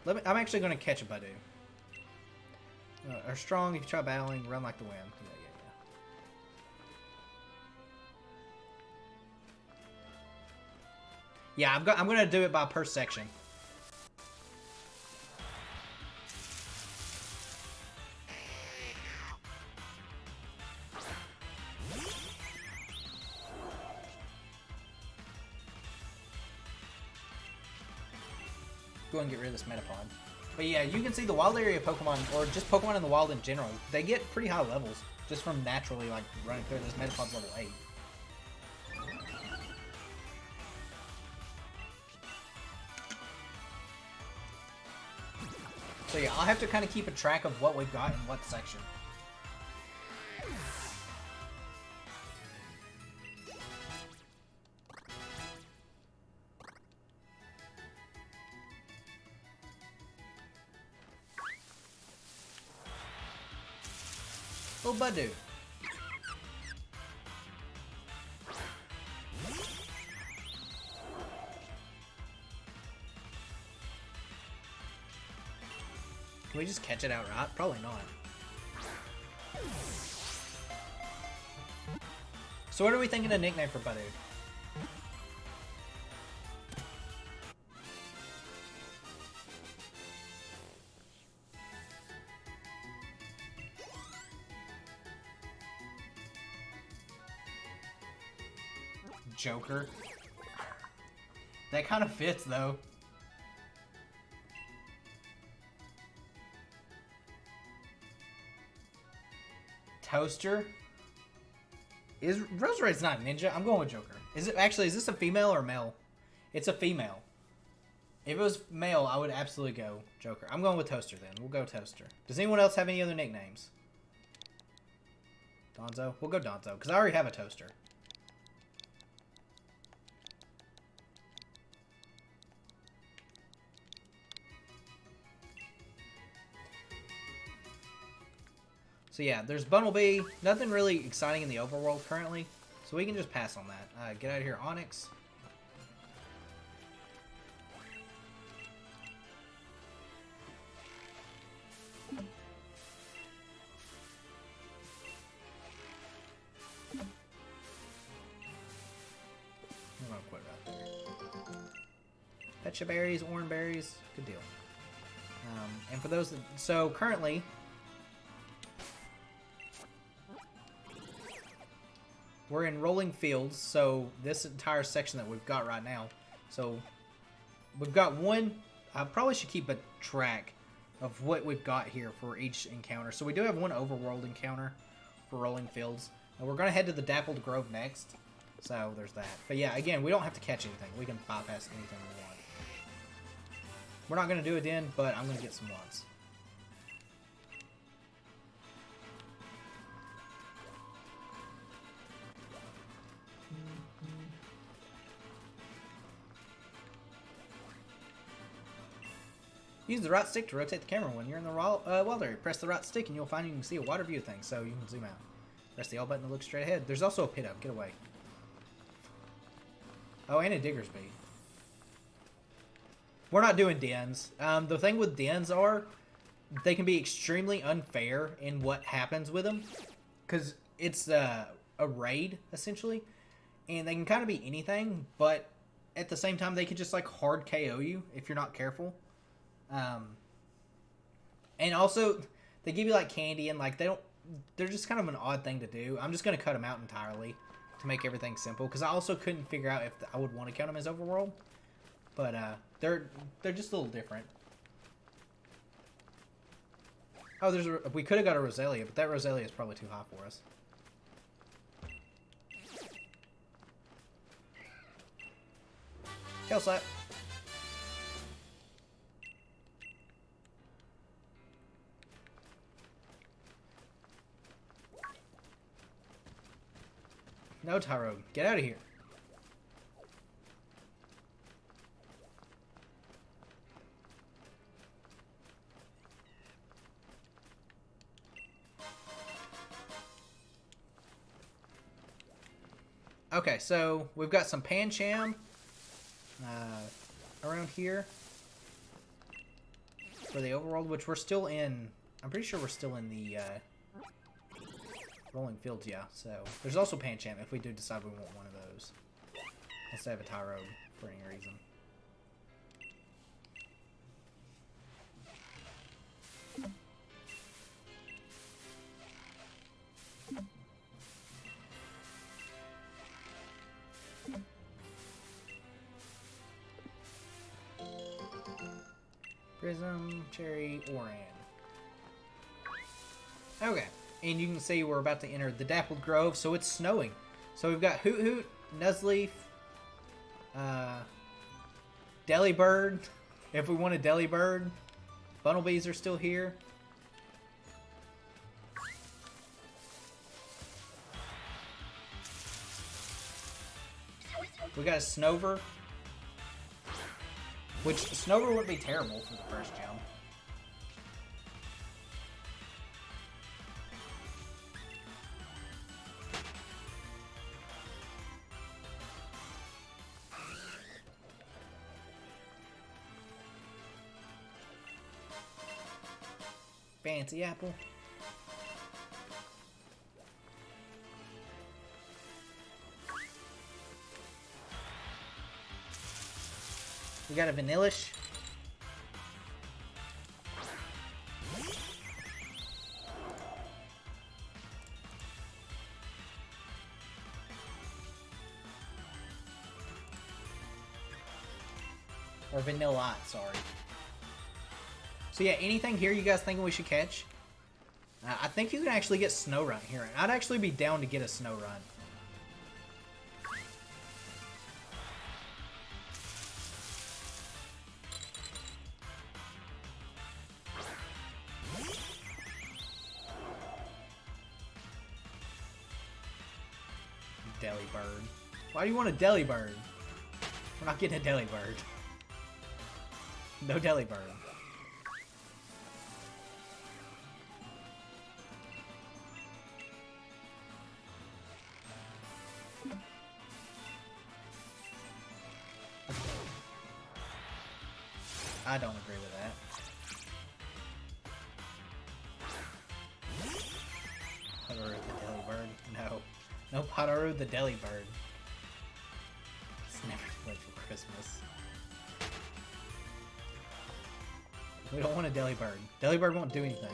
I'm actually going to catch a Budu. Are strong if you try battling, run like the wind. Yeah, I'm gonna do it by per section. Go and get rid of this Metapod. But yeah, you can see the wild area Pokemon, or just Pokemon in the wild in general, they get pretty high levels just from naturally like running through. This Metapod's level 8. So yeah, I'll have to kind of keep a track of what we've got in what section. Oh, Badu. Can we just catch it outright? Probably not. So what are we thinking a nickname for Badu? Joker. That kind of fits though. Toaster. Is Roserai's not ninja? I'm going with Joker. Is it actually? Is this a female or male? It's a female. If it was male, I would absolutely go Joker. I'm going with Toaster then. We'll go Toaster. Does anyone else have any other nicknames? Donzo? We'll go Donzo because I already have a Toaster. So yeah, there's Bunnelby. Nothing really exciting in the overworld currently, so we can just pass on that. Get out of here, Onyx. I'm gonna quit right there. Petcha berries, orange berries, good deal. And for those that, so currently, we're in rolling fields, so this entire section that we've got right now. So we've got one, I probably should keep a track of what we've got here for each encounter. So we do have one overworld encounter for rolling fields. And we're going to head to the Dappled Grove next. So there's that. But yeah, again, we don't have to catch anything. We can bypass anything we want. We're not going to do it then, but I'm going to get some ones. Use the right stick to rotate the camera when you're in the wild area. Press the right stick and you'll find you can see a wider view of things, so you can zoom out. Press the L button to look straight ahead. There's also a pit up. Get away. Oh, and a digger's bee. We're not doing dens. The thing with dens are, they can be extremely unfair in what happens with them. Because it's a raid, essentially. And they can kind of be anything, but at the same time, they could just like hard KO you if you're not careful. And also they give you like candy and like they're just kind of an odd thing to do. I'm just going to cut them out entirely to make everything simple because I also couldn't figure out if I would want to count them as overworld, but they're just a little different. Oh, we could have got a Roselia, but that Roselia is probably too high for us. Tail slap. No, Tyro, get out of here. Okay, so we've got some Pancham around here for the overworld, which we're still in I'm pretty sure we're still in the rolling fields, yeah. So there's also Pancham if we do decide we want one of those instead of a Tyrone for any reason. Prism, Cherry, Oran. Okay, and you can see we're about to enter the Dappled Grove, so it's snowing. So we've got Hoot Hoot, Nuzleaf, Delibird, if we want a Delibird. Bumblebees are still here. We got a Snover. Which, Snover wouldn't be terrible for the first gym. Fancy apple. We got a Vanillish. Or Vanilla, sorry. So yeah, anything here you guys thinking we should catch? I think you can actually get Snorunt here. And I'd actually be down to get a Snorunt. Delibird. Why do you want a Delibird? We're not getting a Delibird. No Delibird. I don't agree with that. Potaru the Delibird? No. No Potaru the Delibird. It's never too late for Christmas. We don't want a Delibird. Delibird won't do anything.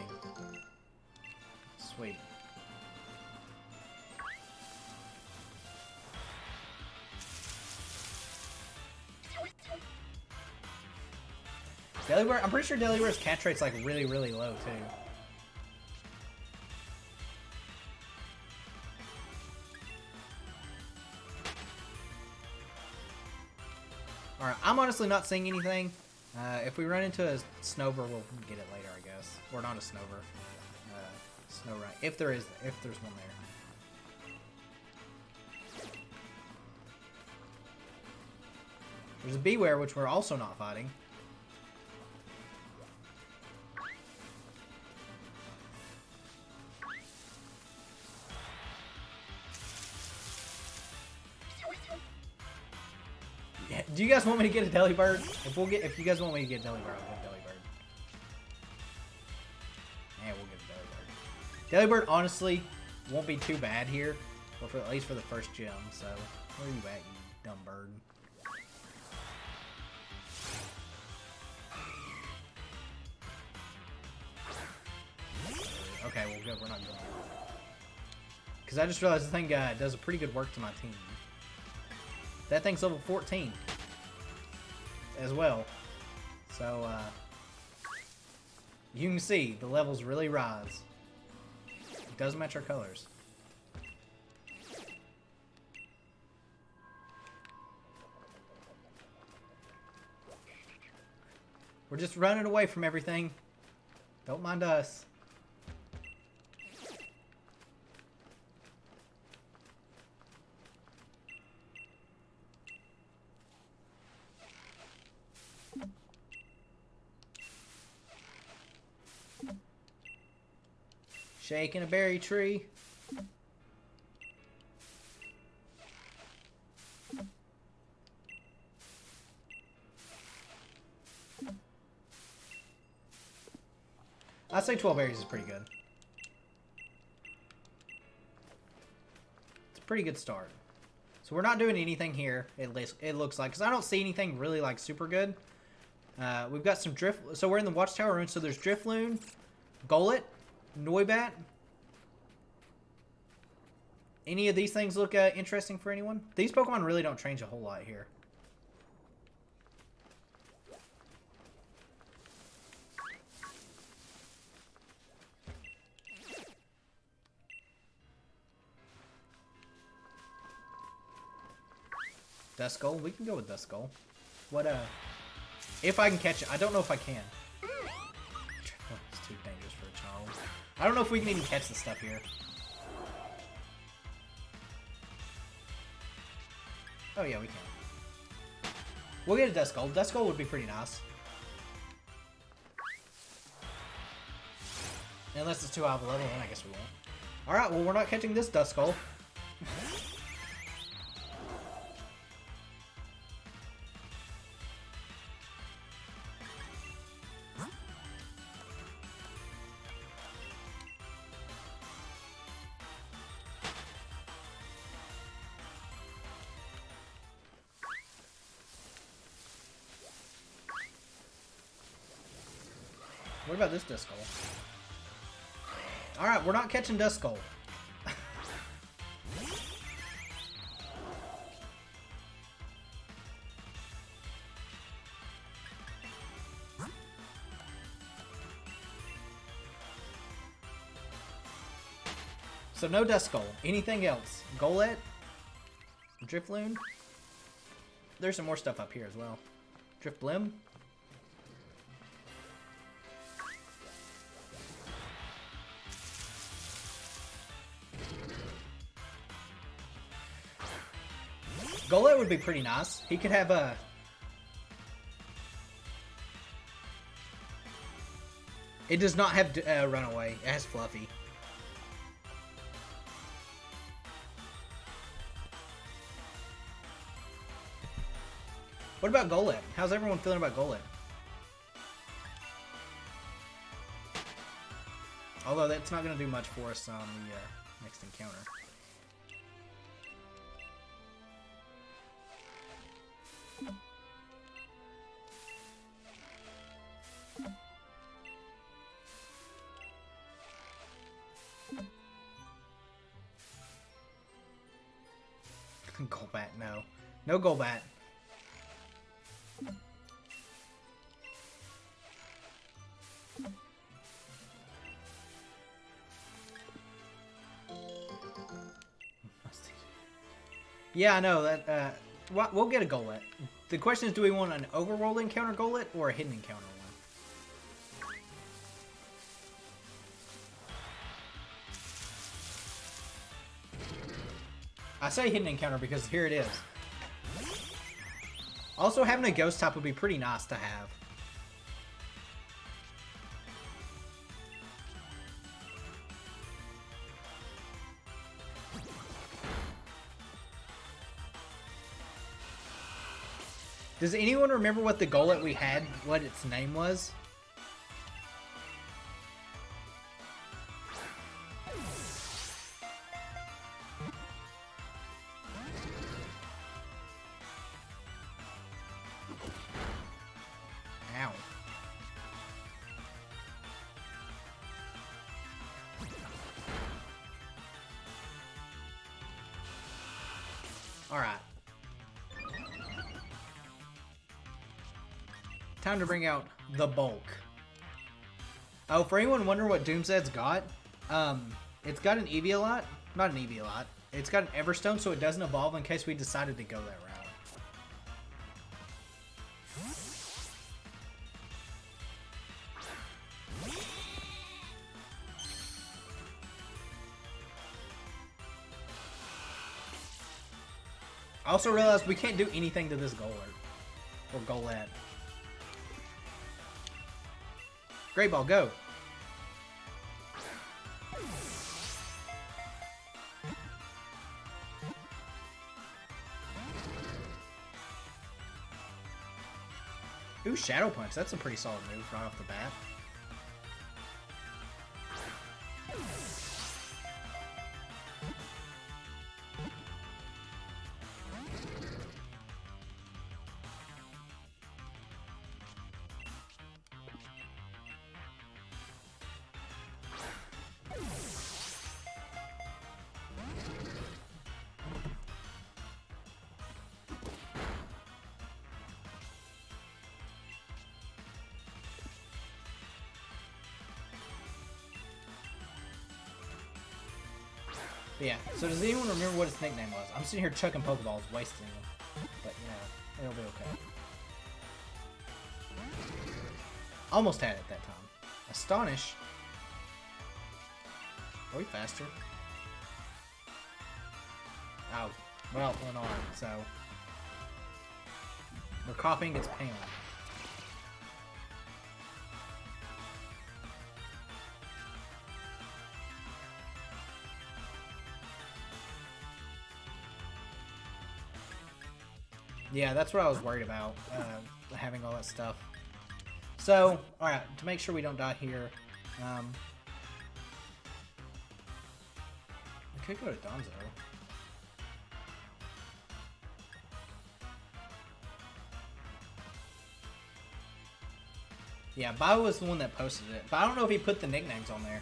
Sweet. Delibird, I'm pretty sure Delibird's catch rate's like really, really low too. Alright, I'm honestly not seeing anything. If we run into a Snover, we'll get it later, I guess. Or not a Snover. Snorunt. If there's one there. There's a Beware, which we're also not fighting. Do you guys want me to get a Delibird? If you guys want me to get a Delibird, I'll get a Delibird. Yeah, we'll get a Delibird. Delibird honestly won't be too bad here, or at least for the first gym. So where are you at, you dumb bird? Okay, well good. We're not going. Because I just realized the thing does a pretty good work to my team. That thing's level 14 as well. So, you can see the levels really rise. It does match our colors. We're just running away from everything. Don't mind us. Shaking a berry tree. I'd say 12 berries is pretty good. It's a pretty good start. So we're not doing anything here, it looks like. Because I don't see anything really, like, super good. We've got some drift... So we're in the Watchtower Ruin. So there's Drifloon, Golett, Noibat. Any of these things look interesting for anyone? These Pokemon really don't change a whole lot here. Duskull? We can go with Duskull. What, if I can catch it. I don't know if I can. It's too dangerous for a child. I don't know if we can even catch the stuff here. Oh, yeah, we can. We'll get a Duskull. Duskull would be pretty nice. Unless it's too high of a level, then I guess we won't. Alright, well, we're not catching this Duskull. What about this Duskull? Alright, we're not catching Duskull. So no Duskull. Anything else? Golett? Drifloon? There's some more stuff up here as well. Drifblim? Golett would be pretty nice. He could have a... It does not have Runaway. It has Fluffy. What about Golett? How's everyone feeling about Golett? Although that's not going to do much for us on the next encounter. Golbat, no. No Golbat. Yeah, I know that. We'll get a Golett. The question is, do we want an overworld encounter Golett or a hidden encounter one? I say hidden encounter because here it is. Also, having a ghost type would be pretty nice to have. Does anyone remember what the Golett we had, what its name was? Ow. Alright. Time to bring out the bulk. Oh, for anyone wondering what Doomsad's got, it's got an Eviolite. Not an Eviolite. It's got an Everstone, so it doesn't evolve in case we decided to go that route. I also realized we can't do anything to this Golett. Or Golett. Great Ball, go! Ooh, Shadow Punch. That's a pretty solid move right off the bat. Yeah, so does anyone remember what his nickname was? I'm sitting here chucking Pokeballs, wasting them. But, you know, it'll be okay. Almost had it that time. Astonish. Are we faster? Oh, well, Lenore, so... We're copying its pain. Yeah, that's what I was worried about, having all that stuff. So, alright, to make sure we don't die here, we could go to Donzo. Yeah, Bio was the one that posted it, but I don't know if he put the nicknames on there.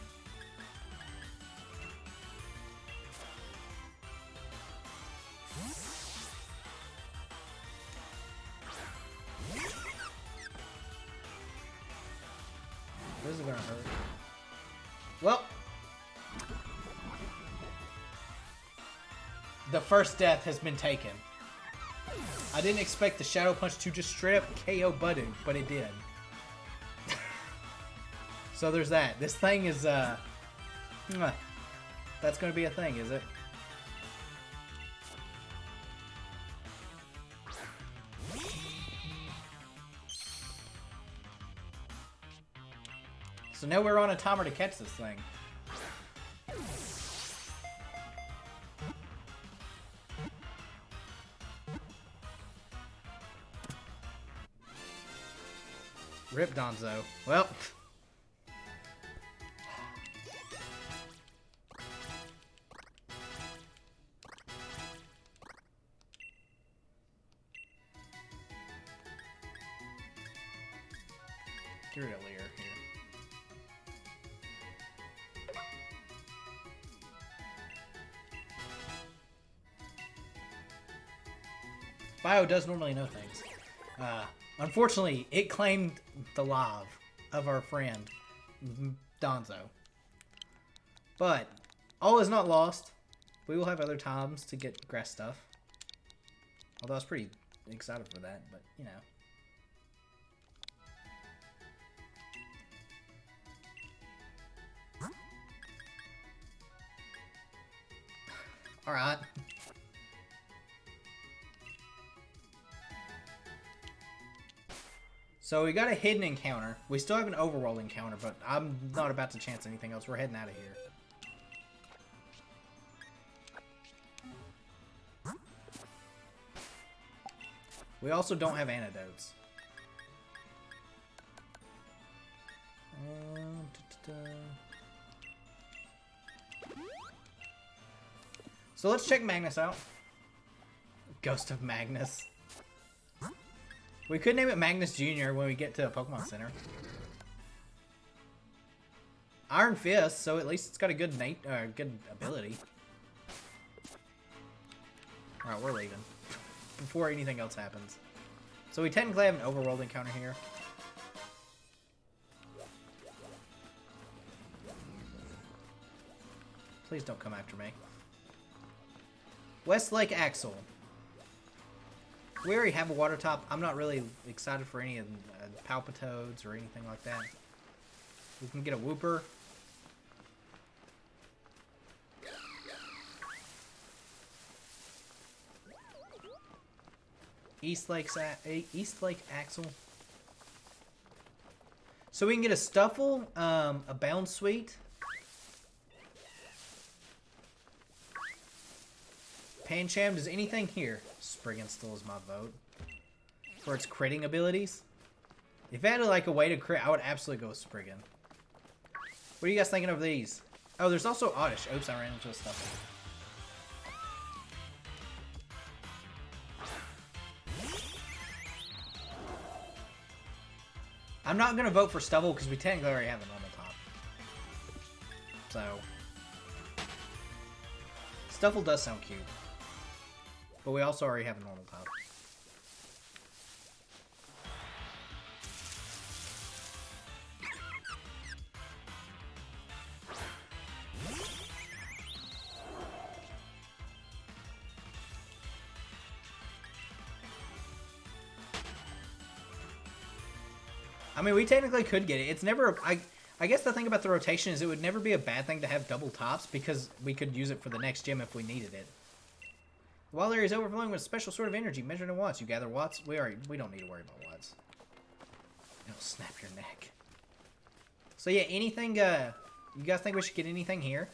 This is gonna hurt. Well, the first death has been taken. I didn't expect the Shadow Punch to just straight up KO Budu, but it did. So there's that. This thing is, that's gonna be a thing, is it? So now we're on a timer to catch this thing. Rip Donzo. Well. Get rid of Lear here. Bio does normally know things. Unfortunately, it claimed the live of our friend, Donzo. But, all is not lost. We will have other times to get grass stuff. Although I was pretty excited for that, but, you know. Alright. So we got a hidden encounter. We still have an overworld encounter, but I'm not about to chance anything else. We're heading out of here. We also don't have antidotes. So let's check Magnus out. Ghost of Magnus. We could name it Magnus Jr. when we get to a Pokemon Center. Iron Fist, so at least it's got a good good ability. Alright, we're leaving. Before anything else happens. So we technically have an overworld encounter here. Please don't come after me. Westlake Axel. We already have a water top. I'm not really excited for any of the Palpitoads or anything like that. We can get a Wooper. East Lake Axel. So we can get a Stuffle, a Bound Sweet, Pancham. Does anything here? Spriggan still is my vote for its critting abilities. If it had like a way to crit, I would absolutely go with Spriggan. What are you guys thinking of these? Oh, there's also Oddish. Oops, I ran into a Stuffle. I'm not going to vote for Stubble because we technically already have a normal top. So, Stuffle does sound cute. But we also already have a normal top. I mean, we technically could get it. It's never... I guess the thing about the rotation is it would never be a bad thing to have double tops because we could use it for the next gym if we needed it. The wild area is overflowing with a special sort of energy measured in watts. You gather watts. We don't need to worry about watts. It'll snap your neck. So yeah, anything... you guys think we should get anything here?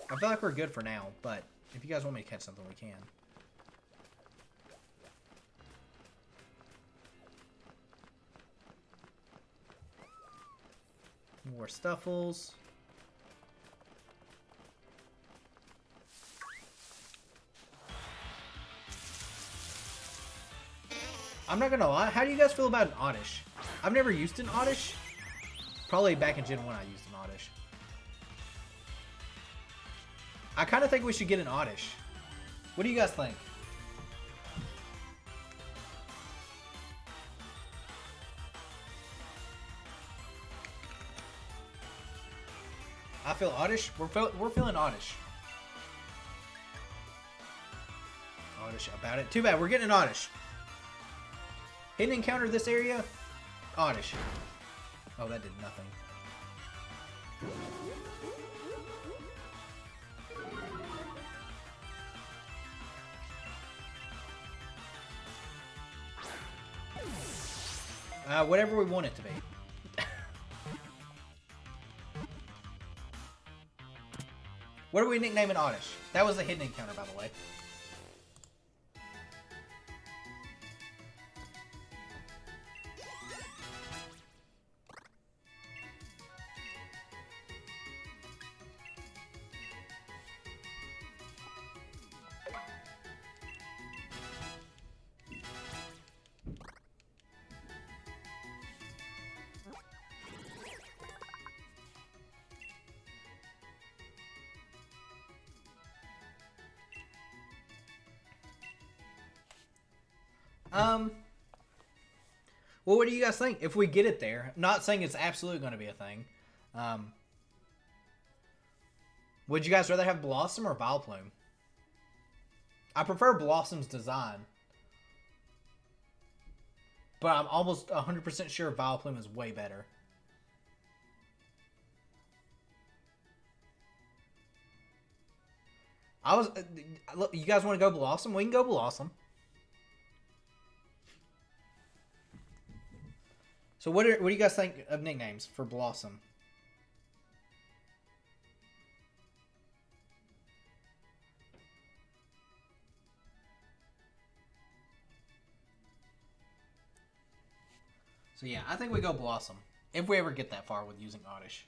I feel like we're good for now, but if you guys want me to catch something, we can. More Stuffles. I'm not gonna lie, how do you guys feel about an Oddish? I've never used an Oddish. Probably back in Gen 1 I used an Oddish. I kind of think we should get an Oddish. What do you guys think? I feel Oddish. We're feeling Oddish. Oddish about it. Too bad, we're getting an Oddish. Hidden encounter this area? Oddish. Oh, that did nothing. Whatever we want it to be. What do we nickname an Oddish? That was a hidden encounter, by the way. Well, what do you guys think? If we get it there, I'm not saying it's absolutely going to be a thing. Would you guys rather have Blossom or Vileplume? I prefer Blossom's design. But I'm almost 100% sure Vileplume is way better. Look, you guys want to go Blossom? We can go Blossom. So what do you guys think of nicknames for Blossom? So yeah, I think we go Blossom. If we ever get that far with using Oddish.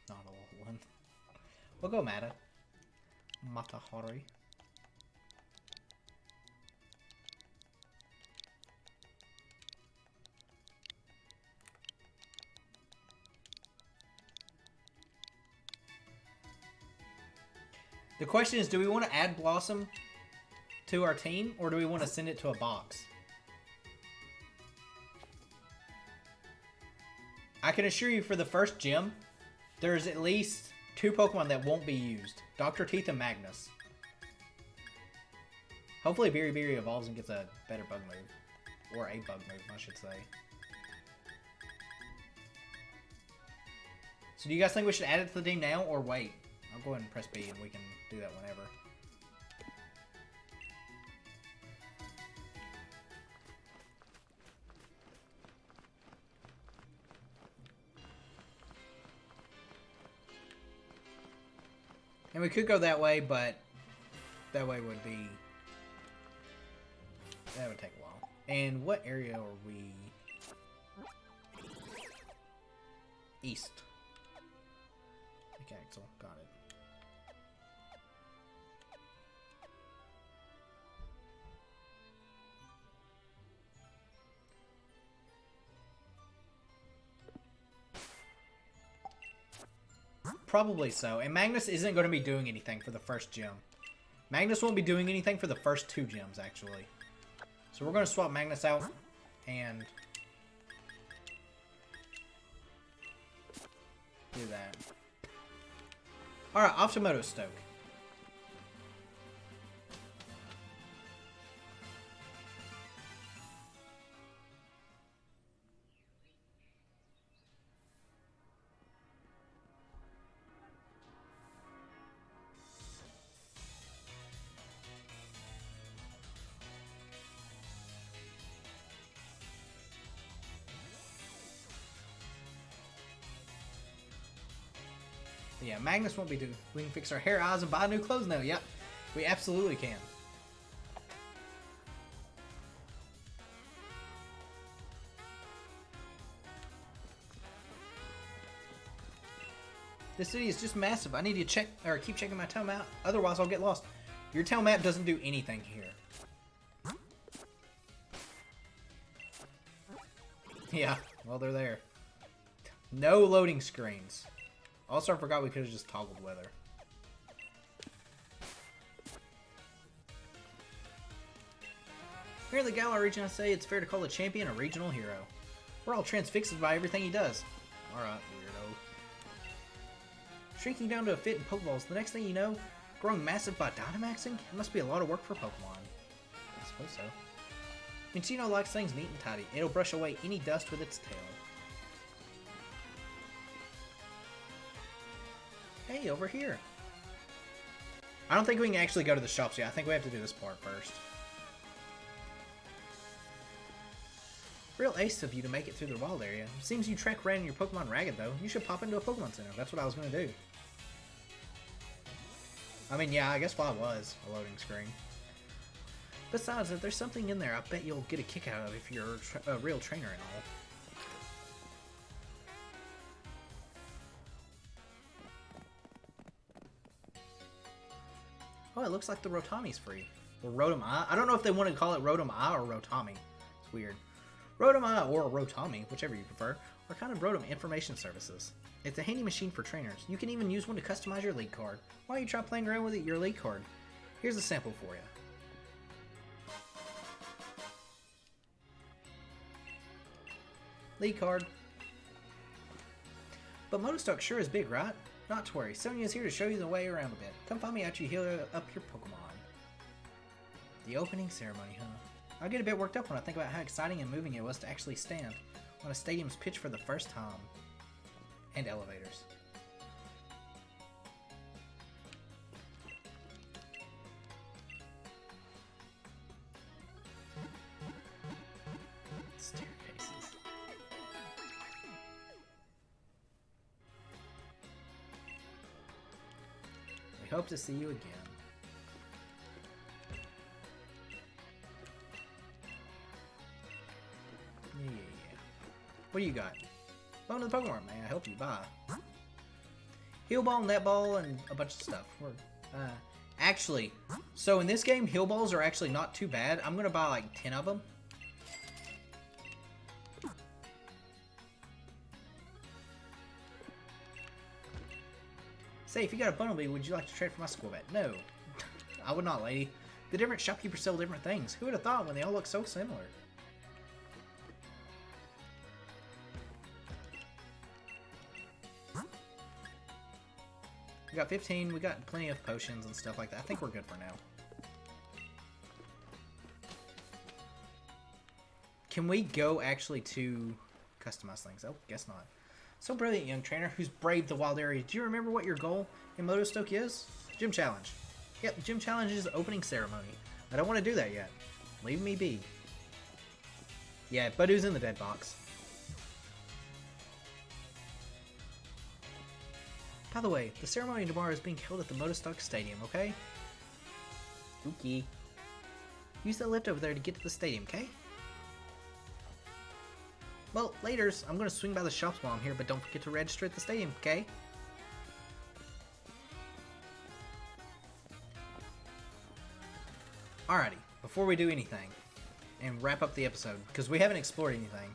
Not a little one. We'll go Mata. Matahari. The question is, do we want to add Blossom to our team, or do we want to send it to a box? I can assure you for the first gym, there's at least 2 Pokemon that won't be used. Dr. Teeth and Magnus. Hopefully Berry evolves and gets a better bug move. Or a bug move, I should say. So do you guys think we should add it to the team now, or wait? I'll go ahead and press B and we can do that whenever. And we could go that way, but that way would be... that would take a while. And what area are we... East. Okay, Axel, got it. Probably so. And Magnus isn't going to be doing anything for the first gym. Magnus won't be doing anything for the first 2 gyms, actually. So we're going to swap Magnus out and do that. Alright, off to Motostoke. Yeah, Magnus won't be doing. We can fix our hair, eyes, and buy new clothes now. Yep, we absolutely can. This city is just massive. I need to check or keep checking my town map, otherwise I'll get lost. Your town map doesn't do anything here. Yeah, well they're there. No loading screens. Also, I forgot we could have just toggled weather. Here in the Galar region, I say it's fair to call a champion a regional hero. We're all transfixed by everything he does. Alright, weirdo. Shrinking down to a fit in Pokeballs, the next thing you know, growing massive by Dynamaxing? It must be a lot of work for Pokemon. I suppose so. Minccino likes things neat and tidy. It'll brush away any dust with its tail. Hey, over here. I don't think we can actually go to the shops yet. I think we have to do this part first. Real ace of you to make it through the wild area. Seems you track ran your Pokemon ragged, though. You should pop into a Pokemon Center. That's what I was going to do. I mean, yeah, I guess Fly was a loading screen. Besides, if there's something in there, I bet you'll get a kick out of if you're a real trainer and all. Oh, it looks like the Rotami's free. Or Rotami. I don't know if they want to call it Rotami or Rotami. It's weird. Rotami or Rotami, whichever you prefer, are kind of Rotom information services. It's a handy machine for trainers. You can even use one to customize your league card. Why don't you try playing around with your league card? Here's a sample for you. League card. But Motostoke sure is big, right? Not to worry, Sonia's here to show you the way around a bit. Come find me after you heal up your Pokemon. The opening ceremony, huh? I get a bit worked up when I think about how exciting and moving it was to actually stand on a stadium's pitch for the first time. And elevators. Staircases. We hope to see you again. Yeah. What do you got? Welcome to the Pokemon, may I help you? Bye. Heal Ball, Net Ball, and a bunch of stuff. Actually, so in this game, Heal Balls are actually not too bad. I'm gonna buy like 10 of them. Say, if you got a Bumblebee, would you like to trade for my Squirtle? No. I would not, lady. The different shopkeepers sell different things. Who would have thought when they all look so similar? We got 15, we got plenty of potions and stuff like that. I think we're good for now. Can we go actually to customize things? Oh, guess not. So brilliant, young trainer who's braved the wild area. Do you remember what your goal in Motostoke is? Gym challenge. Yep, gym challenge is the opening ceremony. I don't want to do that yet. Leave me be. Yeah, Badoo's in the dead box. By the way, the ceremony tomorrow is being held at the Motostoke Stadium, okay? Okay. Use that lift over there to get to the stadium, okay? Well, laters, I'm gonna swing by the shops while I'm here, but don't forget to register at the stadium, okay? Alrighty, before we do anything, and wrap up the episode, because we haven't explored anything,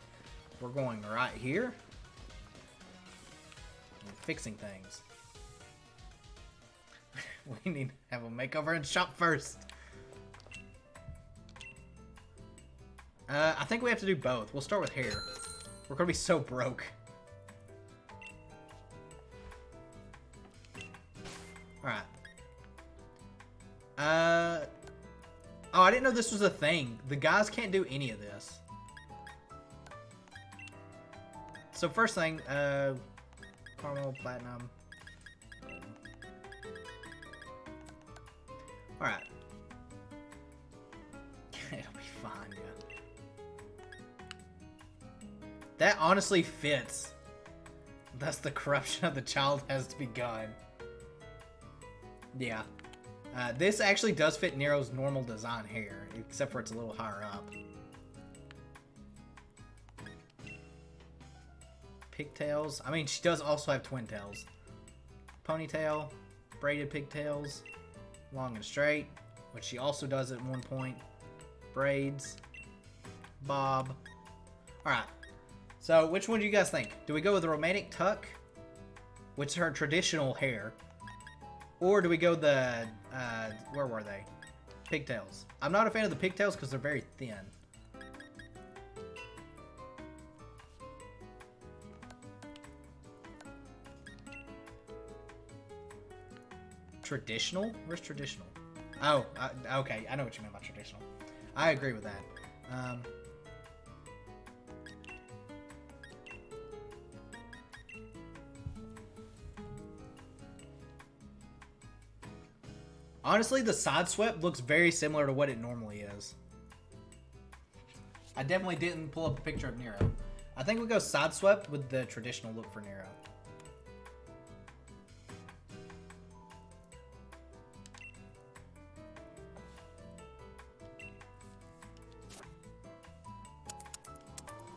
we're going right here, and fixing things. We need to have a makeover and shop first. I think we have to do both. We'll start with hair. We're gonna be so broke. Alright. Oh, I didn't know this was a thing. The guys can't do any of this. So first thing, caramel, platinum. Alright. It'll be fine, yeah. That honestly fits. Thus the corruption of the child has begun. Yeah. This actually does fit Nero's normal design hair, except for it's a little higher up. Pigtails. I mean, she does also have twin tails. Ponytail, braided pigtails, long and straight, which she also does at one point. Braids, bob. Alright. So, which one do you guys think? Do we go with the romantic tuck, which is her traditional hair? Or do we go the, where were they? Pigtails. I'm not a fan of the pigtails because they're very thin. Traditional? Where's traditional? Oh, okay. I know what you meant by traditional. I agree with that. Honestly, the side swept looks very similar to what it normally is. I definitely didn't pull up a picture of Nero. I think we go side swept with the traditional look for Nero.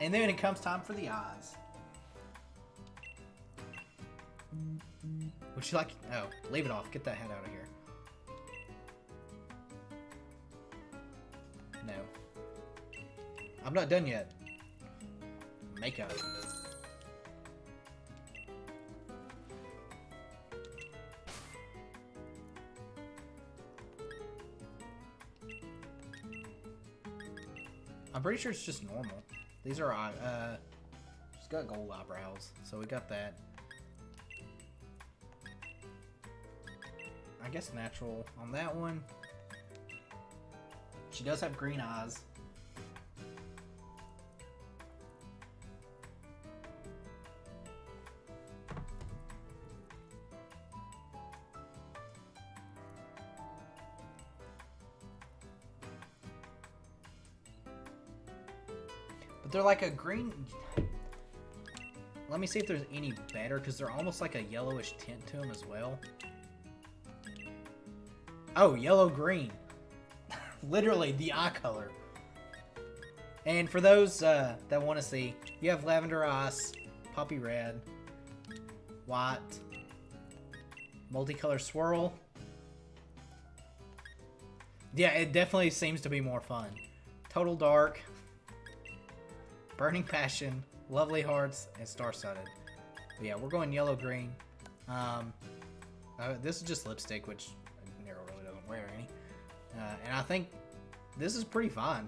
And then it comes time for the eyes. Would you like... Oh, leave it off. Get that head out of here. No. I'm not done yet. Makeup. I'm pretty sure it's just normal. These are, she's got gold eyebrows, so we got that. I guess natural on that one. She does have green eyes. But they're like a green... Let me see if there's any better, because they're almost like a yellowish tint to them as well. Oh, yellow-green. Literally, the eye color. And for those that want to see, you have lavender ice, poppy red, white, multicolor swirl. Yeah, it definitely seems to be more fun. Total dark, burning passion, lovely hearts, and star-studded. But yeah, we're going yellow-green. This is just lipstick, which Nero really doesn't wear any. And I think this is pretty fine.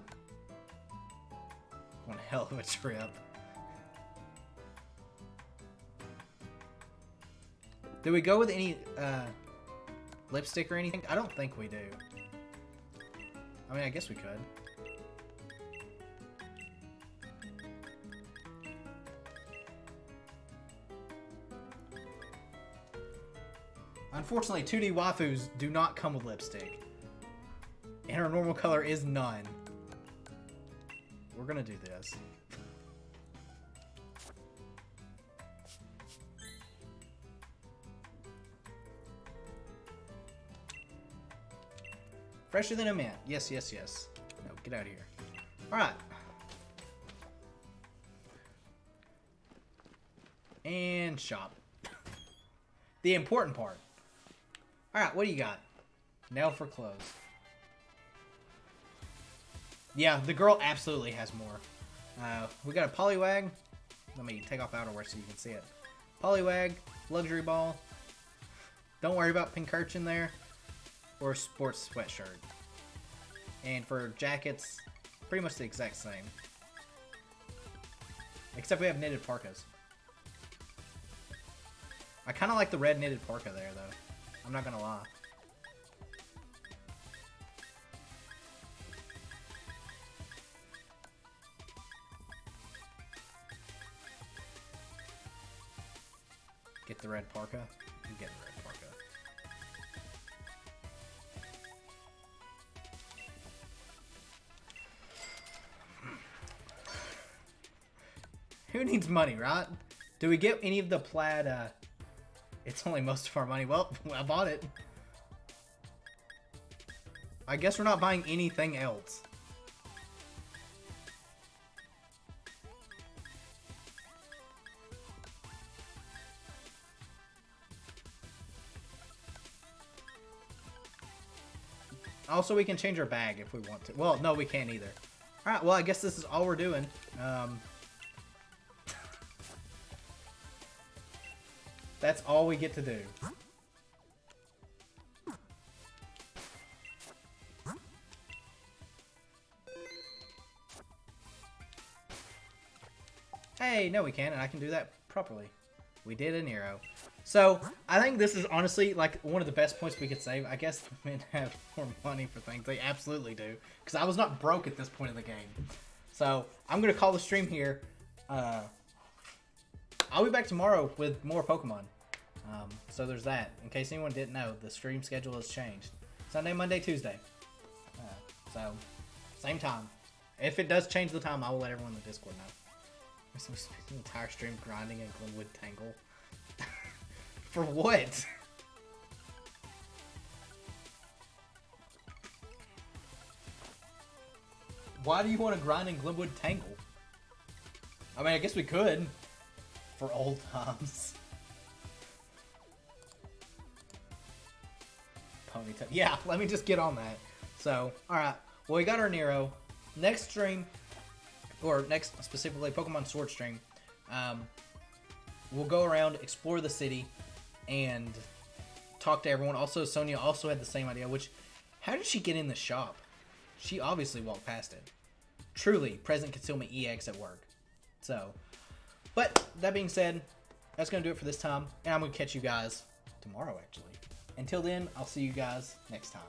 One hell of a trip. Do we go with any lipstick or anything? I don't think we do. I mean, I guess we could. Unfortunately, 2D waifus do not come with lipstick. And her normal color is none. We're gonna do this. Fresher than a mint. Yes, yes, yes. No, get out of here. Alright. And shop. The important part. Alright, what do you got? Nail for clothes. Yeah, the girl absolutely has more. We got a Poliwag. Let me take off outerwear so you can see it. Poliwag, Luxury Ball. Don't worry about Pincurchin there. or a sports sweatshirt. And for jackets, pretty much the exact same. Except we have knitted parkas. I kind of like the red knitted parka there, though. I'm not gonna lie. Get the red parka? I'm getting the red parka. Who needs money, right? Do we get any of the plaid, It's only most of our money. Well, I bought it. I guess we're not buying anything else. Also, we can change our bag if we want to. Well, no, we can't either. Alright, well, I guess this is all we're doing. That's all we get to do. Hey, no we can, and I can do that properly. We did a Nero. So, I think this is honestly, like, one of the best points we could save. I guess the men have more money for things. They absolutely do. Because I was not broke at this point in the game. So, I'm going to call the stream here. I'll be back tomorrow with more Pokemon. So there's that. In case anyone didn't know, the stream schedule has changed. Sunday, Monday, Tuesday. So, same time. If it does change the time, I will let everyone in the Discord know. I'm supposed to spend the entire stream grinding a Glenwood Tangle. For what? Why do you want to grind in Glenwood Tangle? I mean, I guess we could. For old times. Ponytail. Yeah, let me just get on that. So, alright. Well, we got our Nero. Next stream, or next specifically Pokemon Sword stream, we'll go around, explore the city, and talk to everyone. Also, Sonia also had the same idea, which, how did she get in the shop? She obviously walked past it. Truly, present concealment EX at work. So, but that being said, that's going to do it for this time, and I'm going to catch you guys tomorrow, actually. Until then, I'll see you guys next time.